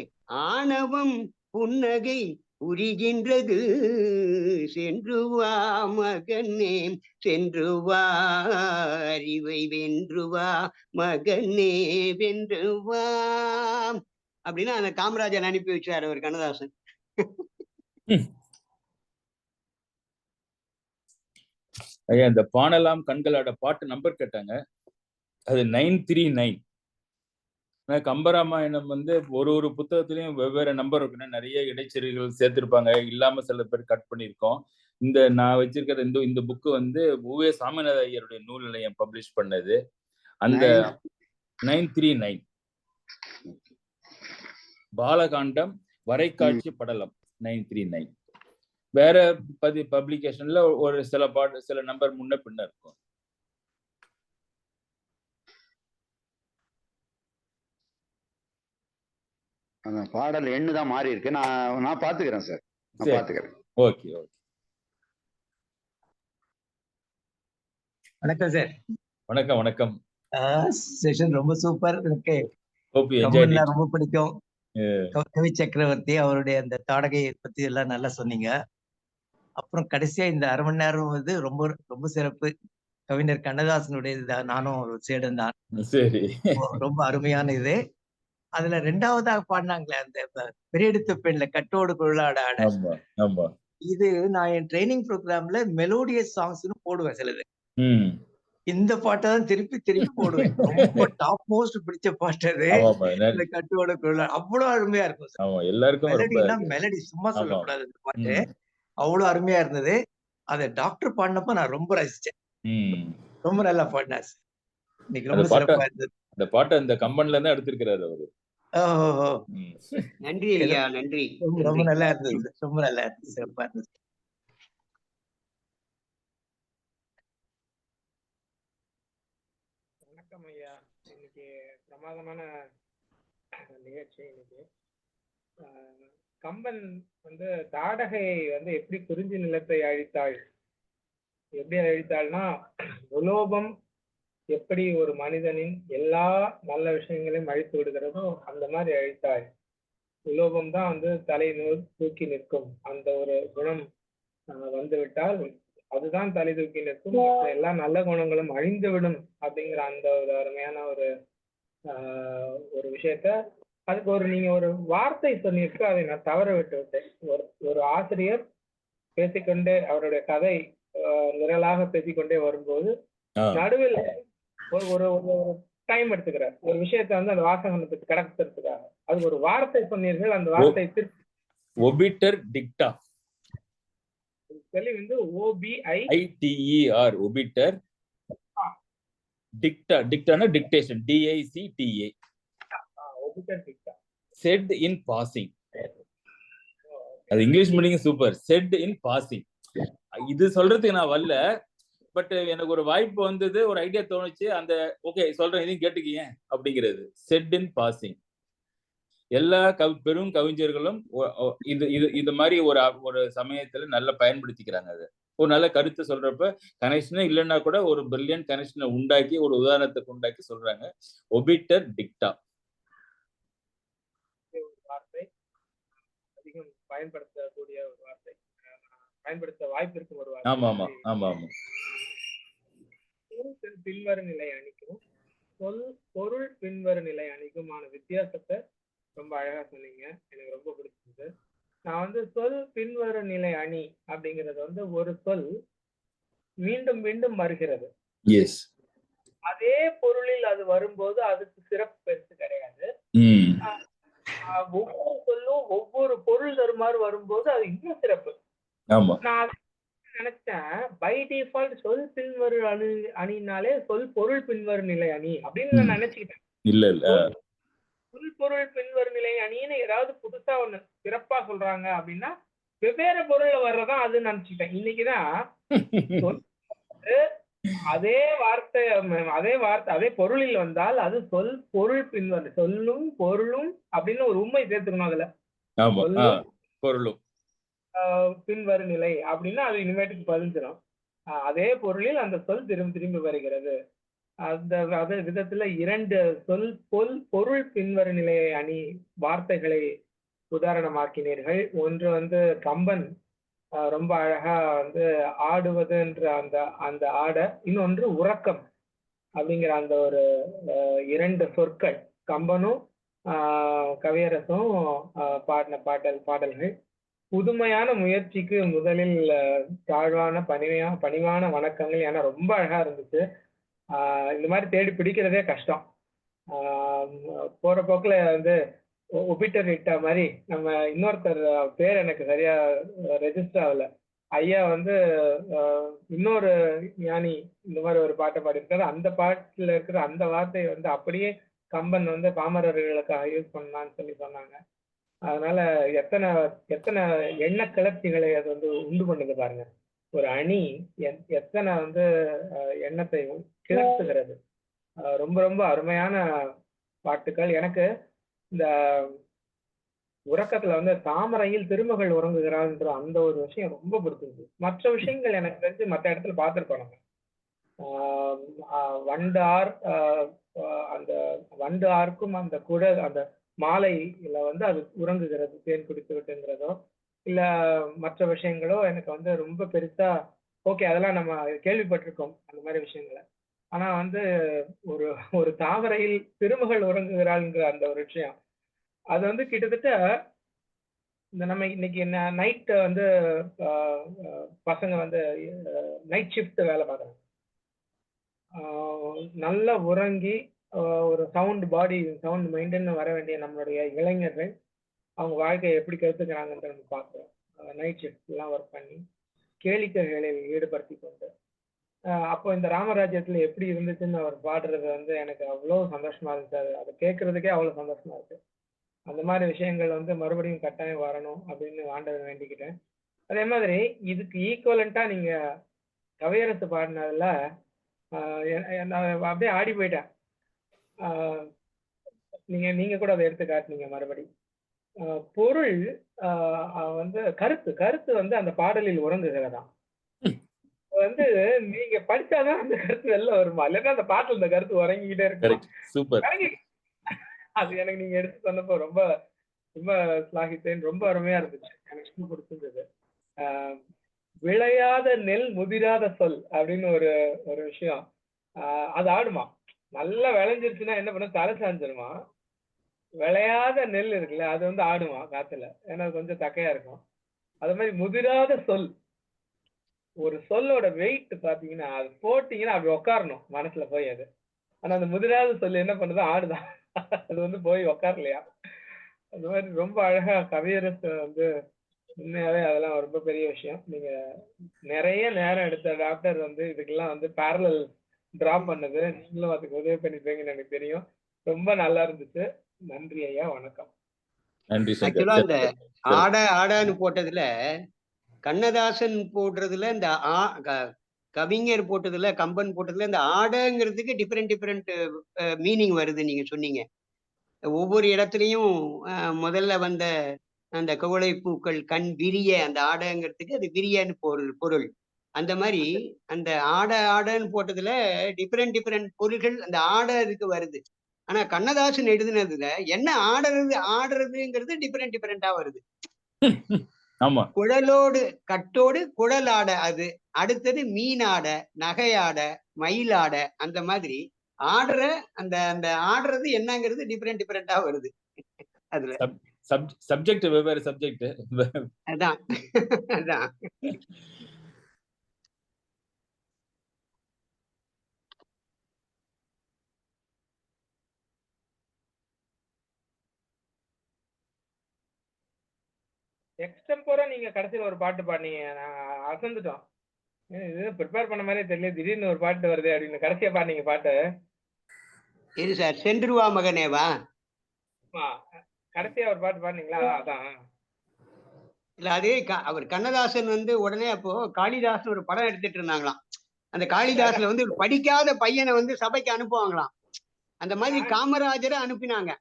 ஆணவம் புன்னகை புரிகின்றது சென்று வா மகனே சென்று வா அறிவை வென்று வா மகனே வென்று வா அப்படின்னு அந்த காமராஜர் அனுப்பி வச்சார் அவர் கண்ணதாசன். ஐயா இந்த பாணலாம் கண்களோட பாட்டு நம்பர் கேட்டாங்க, அது 939. கம்பராமாயணம் வந்து ஒரு புத்தகத்திலையும் வெவ்வேறு நம்பர் இருக்குன்னா நிறைய இடைச்செருகள் சேர்த்திருப்பாங்க, இல்லாம சில பேர் கட் பண்ணியிருக்கோம். இந்த நான் வச்சிருக்கிற இந்த புக்கு வந்து உவே சாமிநாத ஐயருடைய நூல் நிலையம் பப்ளிஷ் பண்ணது. அந்த 939 பாலகாண்டம் வரைக்காட்சி படலம் 939. வேற பப்ளிகேஷன்ல ஒரு சில நம்பர் முன்ன பின்ன இருக்கும். அந்த பாடல் எண்ணு தான் மாறி இருக்கு. நான் பாத்துக்கிறேன் சார், நான் பாத்துக்கிறேன். ஓகே. வணக்கம் சார். வணக்கம். செஷன் ரொம்ப சூப்பர். எனக்கு ரொம்ப பிடிக்கும். கவி சக்கரவர்த்தி அவருடைய அந்த தாடகையை பத்தி எல்லாம் நல்லா சொன்னீங்க. அப்புறம் கடைசியா இந்த அரை மணி நேரம் வந்து ரொம்ப ரொம்ப சிறப்பு. கவிஞர் கண்ணதாசனுடைய நானும் ஒரு சேடன் தான். சரி, ரொம்ப அருமையான இது. அதுல ரெண்டாவதாக பாடினாங்களே அந்த பெரியெடுத்து பெண்ல கட்டோடு குழலாட ஆட, இது நான் என் ட்ரைனிங் ப்ரோக்ராம்ல மெலோடியஸ் சாங்ஸ்னு போடுவேன் சிலது. ம். இந்த பாட்டை தான் திருப்பி திருப்பி போடுவேன். ரொம்ப டாப் மோஸ்ட் பிடிச்ச பாட்டு அது. ஆமாமா. இந்த கட்டுவோட குரல் அவ்வளவு அருமையா இருக்கும் சார். ஆமா. எல்லாருக்கும் ரொம்ப மெலடினா மெலடி சும்மா ஆமா. சொல்லக்கூடாது அந்த பாட்டு. ம். அவ்வளவு அருமையா இருந்தது. அத டாக்டர் பாடினப்ப நான் ரொம்ப ரசிச்சேன். ம். ரொம்ப நல்லா பாடினார் சார். இன்னைக்கு அந்த ரொம்ப பாட்ட சிறப்பா இருந்தது. அந்த பாட்ட அந்த கம்பன்ல தான் எடுத்திருக்கிறாரு அவரு. ஓஹோ! ம். நன்றி ஐயா, நன்றி. ரொம்ப ரொம்ப நல்லா இருந்தது சார். ரொம்ப நல்லா இருந்தது. சிறப்பா இருந்தது. வணக்கம் ஐயா. இன்னைக்கு பிரமாதமான நிகழ்ச்சி. இன்னைக்கு கம்பன் வந்து தாடகை வந்து எப்படி குறிஞ்சி நிலத்தை அழித்தாள், எப்படி அழித்தாள்னா உலோபம் எப்படி ஒரு மனிதனின் எல்லா நல்ல விஷயங்களையும் அழித்து விடுகிறதோ அந்த மாதிரி அழித்தாள். உலோபம் தான் வந்து தலை தூக்கி நிற்கும். அந்த ஒரு குணம் வந்துவிட்டால் அதுதான் தலை தூக்கி நிற்கும். எல்லா நல்ல குணங்களும் அழிந்துவிடும் அப்படிங்கிற அந்த ஒரு அருமையான ஒரு விஷயத்த அதுக்கு நீங்க ஒரு வார்த்தை சொன்னீருக்கு, அதை நான் தவற விட்டு விட்டேன். ஒரு ஆசிரியர் பேசிக்கொண்டே அவருடைய கதை நிரலாக பேசிக்கொண்டே வரும்போது நடுவில் ஒரு டைம் எடுத்துக்கிறார் ஒரு விஷயத்த வந்து அந்த வாசகத்துக்கு கடத்துறதுக்காக. அதுக்கு ஒரு வார்த்தை சொன்னீர்கள். அந்த வார்த்தை ஒபிட்டர் டிக்டா. ஸ்பெல்லிங் வந்து OBITER ஒபிட்டர் டிக்டா. டிக்டானா டிக்டேஷன். DICTA. ஒபிட்டர் டிக்டா. செட் இன் பாசிங். அது இங்கிலீஷ் மீனிங் சூப்பர். செட் இன் பாசிங். இது சொல்றதுக்கு நான் வரல. பட் எனக்கு ஒரு வாய்ப்பு வந்தது, ஒரு ஐடியா தோணுச்சு. அந்த ஓகே சொல்றேன், இதையும் கேட்டுக்கீங்க அப்படிங்கிறது. செட் இன் பாசிங். எல்லா பெரும் கவிஞர்களும் இது மாதிரி ஒரு சமயத்துல நல்லா பயன்படுத்திக்கிறாங்க. அதை ஒரு நல்ல கருத்து சொல்றப்ப கனெக்ஷனே இல்லைன்னா கூட ஒரு பிரில்லியன்ட் கனெக்ஷனை உண்டாக்கி ஒரு உதாரணத்துக்கு உண்டாக்கி சொல்றாங்க. ஒபிட்டர் டிக்டா வார்த்தை அதிகம் பயன்படுத்தக்கூடிய ஒரு வார்த்தை, பயன்படுத்த வாய்ப்பு இருக்கும் ஒரு வார்த்தை. ஆமா ஆமா ஆமா ஆமா. பின்வரு நிலை அணிக்கும் சொல் பொருள் பின்வரு நிலை அணிக்குமான வித்தியாசத்தை ரொம்ப அழகா சொன்னீங்க. எனக்கு ரொம்ப பிடிச்சது. நான் வந்து சொல் பின்வரு நிலை அணி அப்படிங்கிறது வந்து ஒரு சொல் மீண்டும் மீண்டும் வருகிறது. அதே பொருளில் அது வரும்போது அதுக்கு சிறப்பு பெருசு கிடையாது. ஒவ்வொரு சொல்லும் ஒவ்வொரு பொருள் தருமாறு வரும்போது அது இன்னும் சிறப்பு. நான் நினைச்சேன் பை டிஃபால்ட் சொல் பின்வரு அணினாலே சொல் பொருள் பின்வரு நிலை அணி அப்படின்னு நான் நினைச்சுக்கிட்டேன். இல்ல இல்ல, சொல் பொருள் பின்வரு நிலை அணின்னு ஏதாவது புதுசா ஒண்ணு சிறப்பா சொல்றாங்க அப்படின்னா வெவ்வேறு பொருள்ல வர்றதா அது நினைச்சுக்கிட்டேன். இன்னைக்குதான் அதே வார்த்தை அதே பொருளில் வந்தால் அது சொல் பொருள் பின்வரு, சொல்லும் பொருளும் அப்படின்னு ஒரு உண்மை சேர்த்துக்கணும். அதுல பொருளும் பின்வரு நிலை அப்படின்னா அது இனிமேட்டுக்கு பதிஞ்சிடும். அதே பொருளில் அந்த சொல் திரும்பி வருகிறது. அந்த விதத்துல இரண்டு சொல் பொருள் பின்வரு நிலையை அணி வார்த்தைகளை உதாரணமாக்கினீர்கள். ஒன்று வந்து கம்பன் ரொம்ப அழகா வந்து ஆடுவதுன்ற அந்த ஆட, இன்னொன்று உறக்கம் அப்படிங்கிற அந்த ஒரு இரண்டு சொற்கள் கம்பனும் கவியரசும் பாடின பாடல்கள். புதுமையான முயற்சிக்கு முதலில் தாழ்வான பணிவான வணக்கங்கள். ஏன்னா ரொம்ப அழகா இருந்துச்சு. இந்த மாதிரி தேடி பிடிக்கிறதே கஷ்டம். போற போக்குல வந்து ஒபிட்டர் இட்டா மாதிரி நம்ம இன்னொருத்தர் பேர் எனக்கு சரியா ரெஜிஸ்டர் ஆகல, ஐயா வந்து இன்னொரு ஞானி இந்த மாதிரி ஒரு பாட்டை பாடியிருக்காரு. அந்த பாட்டுல இருக்கிற அந்த வார்த்தையை வந்து அப்படியே கம்பன் வந்து பாமரர்களுக்காக யூஸ் பண்ணலான்னு சொல்லி சொன்னாங்க. அதனால எத்தனை எண்ண கிளர்ச்சிகளை அது வந்து உண்டு பண்ணுது பாருங்க. ஒரு அணி எத்தனை வந்து எண்ணத்தை கிளர்த்துகிறது. ரொம்ப ரொம்ப அருமையான பாட்டுக்கள். எனக்கு இந்த உறக்கத்துல வந்து தாமரையில் திருமகள் உறங்குகிறாள்ன்ற அந்த ஒரு விஷயம் ரொம்ப பிடிச்சிருக்கு. மற்ற விஷயங்கள் எனக்கு தெரிஞ்சு மற்ற இடத்துல பார்த்துருக்கோம் நம்ம. அந்த வண்டு ஆர்க்கும் அந்த குழல் அந்த மாலையில வந்து அது உறங்குகிறது தேன் குடித்து விட்டுங்கிறதோ இல்ல மற்ற விஷயங்களோ எனக்கு வந்து ரொம்ப பெருசா ஓகே அதெல்லாம் நம்ம கேள்விப்பட்டிருக்கோம் அந்த மாதிரி விஷயங்களை. ஆனா வந்து ஒரு தாமரையில் திருமகள் உறங்குகிறாள்ங்கிற அந்த ஒரு விஷயம் அது வந்து கிட்டத்தட்ட இந்த நம்ம இன்னைக்கு நைட் வந்து பசங்க வந்து நைட் ஷிஃப்ட் வேலை பார்க்குறாங்க. நல்லா உறங்கி ஒரு பாடி சவுண்ட் மெயின்டைன் வர வேண்டிய நம்மளுடைய இளைஞர்கள் அவங்க வாழ்க்கையை எப்படி கருத்துக்கிறாங்கன்ற நம்ம பார்க்குறோம். நைட் ஷிஃப்ட்லாம் ஒர்க் பண்ணி கேளிக்கைகளில் ஈடுபடுத்தி கொண்டு அப்போ இந்த ராமராஜ்யத்துல எப்படி இருந்துச்சுன்னு அவர் பாடுறது வந்து எனக்கு அவ்வளோ சந்தோஷமா இருந்துச்சு. அதை கேட்கறதுக்கே அவ்வளோ சந்தோஷமா இருக்கு. அந்த மாதிரி விஷயங்கள் வந்து மறுபடியும் கட்டாயம் வரணும் அப்படின்னு ஆண்டவன் வேண்டிக்கிட்டேன். அதே மாதிரி இதுக்கு ஈக்குவலண்டா நீங்க கவியரசு பாடினதுல நான் அப்படியே ஆடி போயிட்டேன். நீங்க கூட அதை எடுத்து காட்டினீங்க மறுபடி. பொருள் வந்து கருத்து வந்து அந்த பாடலில் உறங்குகிறதாம். வந்து நீங்க படிச்சாதான் அந்த கருத்து வெளில வருமா, இல்லைன்னா அந்த பாட்டுல இந்த கருத்து உறங்கிக்கிட்டே இருக்கு. அது எனக்கு நீங்க எடுத்து சொன்னப்போ ரொம்ப ரொம்ப ஸ்லாகித்தேன். ரொம்ப அருமையா இருந்துச்சு, எனக்கு ரொம்ப பிடிச்சிருந்தது. விளையாத நெல் முதிராத சொல் அப்படின்னு ஒரு ஒரு விஷயம். அது ஆடுமா, நல்லா விளைஞ்சிருச்சுன்னா என்ன பண்ண, தலை சாஞ்சிருமா. விளையாத நெல் இருக்குல்ல, அது வந்து ஆடுமா காத்துல, ஏன்னா கொஞ்சம் தக்கையா இருக்கும். அது மாதிரி முதிராத சொல், ஒரு சொல்லோட வெயிட் பாத்தீங்கன்னா அது போட்டீங்கன்னா அப்படி உட்காரணும் மனசுல போய் அது. ஆனா அந்த முதிராத சொல் என்ன பண்ணுது, ஆடுதான். அது வந்து போய் உட்காரலையா. அந்த மாதிரி ரொம்ப அழகா கவியரசு வந்து உண்மையாவே அதெல்லாம் ரொம்ப பெரிய விஷயம். நீங்க நிறைய நேரம் எடுத்த டாக்டர் வந்து இதுக்கெல்லாம் வந்து பேரலல் டிராப் பண்ணது, நீங்களும் அதுக்கு உதவி பண்ணிருப்பீங்கன்னு எனக்கு தெரியும். ரொம்ப நல்லா இருந்துச்சு. நன்றி ஐயா, வணக்கம். நன்றி. ஆக்சுவலா இந்த ஆடான்னு போட்டதுல கண்ணதாசன் போடுறதுல இந்த கவிஞர் போட்டதுல கம்பன் போட்டதுல இந்த ஆடங்கிறதுக்கு டிஃப்ரெண்ட் மீனிங் வருது. நீங்க சொன்னீங்க ஒவ்வொரு இடத்துலயும் முதல்ல வந்த அந்த குவளை பூக்கள் கண் விரிய, அந்த ஆடங்கிறதுக்கு அது விரியன்னு பொருள். அந்த மாதிரி அந்த ஆடன்னு போட்டதுல டிஃப்ரெண்ட் பொருள்கள் அந்த இதுக்கு வருது. ஆனா கண்ணதாசன் எழுதுனதுல என்ன ஆடுறதுங்கிறது டிஃப்ரெண்டா வருது. ஆமா, குழலோடு கட்டோடு குழல் ஆட, அது அடுத்தது மீனாட, நகையாட, மயிலாட, அந்த மாதிரி ஆடுற அந்த அந்த ஆடுறது என்னங்கிறது டிஃப்ரெண்டா வருது. அதுல சப்ஜெக்ட் வெவ்வேறு சப்ஜெக்ட். அதான் அதான். எக்ஸ்டெம்போரா நீங்க கடைசியில ஒரு பாட்டு பாடினீங்க, நான் அசந்துட்டோம். இது ப்ரிப்பேர் பண்ண மாதிரியே தெரியல, திடீர்னு ஒரு பாட்டு வருது அப்படின்னு கடைசியா பாடினீங்க பாட்டு. இது சார் சென்றுவா மகனேவா? கடைசியா ஒரு பாட்டு பாடினீங்களா? அதான் இல்ல, அது அவர் கண்ணதாசன் வந்து உடனே அப்போ காளிதாசன் ஒரு படம் எடுத்துட்டு இருந்தாங்களாம். அந்த காளிதாஸ்ல வந்து ஒரு படிக்காத பையனை வந்து சபைக்கு அனுப்புவாங்களாம். அந்த மாதிரி காமராஜரை அனுப்பினாங்க.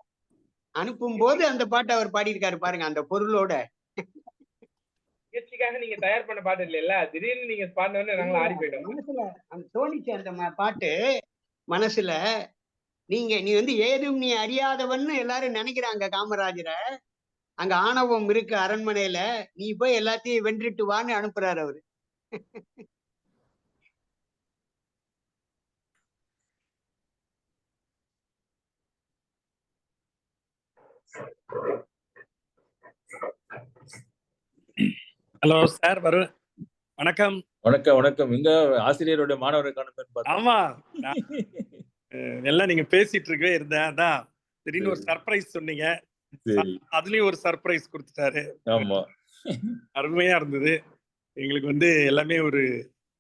அனுப்பும் போது அந்த பாட்டை அவர் பாடியிருக்காரு பாருங்க, அந்த பொருளோட. முயற்சிக்காக நீங்க தயார் பண்ண பாட்டு இல்லைல்ல, திடீர்னு நீங்க பாடினோன்னு நாங்களும் ஆடி போயிட்டோம். மனசுல அந்த தோணிச்சு அந்த பாட்டு மனசுல. நீ வந்து ஏதும் நீ அறியாதவன்னு எல்லாரும் நினைக்கிறாங்க காமராஜரை. அங்க ஆணவம் இருக்கு அரண்மனையில, நீ போய் எல்லாத்தையும் வென்றுட்டு வான்னு அனுப்புறாரு அவரு. ஹலோ சார், வணக்கம். வணக்கம் வணக்கம். இங்க ஆசிரியருடைய மாணவரை காணும். ஆமா, எல்லாம் நீங்க பேசிட்டு இருக்கவே இருந்தேன். அதான் திடீர்னு ஒரு சர்ப்ரைஸ் சொன்னீங்க, அதுலயும் ஒரு சர்ப்ரைஸ் கொடுத்துட்டாரு. ஆமா, அருமையா இருந்தது. எங்களுக்கு வந்து எல்லாமே ஒரு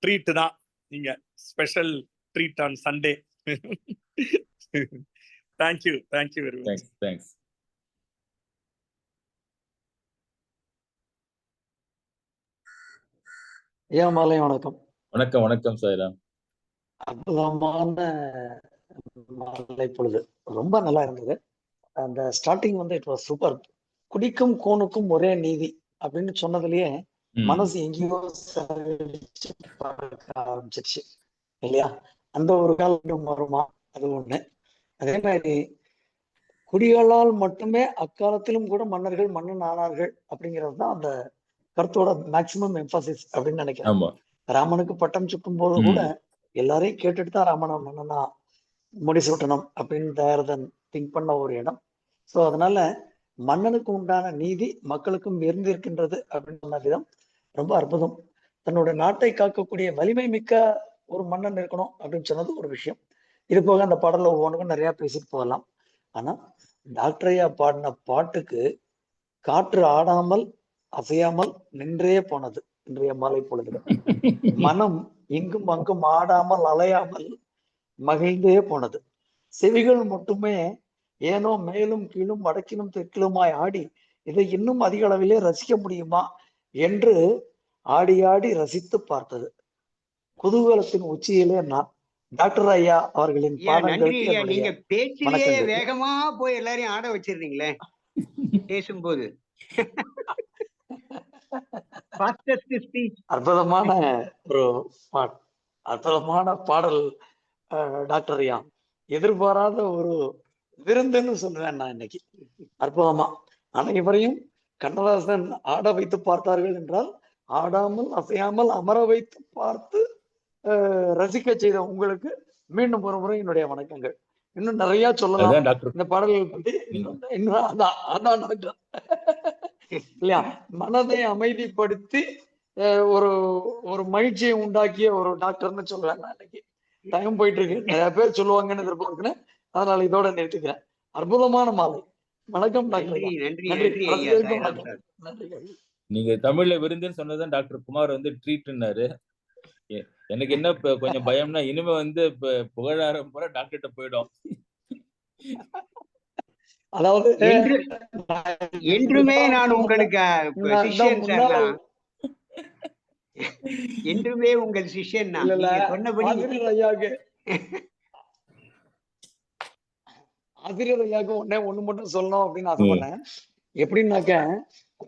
ட்ரீட் தான். நீங்க special treat on Sunday. Thank you very much. Thanks. மாலை வணக்கம். வணக்கம் சாய்ராம். அற்புதமான மாலை பொழுது, ரொம்ப நல்லா இருந்தது. அந்த ஸ்டார்டிங் வந்து இட் வாஸ் சூப்பர். குடிக்கும் கோனுக்கும் ஒரே நீதி அப்படின்னு சொன்னதுலயே மனசு எங்கேயோ ஆரம்பிச்சிருச்சு இல்லையா? அந்த ஒரு காலம் வருமா, அது ஒண்ணு. அதே மாதிரி குடிகளால் மட்டுமே அக்காலத்திலும் கூட மன்னர்கள் மன்னன் ஆனார்கள் அப்படிங்கிறது தான் அந்த கருத்தோட மேக்சிமம் எம்பசிஸ் அப்படின்னு நினைக்கிறேன். ராமனுக்கு பட்டம் சுட்டும் போது கூட எல்லாரையும் கேட்டுட்டு தான் ராமனை மன்னனா முடிசூட்டணும் அப்படின்னு தயாரதன் திங்க் பண்ண ஒரு இடம். ஸோ அதனால மன்னனுக்கு உண்டான நீதி மக்களுக்கும் இருந்திருக்கின்றது அப்படின்னு சொன்ன விதம் ரொம்ப அற்புதம். தன்னோட நாட்டை காக்கக்கூடிய வலிமை மிக்க ஒரு மன்னன் இருக்கணும் அப்படின்னு சொன்னது ஒரு விஷயம். இது போக அந்த பாடல ஒவ்வொன்றுக்கும் நிறைய பேசிட்டு போகலாம். ஆனா டாக்டர் ஐயா பாடின பாட்டுக்கு காற்று ஆடாமல் அசையாமல் நின்றே போனது இன்றைய மாலை பொழுதுல. மனம் இங்கும் அங்கும் ஆடாமல் அலையாமல் மகிழ்ந்தே போனது. செவிகள் மட்டுமே ஏனோ மேலும் கீழும் வடக்கிலும் தெற்கிலுமாய் ஆடி இதை இன்னும் அதிக அளவிலே ரசிக்க முடியுமா என்று ஆடி ஆடி ரசித்து பார்த்தது. குதூகலத்தின் உச்சியிலே நான் டாக்டர் ஐயா அவர்களின் நன்றி பாடங்களுக்கு ஐயா. என்னுடைய நீங்க பேச்சிலேயே வணக்கங்கள். வேகமா போய் எல்லாரையும் ஆட வச்சிருந்தீங்களே பேசும்போது. அற்புதமான ஒரு அற்புதமான பாடல் டாக்டர் ஐயா. எதிர்பாராத ஒரு விருந்துன்னு சொல்றேன் நான் இன்னைக்கு. அற்புதமா அனைவரையும் கண்ணதாசன் ஆட வைத்து பார்த்தார்கள் என்றால் ஆடாமல் அசையாமல் அமர வைத்து பார்த்து ரசிக்க செய்த உங்களுக்கு மீண்டும் ஒரு முறை என்னுடைய வணக்கங்கள். இன்னும் நிறைய சொல்லலாம் இந்த பாடல்கள் பத்தி. அதான் டாக்டர் இல்லையா, மனதை அமைதிப்படுத்தி ஒரு ஒரு மகிழ்ச்சியை உண்டாக்கிய ஒரு டாக்டர்னு சொல்லுவேன் நான் இன்னைக்கு. டைம் போயிட்டு இருக்கு, நிறைய பேர் சொல்லுவாங்கன்னு எதிர்பார்க்கிறேன், அதனால இதோட நிறுத்திக்கிறேன். அற்புதமான மாலை. வணக்கம் டாக்டர். நன்றி. நீங்க தமிழ்ல விருந்துன்னு சொன்னதான் டாக்டர் குமார் வந்து ட்ரீட்னாரு. எனக்கு என்ன கொஞ்சம் பயம்னா இனிமே வந்து புகழாரம் பூரா டாக்டர்கிட்ட போயிடும். அதாவது என்றுமே நான் உங்களுக்கு சிஷ்யன் சார். என்றுமே உங்கள் சிஷ்யன் நான். சொன்னபடி ஆசிரியர் ஐயாவுக்கு ஒண்ணு மட்டும் சொல்லணும் அப்படின்னு ஆசைப்பட்டேன். எப்படின்னாக்க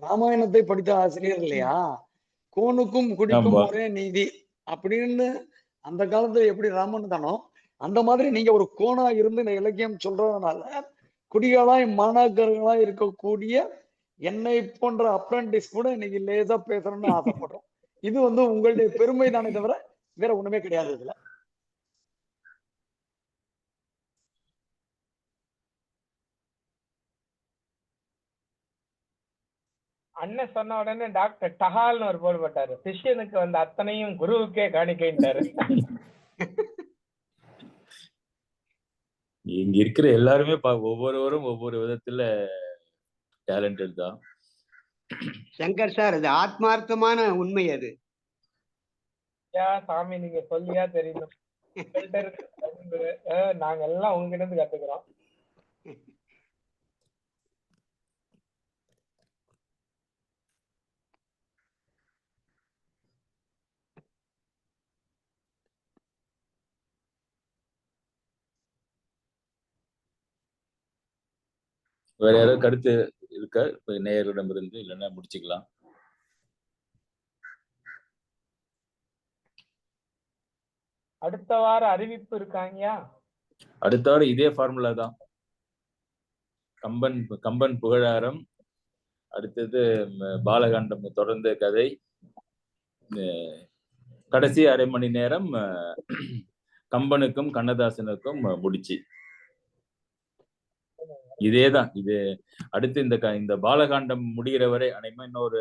ராமாயணத்தை படித்த ஆசிரியர் இல்லையா, கோனுக்கும் குடிக்கும் ஒரே நீதி அப்படின்னு அந்த காலத்துல எப்படி ராமன் தானோ அந்த மாதிரி நீங்க ஒரு கோணா இருந்து இந்த இலக்கியம் சொல்றதுனால குடிகளாய் மாணாக்கர்களாய் இருக்கக்கூடிய என்னை போன்ற அப்ரண்டிஸ் கூட இன்னைக்கு லேசா பேசணும்னு ஆசைப்படுறோம். இது வந்து உங்களுடைய பெருமை தானே தவிர வேற ஒண்ணுமே கிடையாது இதுல. அண்ணன் சொன்ன உடனே டாக்டர் டஹால்னு ஒரு போர்டு போட்டாரு, சிஷ்யனுக்கு வந்து அத்தனையும் குருவுக்கே காணிக்கைன்ட்டாரு. இங்க இருக்கிற எல்லாருமே ஒவ்வொருவரும் ஒவ்வொரு விதத்துல டேலண்டட் தான். சங்கர் சார், அது ஆத்மார்த்தமான உண்மை. அது சாமி நீங்க சொல்லியா தெரியும், நாங்க எல்லாம் உங்ககிட்ட இருந்து கத்துக்கிறோம். வேற யாராவது கருத்து இருக்கா நேயர்களிடம் இருந்து? இல்லைன்னா முடிச்சுக்கலாம். அடுத்த வாரம் அறிவிப்பு இருக்காங்கயா? அடுத்த வாரம் இதே ஃபார்முலா தான். கம்பன் புகழாரம், அடுத்தது பாலகாண்டம் தொடர்ந்த கதை, கடைசி அரை மணி நேரம் கம்பனுக்கும் கண்ணதாசனுக்கும் முடிச்சு. இதேதான். இது அடுத்து இந்த பாலகாண்டம் முடிகிற வரை அனைமா இன்னொரு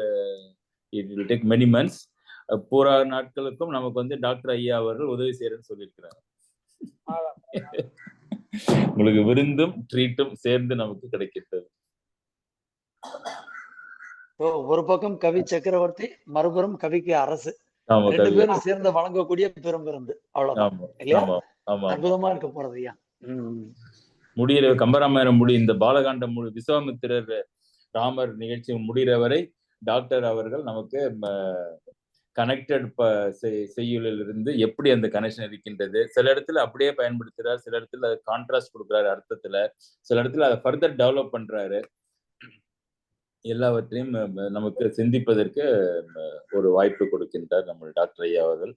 மெனி மந்த்ஸ் பூரா நாட்களுக்கும் நமக்கு வந்து டாக்டர் ஐயா அவர்கள் உதவி செய்யறேன்னு சொல்லியிருக்கிறாங்க. உங்களுக்கு விருந்தும் ட்ரீட்டும் சேர்ந்து நமக்கு கிடைக்கிறது. ஒரு பக்கம் கவி சக்கரவர்த்தி, மறுபுறம் கவிக்கு அரசு, ரெண்டு பேரும் சேர்ந்து வழங்கக்கூடிய பெரும் விருந்து. அவ்வளவுதான் இல்லையா? அற்புதமா இருக்க போறது ஐயா. முடிகிற கம்பராமாயணம் இந்த பாலகாண்டம் விஸ்வாமித்திரர் ராமர் நிகழ்ச்சி முடிகிற வரை டாக்டர் அவர்கள் நமக்கு கனெக்டட் செய்யுளில் இருந்து எப்படி அந்த கனெக்ஷன் இருக்கின்றது, சில இடத்துல அப்படியே பயன்படுத்துறாரு, சில இடத்துல அதை கான்ட்ராஸ்ட் கொடுக்குறாரு அர்த்தத்துல, சில இடத்துல அதை ஃபர்தர் டெவலப் பண்றாரு. எல்லாவற்றையும் நமக்கு சிந்திப்பதற்கு ஒரு வாய்ப்பு கொடுக்கின்றார் நம்ம டாக்டர் ஐயா அவர்கள்.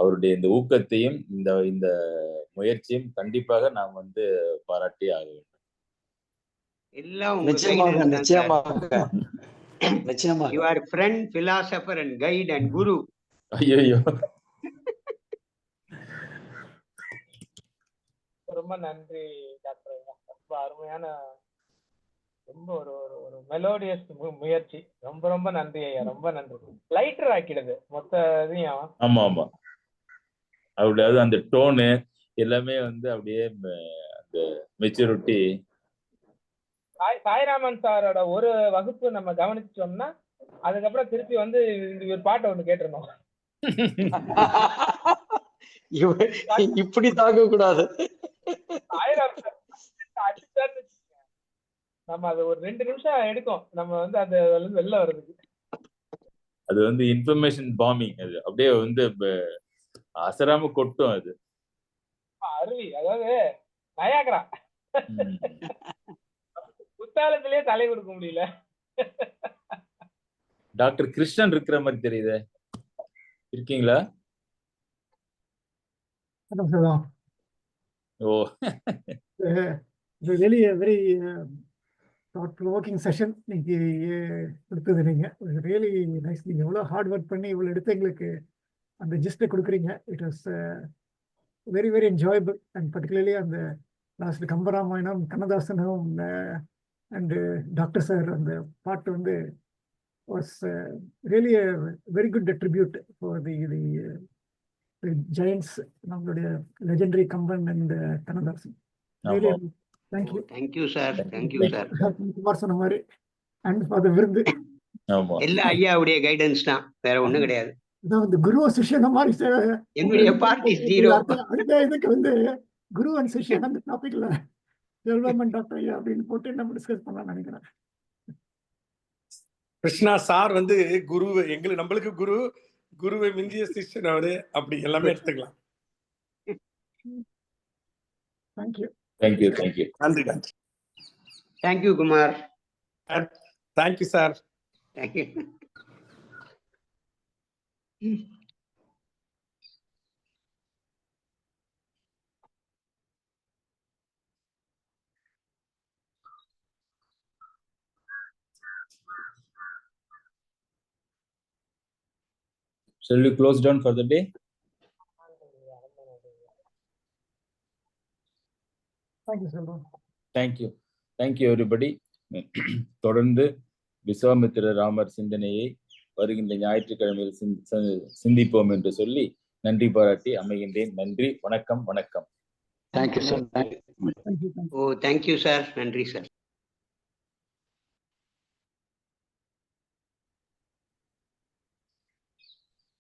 அவருடைய இந்த ஊக்கத்தையும் இந்த முயற்சியும் கண்டிப்பாக நாம் வந்து பாராட்டி ஆக வேண்டும். நிச்சயமாக நிச்சயமாக நிச்சயமாக. You are friend, philosopher and guide and guru. ஐயோ, ரொம்ப நன்றி டாக்டர் ஐயா. ரொம்ப அருமையான ரொம்ப ஒரு ஒரு ஒரு மெலோடியஸ் முயற்சி. ரொம்ப ரொம்ப நன்றி ஐயா, ரொம்ப நன்றி. லைட்டர் ஆக்கிடுது மொத்த இதையும். ஆமா ஆமா, அப்படியாவது அந்த டோனு எல்லாமே வந்து அப்படியே அந்த மெச்சூரிட்டி. சாய்ராமன் சாரோட ஒரு வகுப்பு நம்ம கவனிச்சோம்னா அதுக்கப்புறம் திருப்பி வந்து ஒரு பாட்டை ஒண்ணு கேட்டிருந்தோம். இப்படி தாக்க கூடாது. நம்ம அது ஒரு 2 நிமிஷம் எடுக்கும் நம்ம வந்து அது வெளில வர்றதுக்கு. அது வந்து இன்ஃபர்மேஷன் பாம்பிங். அது அப்படியே வந்து அசராம கொட்டும். அது அருவி, அதாவது நயாகரா புத்தாலத்திலேயே தலை கொடுக்க முடியல. டாக்டர் கிருஷ்ணன் இருக்கிற மாதிரி தெரியுது. இருக்கீங்களா? ஓ, really a very thought-provoking session இன்னைக்கு கொடுத்தது நீங்க. Really nice. நீங்க எவ்வளவு ஹார்ட் ஒர்க் பண்ணி இவ்வளவு எடுத்து எங்களுக்கு அந்த ஜிஸ்ட கொடுக்குறீங்க. It was very very enjoyable. And particularly அந்த லாஸ்ட் கம்பராமாயணம், கண்ணதாசனும் அண்ட் டாக்டர் சார் அந்த பாட்டு வந்து was really a very good tribute for the giants, நம்மளுடைய legendary Kamban and Kannadasan. Thank you sir, thank you sir. Kumar சொன்ன மாதிரி அண்ட் ஃபார் தி விருது எல்லா ஐயாவுடைய கைடன்ஸ் தான், வேற ஒண்ணும் கிடையாது. இந்த குரு சிஷ்யன் மாதிரி என்னுடைய பார்ட்டி ஜீரோ. அடுத்த இதுக்கு வந்து குரு அண்ட் சிஷ்யன் அந்த டாபிக்ல டெவலப்மெண்ட் டாக்டர் ஐயா அப்படின்னு போட்டு நம்ம டிஸ்கஸ் பண்ணலாம் நினைக்கிறேன். கிருஷ்ணா சார் வந்து குரு, எங்களுக்கு நம்மளுக்கு குரு, குருவை மிஞ்சிய சிஷ்யன் அவரு, அப்படி எல்லாமே எடுத்துக்கலாம். தேங்க்யூ. Thank you thank you. நன்றி நன்றி. Thank you Kumar. Thank you sir. Thank you. Shall we close down for the day? Thank you, sir. Thank you everybody. தொடர்ந்து விஸ்வாமித்திர ராமர் சிந்தனையை வருகின்ற ஞாயிற்றுக்கிழமையில் சிந்திப்போம் என்று சொல்லி நன்றி பாராட்டி அமைகின்றேன். நன்றி, வணக்கம். Thank you sir. Oh thank you sir, நன்றி சார்.